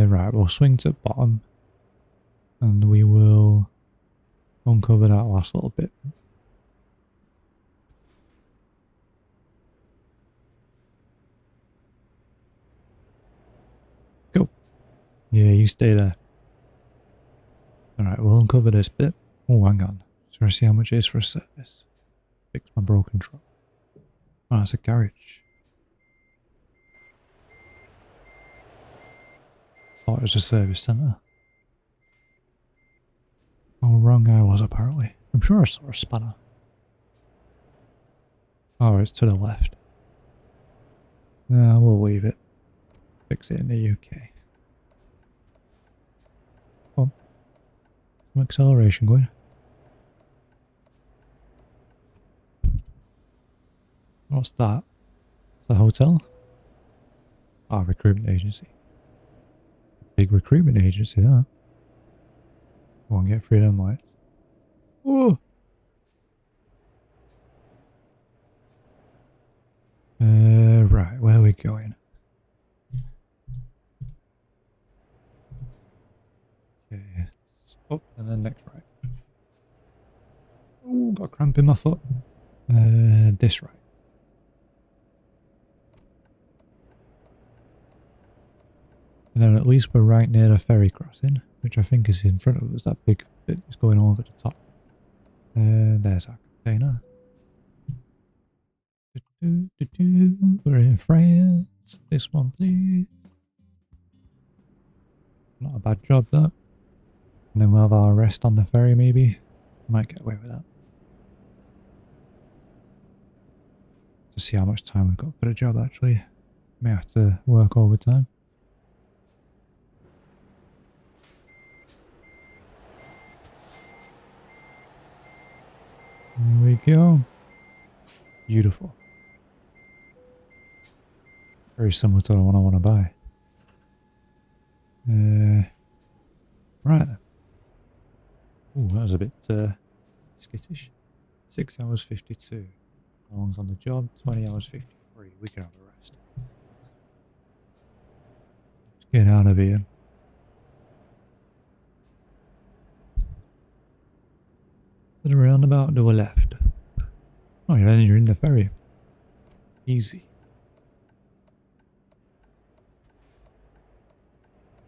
Right, we'll swing to the bottom and we will uncover that last little bit. Go. Yeah, you stay there. Alright, we'll uncover this bit. Oh, hang on. Try to see how much it is for a service. Fix my broken truck. Oh, it's a garage. Thought it was a service centre. How wrong I was apparently. I'm sure I saw a spanner. Oh, it's to the left. Nah, we'll leave it. Fix it in the UK. Oh, some acceleration going. What's that? The hotel? Ah, recruitment agency. Big recruitment agency, that. Won't get freedom lights. Whoa! Right, where are we going? Okay, up and then next right. Oh, got a cramp in my foot. This right. And then at least we're right near the ferry crossing, which I think is in front of us, that big bit is going over the top. There's our container. We're in France. This one, please. Not a bad job, that. And then we'll have our rest on the ferry, maybe. Might get away with that. To see how much time we've got for the job, actually. May have to work overtime. There we go. Beautiful. Very similar to the one I want to buy. Right then. Ooh, that was a bit skittish. 6 hours 52. How long's on the job? 20 hours 53. We can have a rest. Let's get out of here. Is it a roundabout to a left? Oh, yeah, then you're in the ferry. Easy.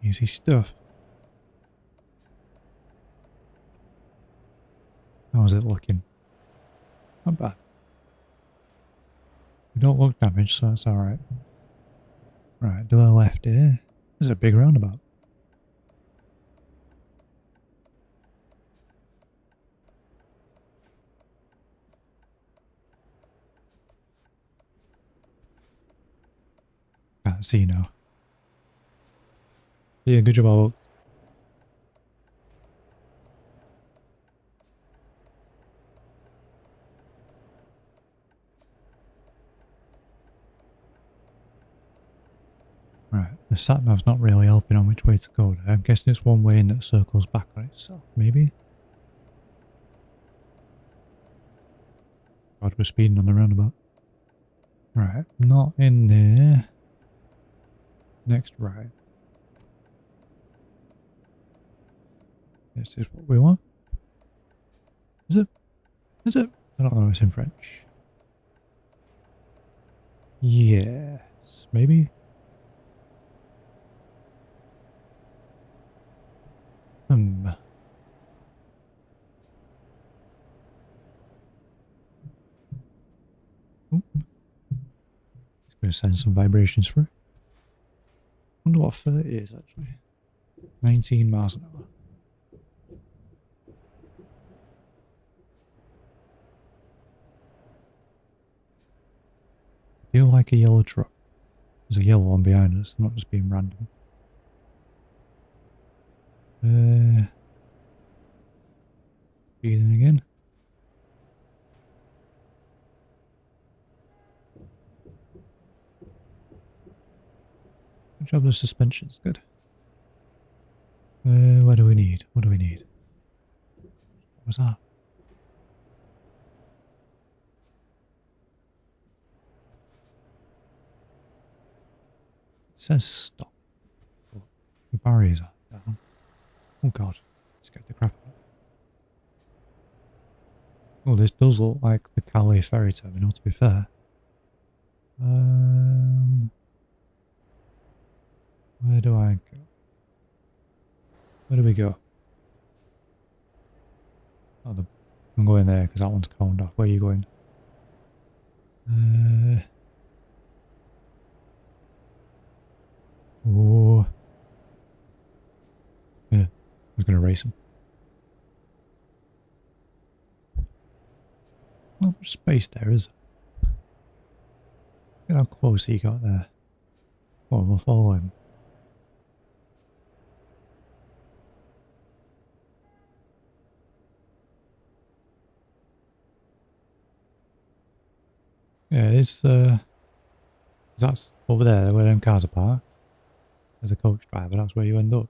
Easy stuff. How's it looking? Not bad. We don't look damaged, so that's alright. Right, to the left here. There's a big roundabout. Can't see now. Yeah, good job, Oak. Right, the sat-nav's not really helping on which way to go there. I'm guessing it's one way and that circles back on itself, maybe? God, we're speeding on the roundabout. Right, not in there. Next right. This is what we want. Is it? Is it? I don't know, it's in French. Yes, maybe? Oop. It's going to send some vibrations through. Wonder what 30 is actually. 19 miles an hour. Feel like a yellow truck. There's a yellow one behind us. I'm not just being random. Speeding again. Good job, the suspension's good. What do we need? What do we need? What was that? It says stop. Oh, the barriers are down. Oh god. Let's get the crap out. Oh, this does look like the Calais ferry terminal, to be fair. Where do I go? Where do we go? Oh, I'm going there because that one's coned off. Where are you going? Oh. Yeah, I was going to race him. Not much space there, is there? Look at how close he got there. Oh, we'll follow him. Yeah, it's that's over there where them cars are parked. As a coach driver, that's where you end up.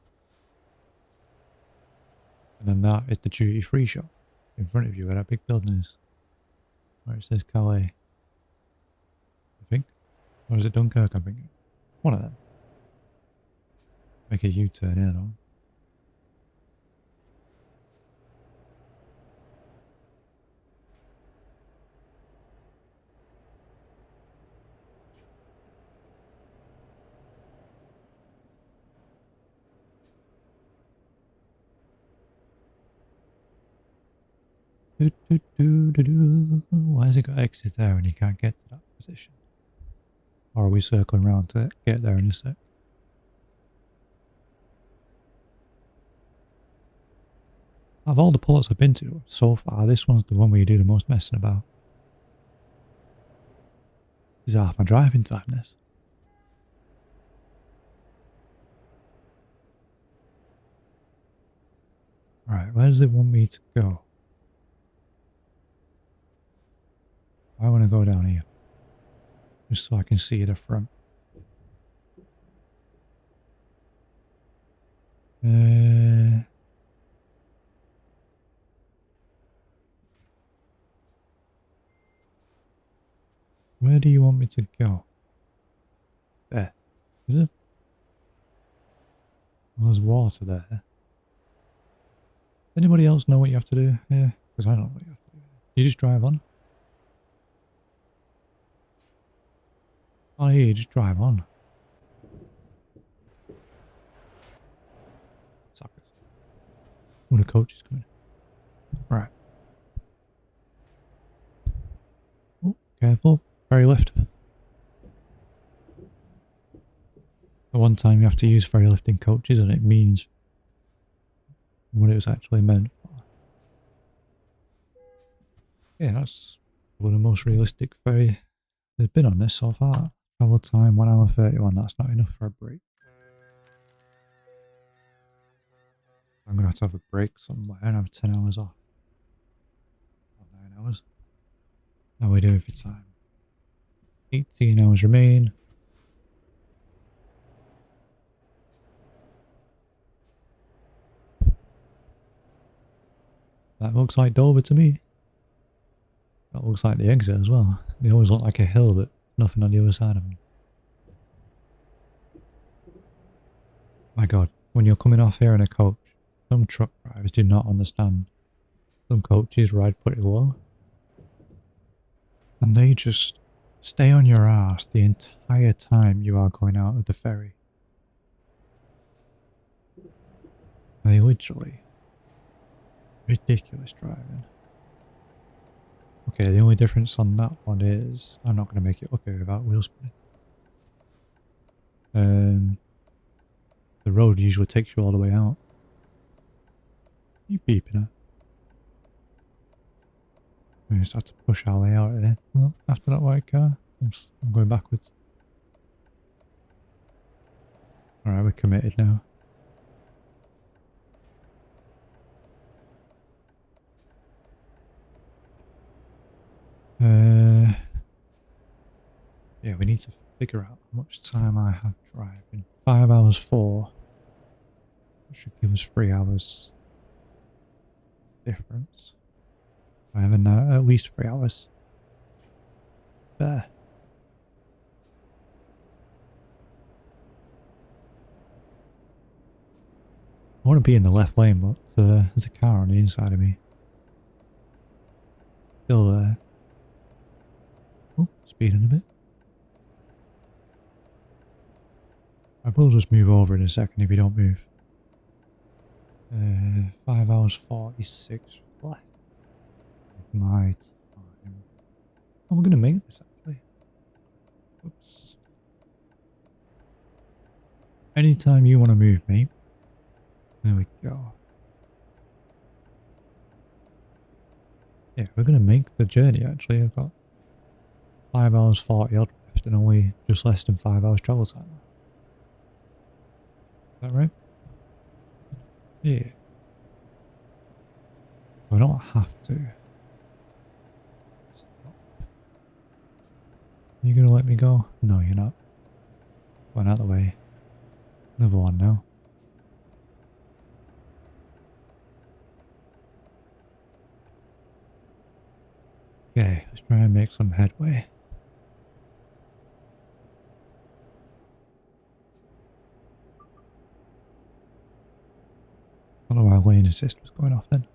And then that is the duty free shop in front of you where that big building is. Where it says Calais. I think. Or is it Dunkirk, I'm thinking? One of them. Make a U-turn here though. Why has it got exit there and you can't get to that position? Or are we circling around to get there in a sec? Of all the ports I've been to so far, this one's the one where you do the most messing about. This is half my driving time, this. Right, where does it want me to go? I want to go down here. Just so I can see the front. Where do you want me to go? There. Is it? Well, there's water there. Anybody else know what you have to do here? Because I don't know what you have to do. You just drive on. Oh, yeah, you just drive on. Suckers. Oh, the coach is coming. Right. Oh, careful. Ferry lift. The one time you have to use ferry lift in coaches and it means what it was actually meant for. Yeah, that's one of the most realistic ferry there's been on this so far. Travel time 1 hour 31. That's not enough for a break. I'm gonna have to have a break somewhere and have 10 hours off. Or 9 hours. How are we doing for time? 18 hours remain. That looks like Dover to me. That looks like the exit as well. They always look like a hill, but nothing on the other side of them. My god, when you're coming off here in a coach, some truck drivers do not understand. Some coaches ride pretty low. And they just stay on your ass the entire time you are going out of the ferry. They literally... ridiculous driving. Okay, the only difference on that one is I'm not going to make it up here without wheel spinning. The road usually takes you all the way out. You beeping at? We just have to push our way out of there. Well, after that white car, I'm going backwards. Alright, we're committed now. Yeah, we need to figure out how much time I have driving. 5 hours 4. That should give us 3 hours difference. I have at least 3 hours. There. I want to be in the left lane, but there's a car on the inside of me. Still there. Oh, speeding a bit. I will just move over in a second if you don't move. 5 hours 46 left. My time. Oh, we're going to make this actually. Oops. Anytime you want to move, mate. There we go. Yeah, we're going to make the journey actually. I've got 5 hours 40 odd left and only just less than 5 hours travel time. Is that right? Yeah. I don't have to. You gonna let me go? No, you're not. One out of the way. Another one now. Okay, let's try and make some headway. I don't know why lane assist was going off then.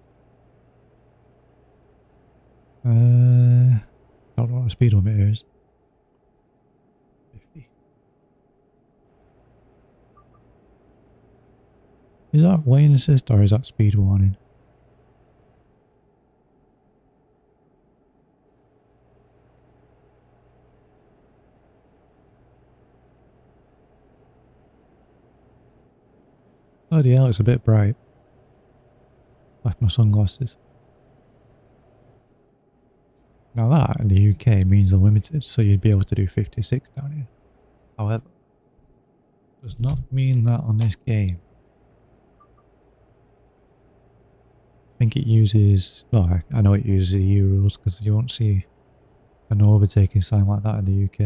Don't know what the speed limit is. 50. Is that lane assist or is that speed warning? Bloody hell, it's a bit bright. Left my sunglasses. Now that in the UK means unlimited, so you'd be able to do 56 down here. However, does not mean that on this game. I think it uses, well, I know it uses EU rules because you won't see an overtaking sign like that in the UK.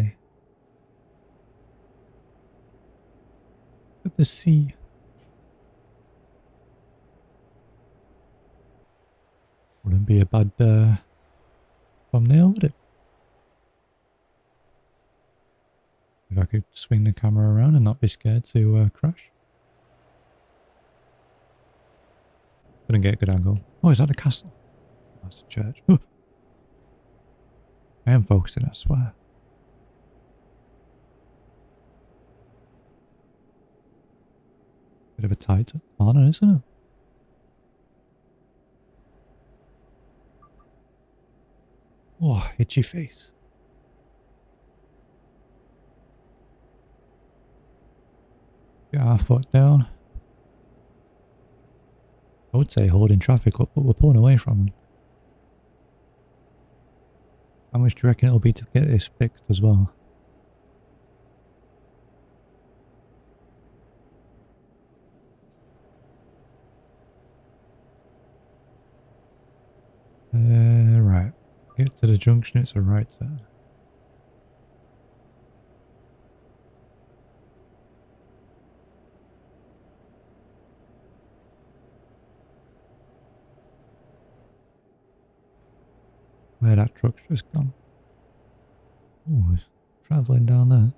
Look at the sea. Wouldn't be a bad thumbnail, would it? If I could swing the camera around and not be scared to crash. Couldn't get a good angle. Oh, is that the castle? That's the church. I am focusing, I swear. Bit of a tight corner, isn't it? Oh, itchy face. Get our foot down. I would say holding traffic up, but we're pulling away from them. How much do you reckon it'll be to get this fixed as well? Right. Get to the junction, it's a right turn. Where that truck's just gone. Oh, it's travelling down there.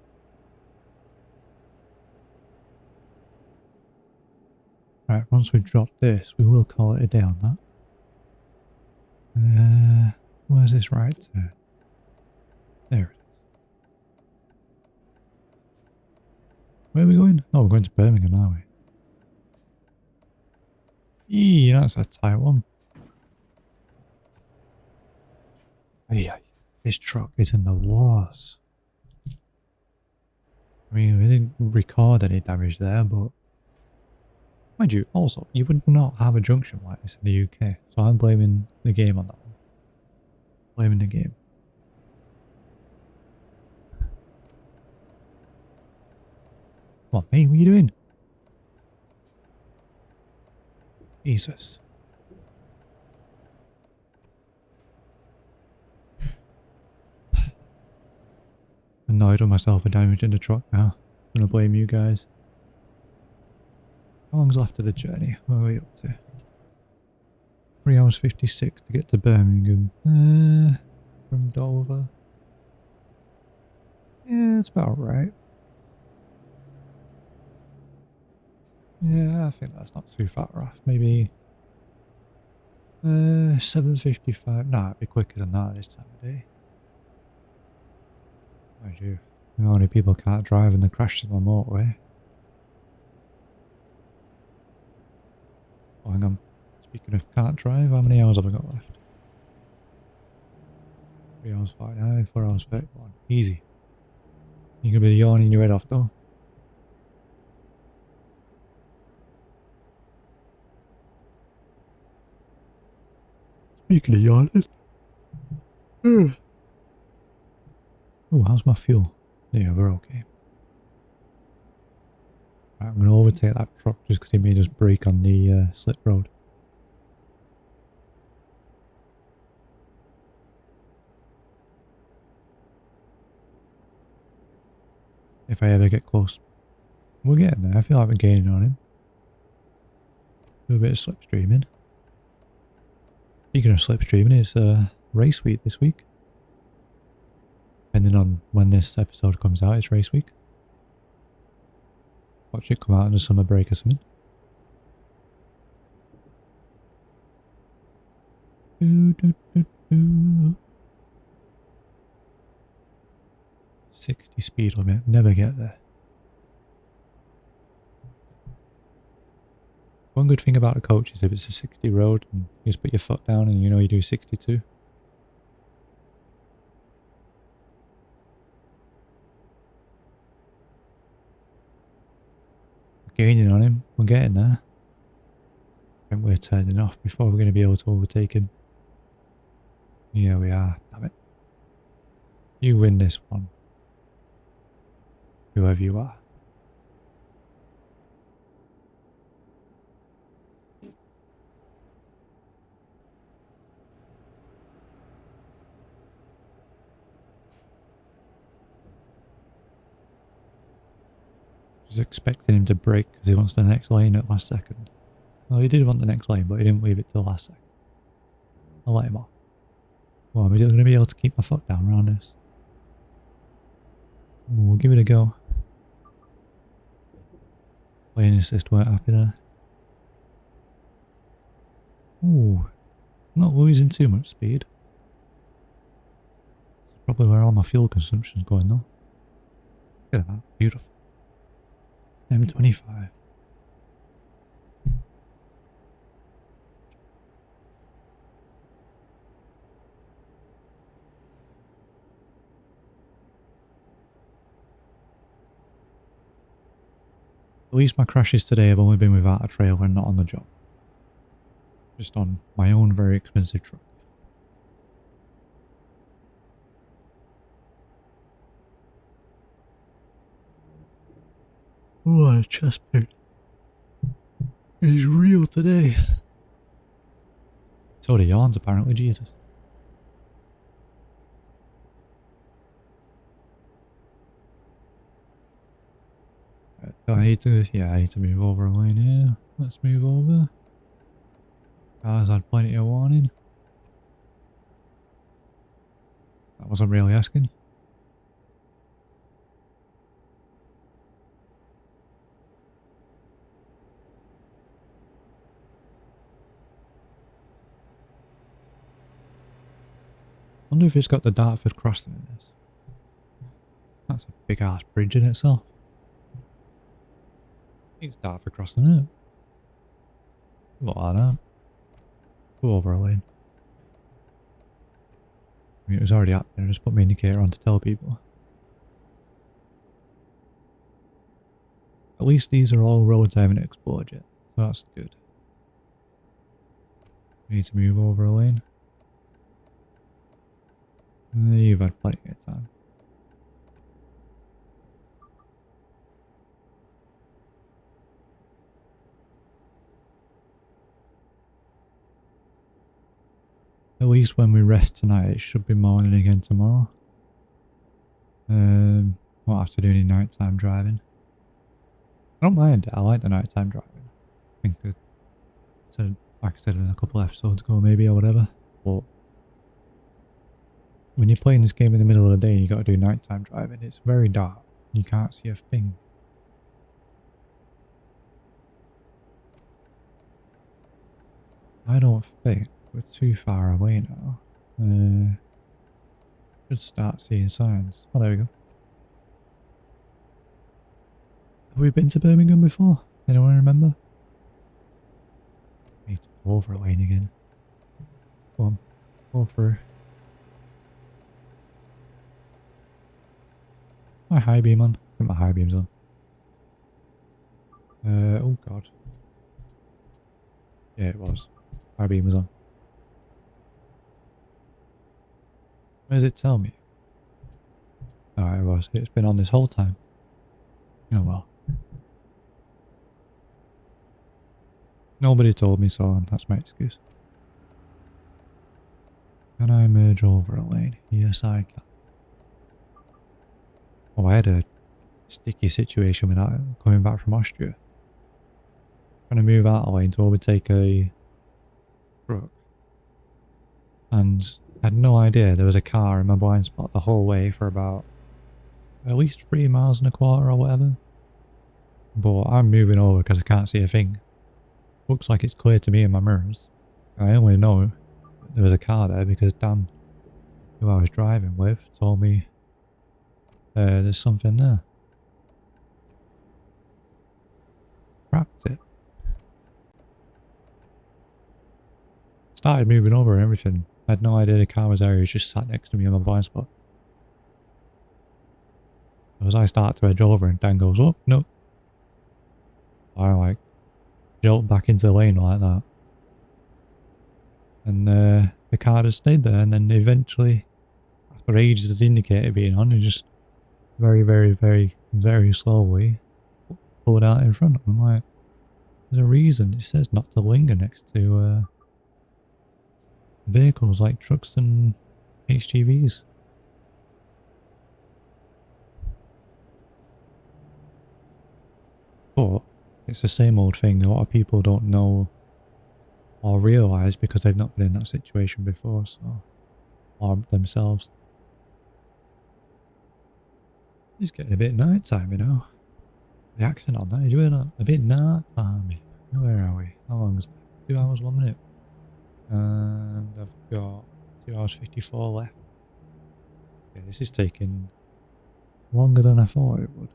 Right, once we've dropped this, we will call it a day on that. Where's this right turn? There it is. Where are we going? Oh, we're going to Birmingham, are we? Eee, that's a tight one. Yeah, this truck is in the wars. I mean, we didn't record any damage there, but mind you, also, you would not have a junction like this in the UK, so I'm blaming the game on that one. Blaming the game. Come on, mate, what are you doing? Jesus. Annoyed with myself for damaging the truck now. I'm gonna blame you guys. How long's left of the journey? Where are we up to? 3 hours 56 to get to Birmingham. From Dover. Yeah, it's about right. Yeah, I think that's not too far off. Maybe 7:55. Nah, it'd be quicker than that this time of day. Mind you, how many people can't drive and they crash on the motorway? Oh, hang on. Speaking of can't drive, how many hours have I got left? 3 hours 49, 4 hours 31. Easy. You're gonna be yawning your head off though. Speaking of yawning. Oh, how's my fuel? Yeah, we're okay. Right, I'm gonna overtake that truck just because he made us brake on the slip road. If I ever get close. We're getting there. I feel like we're gaining on him. Do a bit of slipstreaming. Speaking of slipstreaming, it's race week this week. Depending on when this episode comes out, it's race week. Watch it come out in the summer break or something. Do, do, do, do. 60 speed limit. Never get there. One good thing about the coach is if it's a 60 road and you just put your foot down and you know you do 62. We're gaining on him. We're getting there. I think we're turning off before we're going to be able to overtake him. Yeah, we are. Damn it. You win this one. Whoever you are. Just expecting him to brake because he wants the next lane at last second. Well, he did want the next lane, but he didn't leave it till last second. I'll let him off. Well, am I going to be able to keep my foot down around this? Ooh, we'll give it a go. Lane assist weren't happy there. Ooh. Not losing too much speed. Probably where all my fuel consumption's going though. Look at that, beautiful. M25. At least my crashes today have only been without a trailer and not on the job. Just on my own very expensive truck. Oh, a chest pain. He's real today. So the yawns apparently, Jesus. Do I need to, yeah, I need to move over a lane here. Let's move over. Cars had plenty of warning. That wasn't really asking. Wonder if it's got the Dartford crossing in this. That's a big ass bridge in itself. It's Dartford crossing it. Look like that. Go over a lane. I mean, it was already up there. Just put my indicator on to tell people. At least these are all roads I haven't explored yet. So that's good. We need to move over a lane. You've had plenty of time. At least when we rest tonight, it should be morning again tomorrow. Won't have to do any nighttime driving. I don't mind it. I like the nighttime driving. I think it, so, like I said in a couple episodes ago maybe or whatever. But when you're playing this game in the middle of the day and you got to do nighttime driving, it's very dark. You can't see a thing. I don't think we're too far away now. Should start seeing signs. Oh, there we go. Have we been to Birmingham before? Anyone remember? I need to go over a lane again. Go on. Go through. My high beam on. Get my high beams on. Oh god. Yeah, it was. High beam was on. Where does it tell me? Oh, it was. It's been on this whole time. Oh well. Nobody told me so, and that's my excuse. Can I merge over a lane? Yes, I can. Oh, I had a sticky situation with that coming back from Austria. Trying to move out of lane to overtake a truck. And I had no idea there was a car in my blind spot the whole way for about at least 3 miles and a quarter or whatever. But I'm moving over because I can't see a thing. Looks like it's clear to me in my mirrors. I only know there was a car there because Dan, who I was driving with, told me there's something there. Cracked it. Started moving over and everything. I had no idea the car was there. He was just sat next to me in my blind spot. As I start to edge over and Dan goes, oh, no. I like jolt back into the lane like that. And the car just stayed there, and then eventually, after ages of the indicator being on, it just very, very, very, very slowly pulled out in front. I'm like, there's a reason. It says not to linger next to vehicles like trucks and HGVs. But it's the same old thing. A lot of people don't know or realise because they've not been in that situation before, so, or themselves. It's getting a bit night time, you know. The accent on that, did you hear that? A bit night time. Where are we? How long is it? 2 hours, 1 minute. Got 2 hours 54 left. Okay, this is taking longer than I thought it would.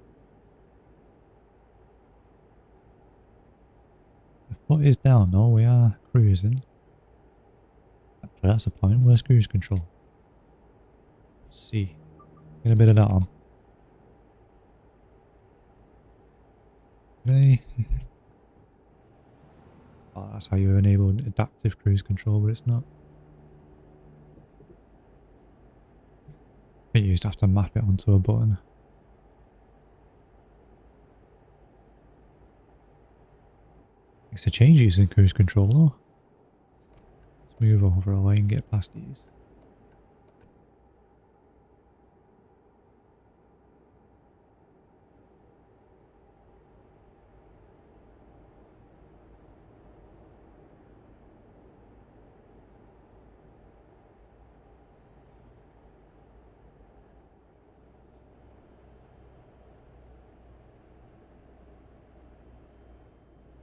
The foot is down though, we are cruising. Actually, that's the point. Where's cruise control? Let's see. Get a bit of that on. Hey. Oh, that's how you enable adaptive cruise control, but it's not. I think you just have to map it onto a button. It's a change using cruise control though. Let's move over a way and get past these.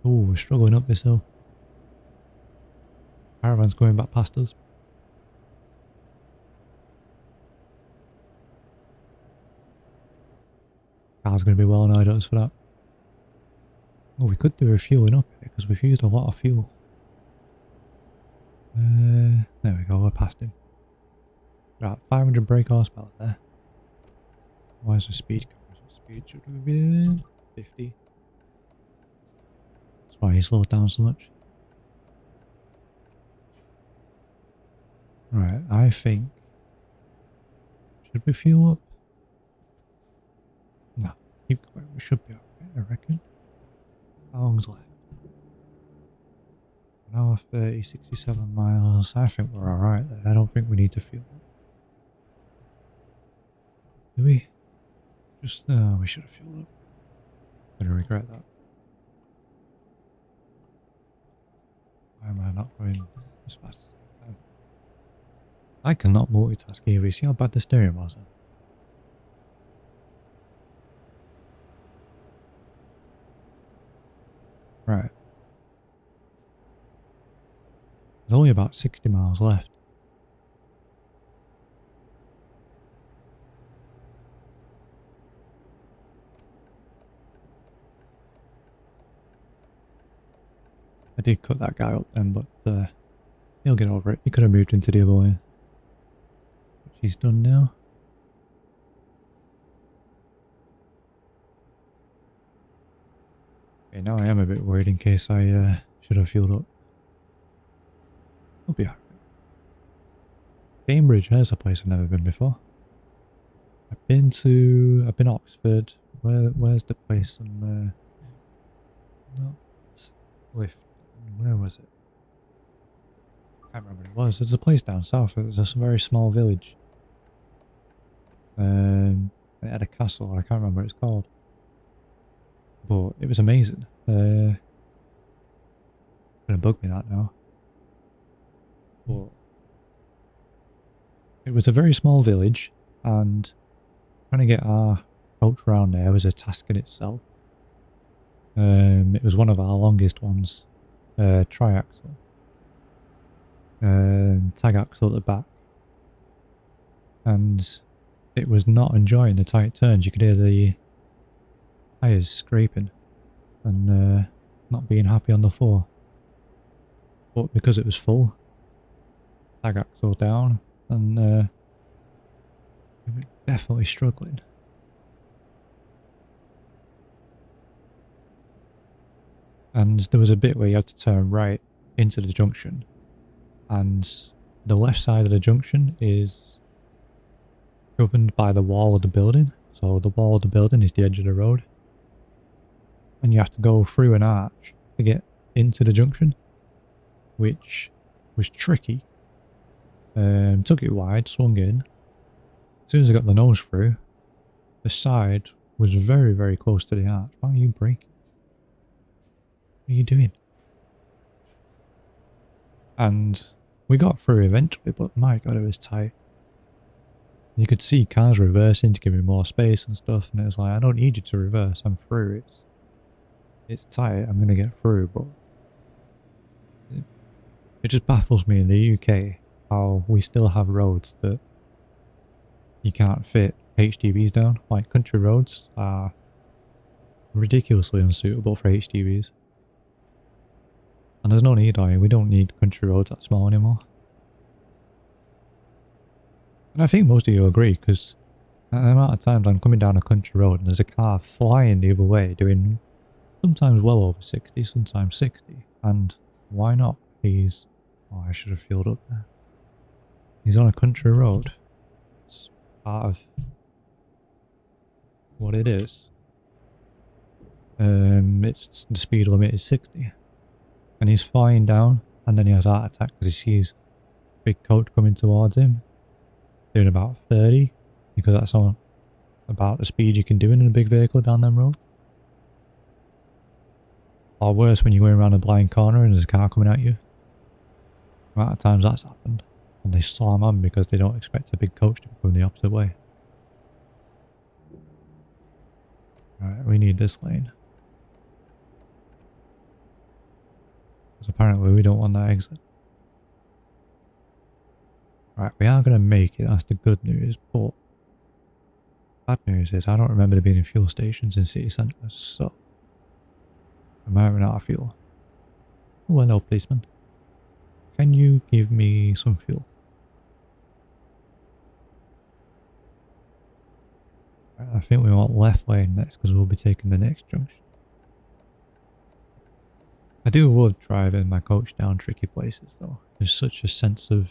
Oh, we're struggling up this hill. Caravan's going back past us. Car's going to be well annoyed at us for that. Oh, we could do refueling up here because we've used a lot of fuel. There we go, we're past him. Right, 500 brake horsepower there. Why is the speed coming? What speed should we be doing? 50. That's why he slowed down so much. Right, I think... Should we fuel up? No, keep going. We should be alright, I reckon. How long's left? 1 hour 30, 67 miles. I think we're alright there. I don't think we need to fuel up. Do we? Just, we should have fueled up. Gonna regret that. Why am I not going as fast as I can? I cannot multitask either. You see how bad the steering was then? Right. There's only about 60 miles left. I did cut that guy up then, but he'll get over it. He could have moved into the other lane. Which he's done now. Okay, now I am a bit worried in case I should have fueled up. We'll be alright. Cambridge, there's a place I've never been before. I've been Oxford. Where's the place on not Clifton. Where was it? I can't remember what it was. There's a place down south. It was a very small village. It had a castle. I can't remember what it's called. But it was amazing. Gonna bug me that now. But it was a very small village, and trying to get our coach around there was a task in itself. It was one of our longest ones. Triaxle. Tag axle at the back. And it was not enjoying the tight turns. You could hear the tyres scraping and not being happy on the floor. But because it was full, tag axle down, and it was definitely struggling. And there was a bit where you had to turn right into the junction, and the left side of the junction is governed by the wall of the building. So the wall of the building is the edge of the road, and you have to go through an arch to get into the junction, which was tricky. Took it wide, swung in. As soon as I got the nose through, the side was very, very close to the arch. Why are you braking? What are you doing? And we got through eventually, but my god, it was tight. You could see cars reversing to give me more space and stuff, and it was like, I don't need you to reverse, I'm through. It's tight, I'm gonna get through, but it just baffles me in the UK how we still have roads that you can't fit HGVs down. Like country roads are ridiculously unsuitable for HGVs. And there's no need, we don't need country roads that small anymore. And I think most of you agree, because the amount of times I'm coming down a country road and there's a car flying the other way doing sometimes well over 60, sometimes 60. And why not? He's... Oh, I should have fueled up there. He's on a country road. It's part of what it is. It's the speed limit is 60. And he's flying down, and then he has a heart attack because he sees a big coach coming towards him, doing about 30, because that's on about the speed you can do in a big vehicle down them roads. Or worse, when you're going around a blind corner and there's a car coming at you. The amount of times that's happened, and they slam on because they don't expect a big coach to come the opposite way. Alright, we need this lane. Because apparently we don't want that exit. Right, we are going to make it, that's the good news, but bad news is I don't remember there being fuel stations in city centres, so I might run out of fuel. Oh, hello, policeman. Can you give me some fuel? Right, I think we want left lane next because we'll be taking the next junction. I do love driving my coach down tricky places though. There's such a sense of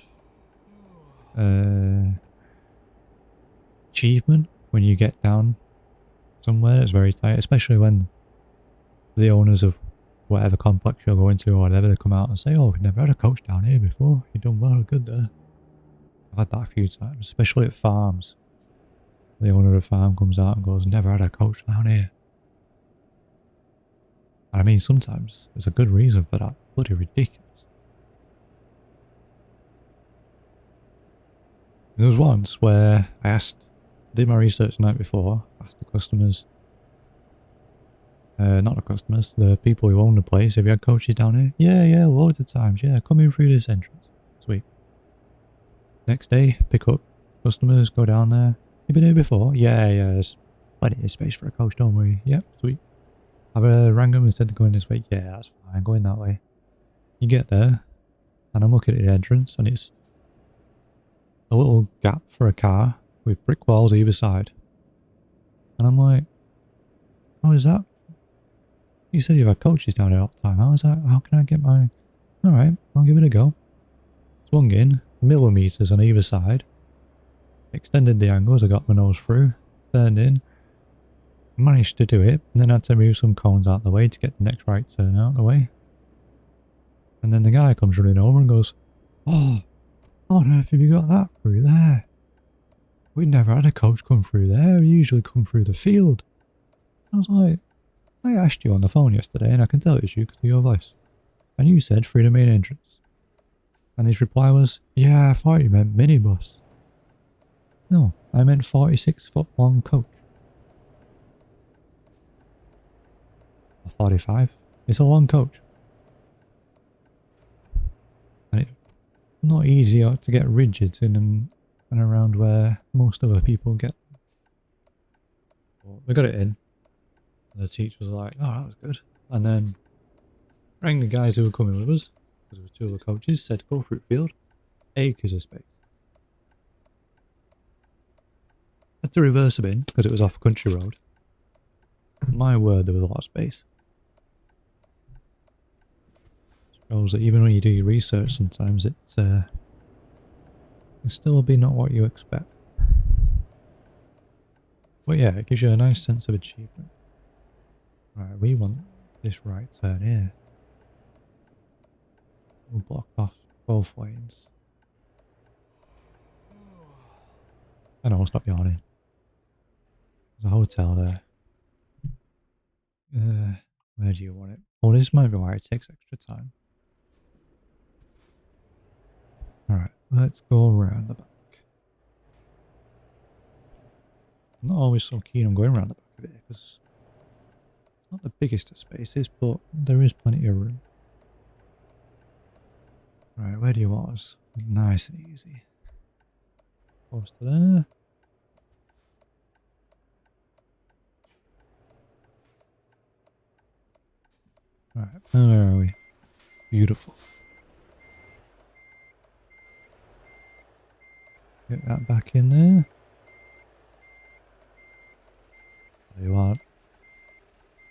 achievement when you get down somewhere that's very tight, especially when the owners of whatever complex you're going to or whatever, they come out and say, oh, we've never had a coach down here before. You've done well, good there. I've had that a few times, especially at farms. The owner of the farm comes out and goes, never had a coach down here. I mean, sometimes there's a good reason for that. Bloody ridiculous. There was once where I did my research the night before, asked the customers, not the customers, the people who own the place, have you had coaches down here? Yeah, loads of times, yeah, come in through this entrance. Sweet. Next day, pick up customers, go down there. You been here before? Yeah, there's plenty of space for a coach, don't worry. Yep, sweet. I've rang them and said to go in this way. Yeah, that's fine, going that way. You get there, and I'm looking at the entrance, and it's a little gap for a car with brick walls either side. And I'm like, how is that? You said you've had coaches down here all the time. How is that? How can I get my... Alright, I'll give it a go. Swung in, millimeters on either side. Extended the angles, I got my nose through. Turned in. Managed to do it, and then had to move some cones out the way to get the next right turn out the way. And then the guy comes running over and goes, oh, how on earth have you got that through there? We never had a coach come through there, we usually come through the field. I was like, I asked you on the phone yesterday and I can tell it's you because of your voice. And you said through the main entrance. And his reply was, yeah, I thought you meant minibus. No, I meant 46-foot long coach. Or 45. It's a long coach. And it's not easy to get rigids in and around where most other people get them. But we got it in. And the teacher was like, oh, that was good. And then rang the guys who were coming with us, because there was two of the coaches, said go through the field. Acres of space. Had to reverse a bin because it was off a country road. My word, there was a lot of space. Shows that even when you do your research, sometimes it's still be not what you expect. But yeah, it gives you a nice sense of achievement. Right, we want this right turn here. We'll block off both lanes. I know, stop yawning. There's a hotel there. Where do you want it? Oh, this might be why it takes extra time. Alright, let's go around the back. I'm not always so keen on going around the back of it because it's not the biggest of spaces, but there is plenty of room. Right, where do you want us? Nice and easy. Close to there. Alright, where are we? Beautiful. Get that back in there. There you are.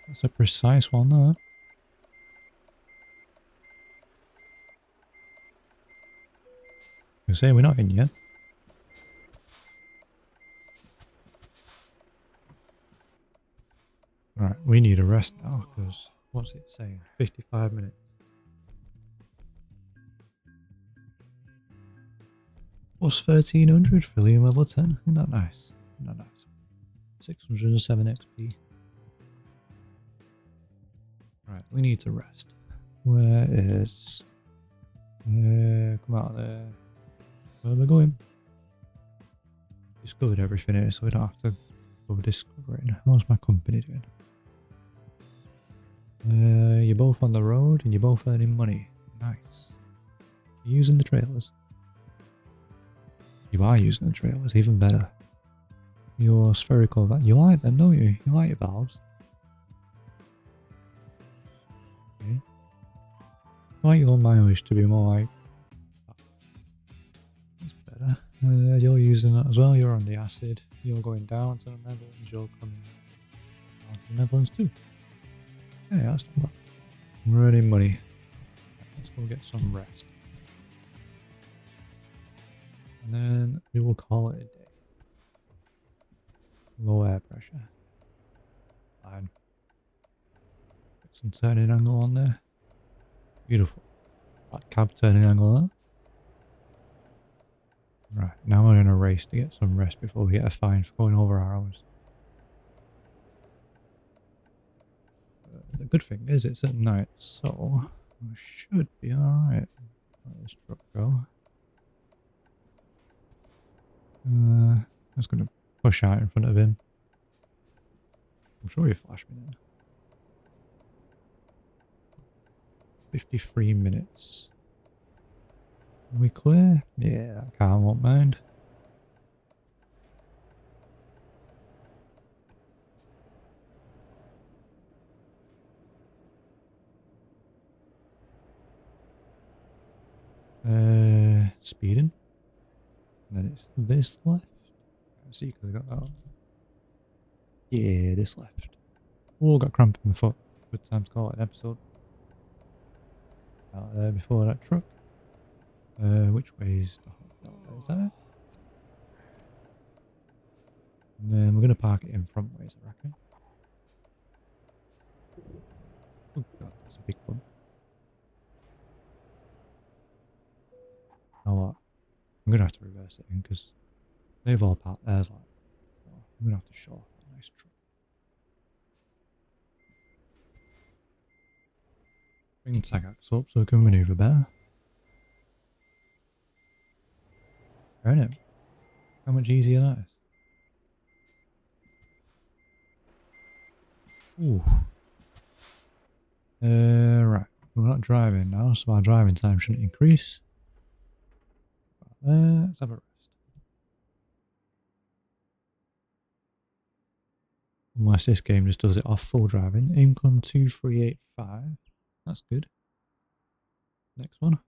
That's a precise one, though. You say we're not in yet. Right, we need a rest now, because what's it saying? 55 minutes. Plus 1300 for Liam level 10. Isn't that nice? Isn't that nice? 607 XP. Right, we need to rest. Where is... come out of there. Where am I going? Discovered everything here, so we don't have to go discovering. How's my company doing? You're both on the road and you're both earning money. Nice. You're using the trailers. You are using the trailers, even better. Your spherical valve. You like them, don't you? You like your valves. Okay. I like your mileage to be more like... That's better. You're using that as well. You're on the acid. You're going down to the Netherlands. You're coming down to the Netherlands too. Yeah, that's not bad. We're earning money. Let's go get some rest. And then we will call it a day. Low air pressure. Fine. Get some turning angle on there. Beautiful. That cab turning angle there. Right, now we're in a race to get some rest before we get a fine for going over our hours. The good thing is it's at night, so we should be alright. Let this truck go. I'm just going to push out in front of him. I'm sure he flashed me then. 53 minutes. Are we clear? Yeah, that car won't mind. Speeding. And then it's this left. Can't see because I got that on. Yeah, this left. Oh, got cramp in my foot. Good time to call it an episode. Out there before that truck. Which way is the is that it? And then we're going to park it in front ways, I reckon. Oh god, that's a big bump. Now what? I'm going to have to reverse it in because they've all parked theirs like. So I'm going to have to show off a nice truck. Bring the tag axle up so we can manoeuvre better. Earn it. How much easier that is. Ooh. Right. We're not driving now, so our driving time shouldn't increase. Let's have a rest. Unless this game just does it off full driving. Income 2385. That's good. Next one.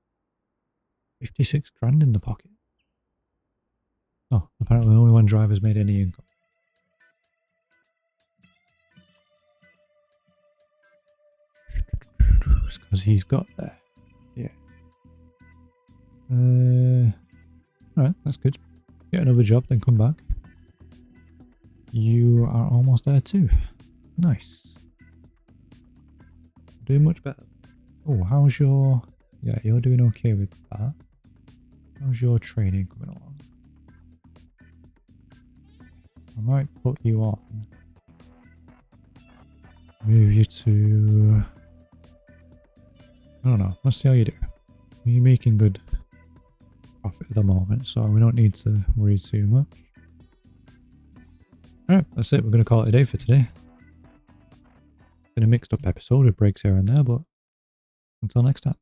56 grand in the pocket. Oh, apparently only one driver's made any income. It's because he's got there. Yeah. Alright, that's good. Get another job, then come back. You are almost there too. Nice. Doing much better. Oh, how's your... Yeah, you're doing okay with that. How's your training coming along? I might put you on. Move you to... I don't know. Let's see how you do. You're making good profit at the moment, so we don't need to worry too much. Alright, that's it. We're going to call it a day for today. Been a mixed up episode with breaks here and there, but until next time.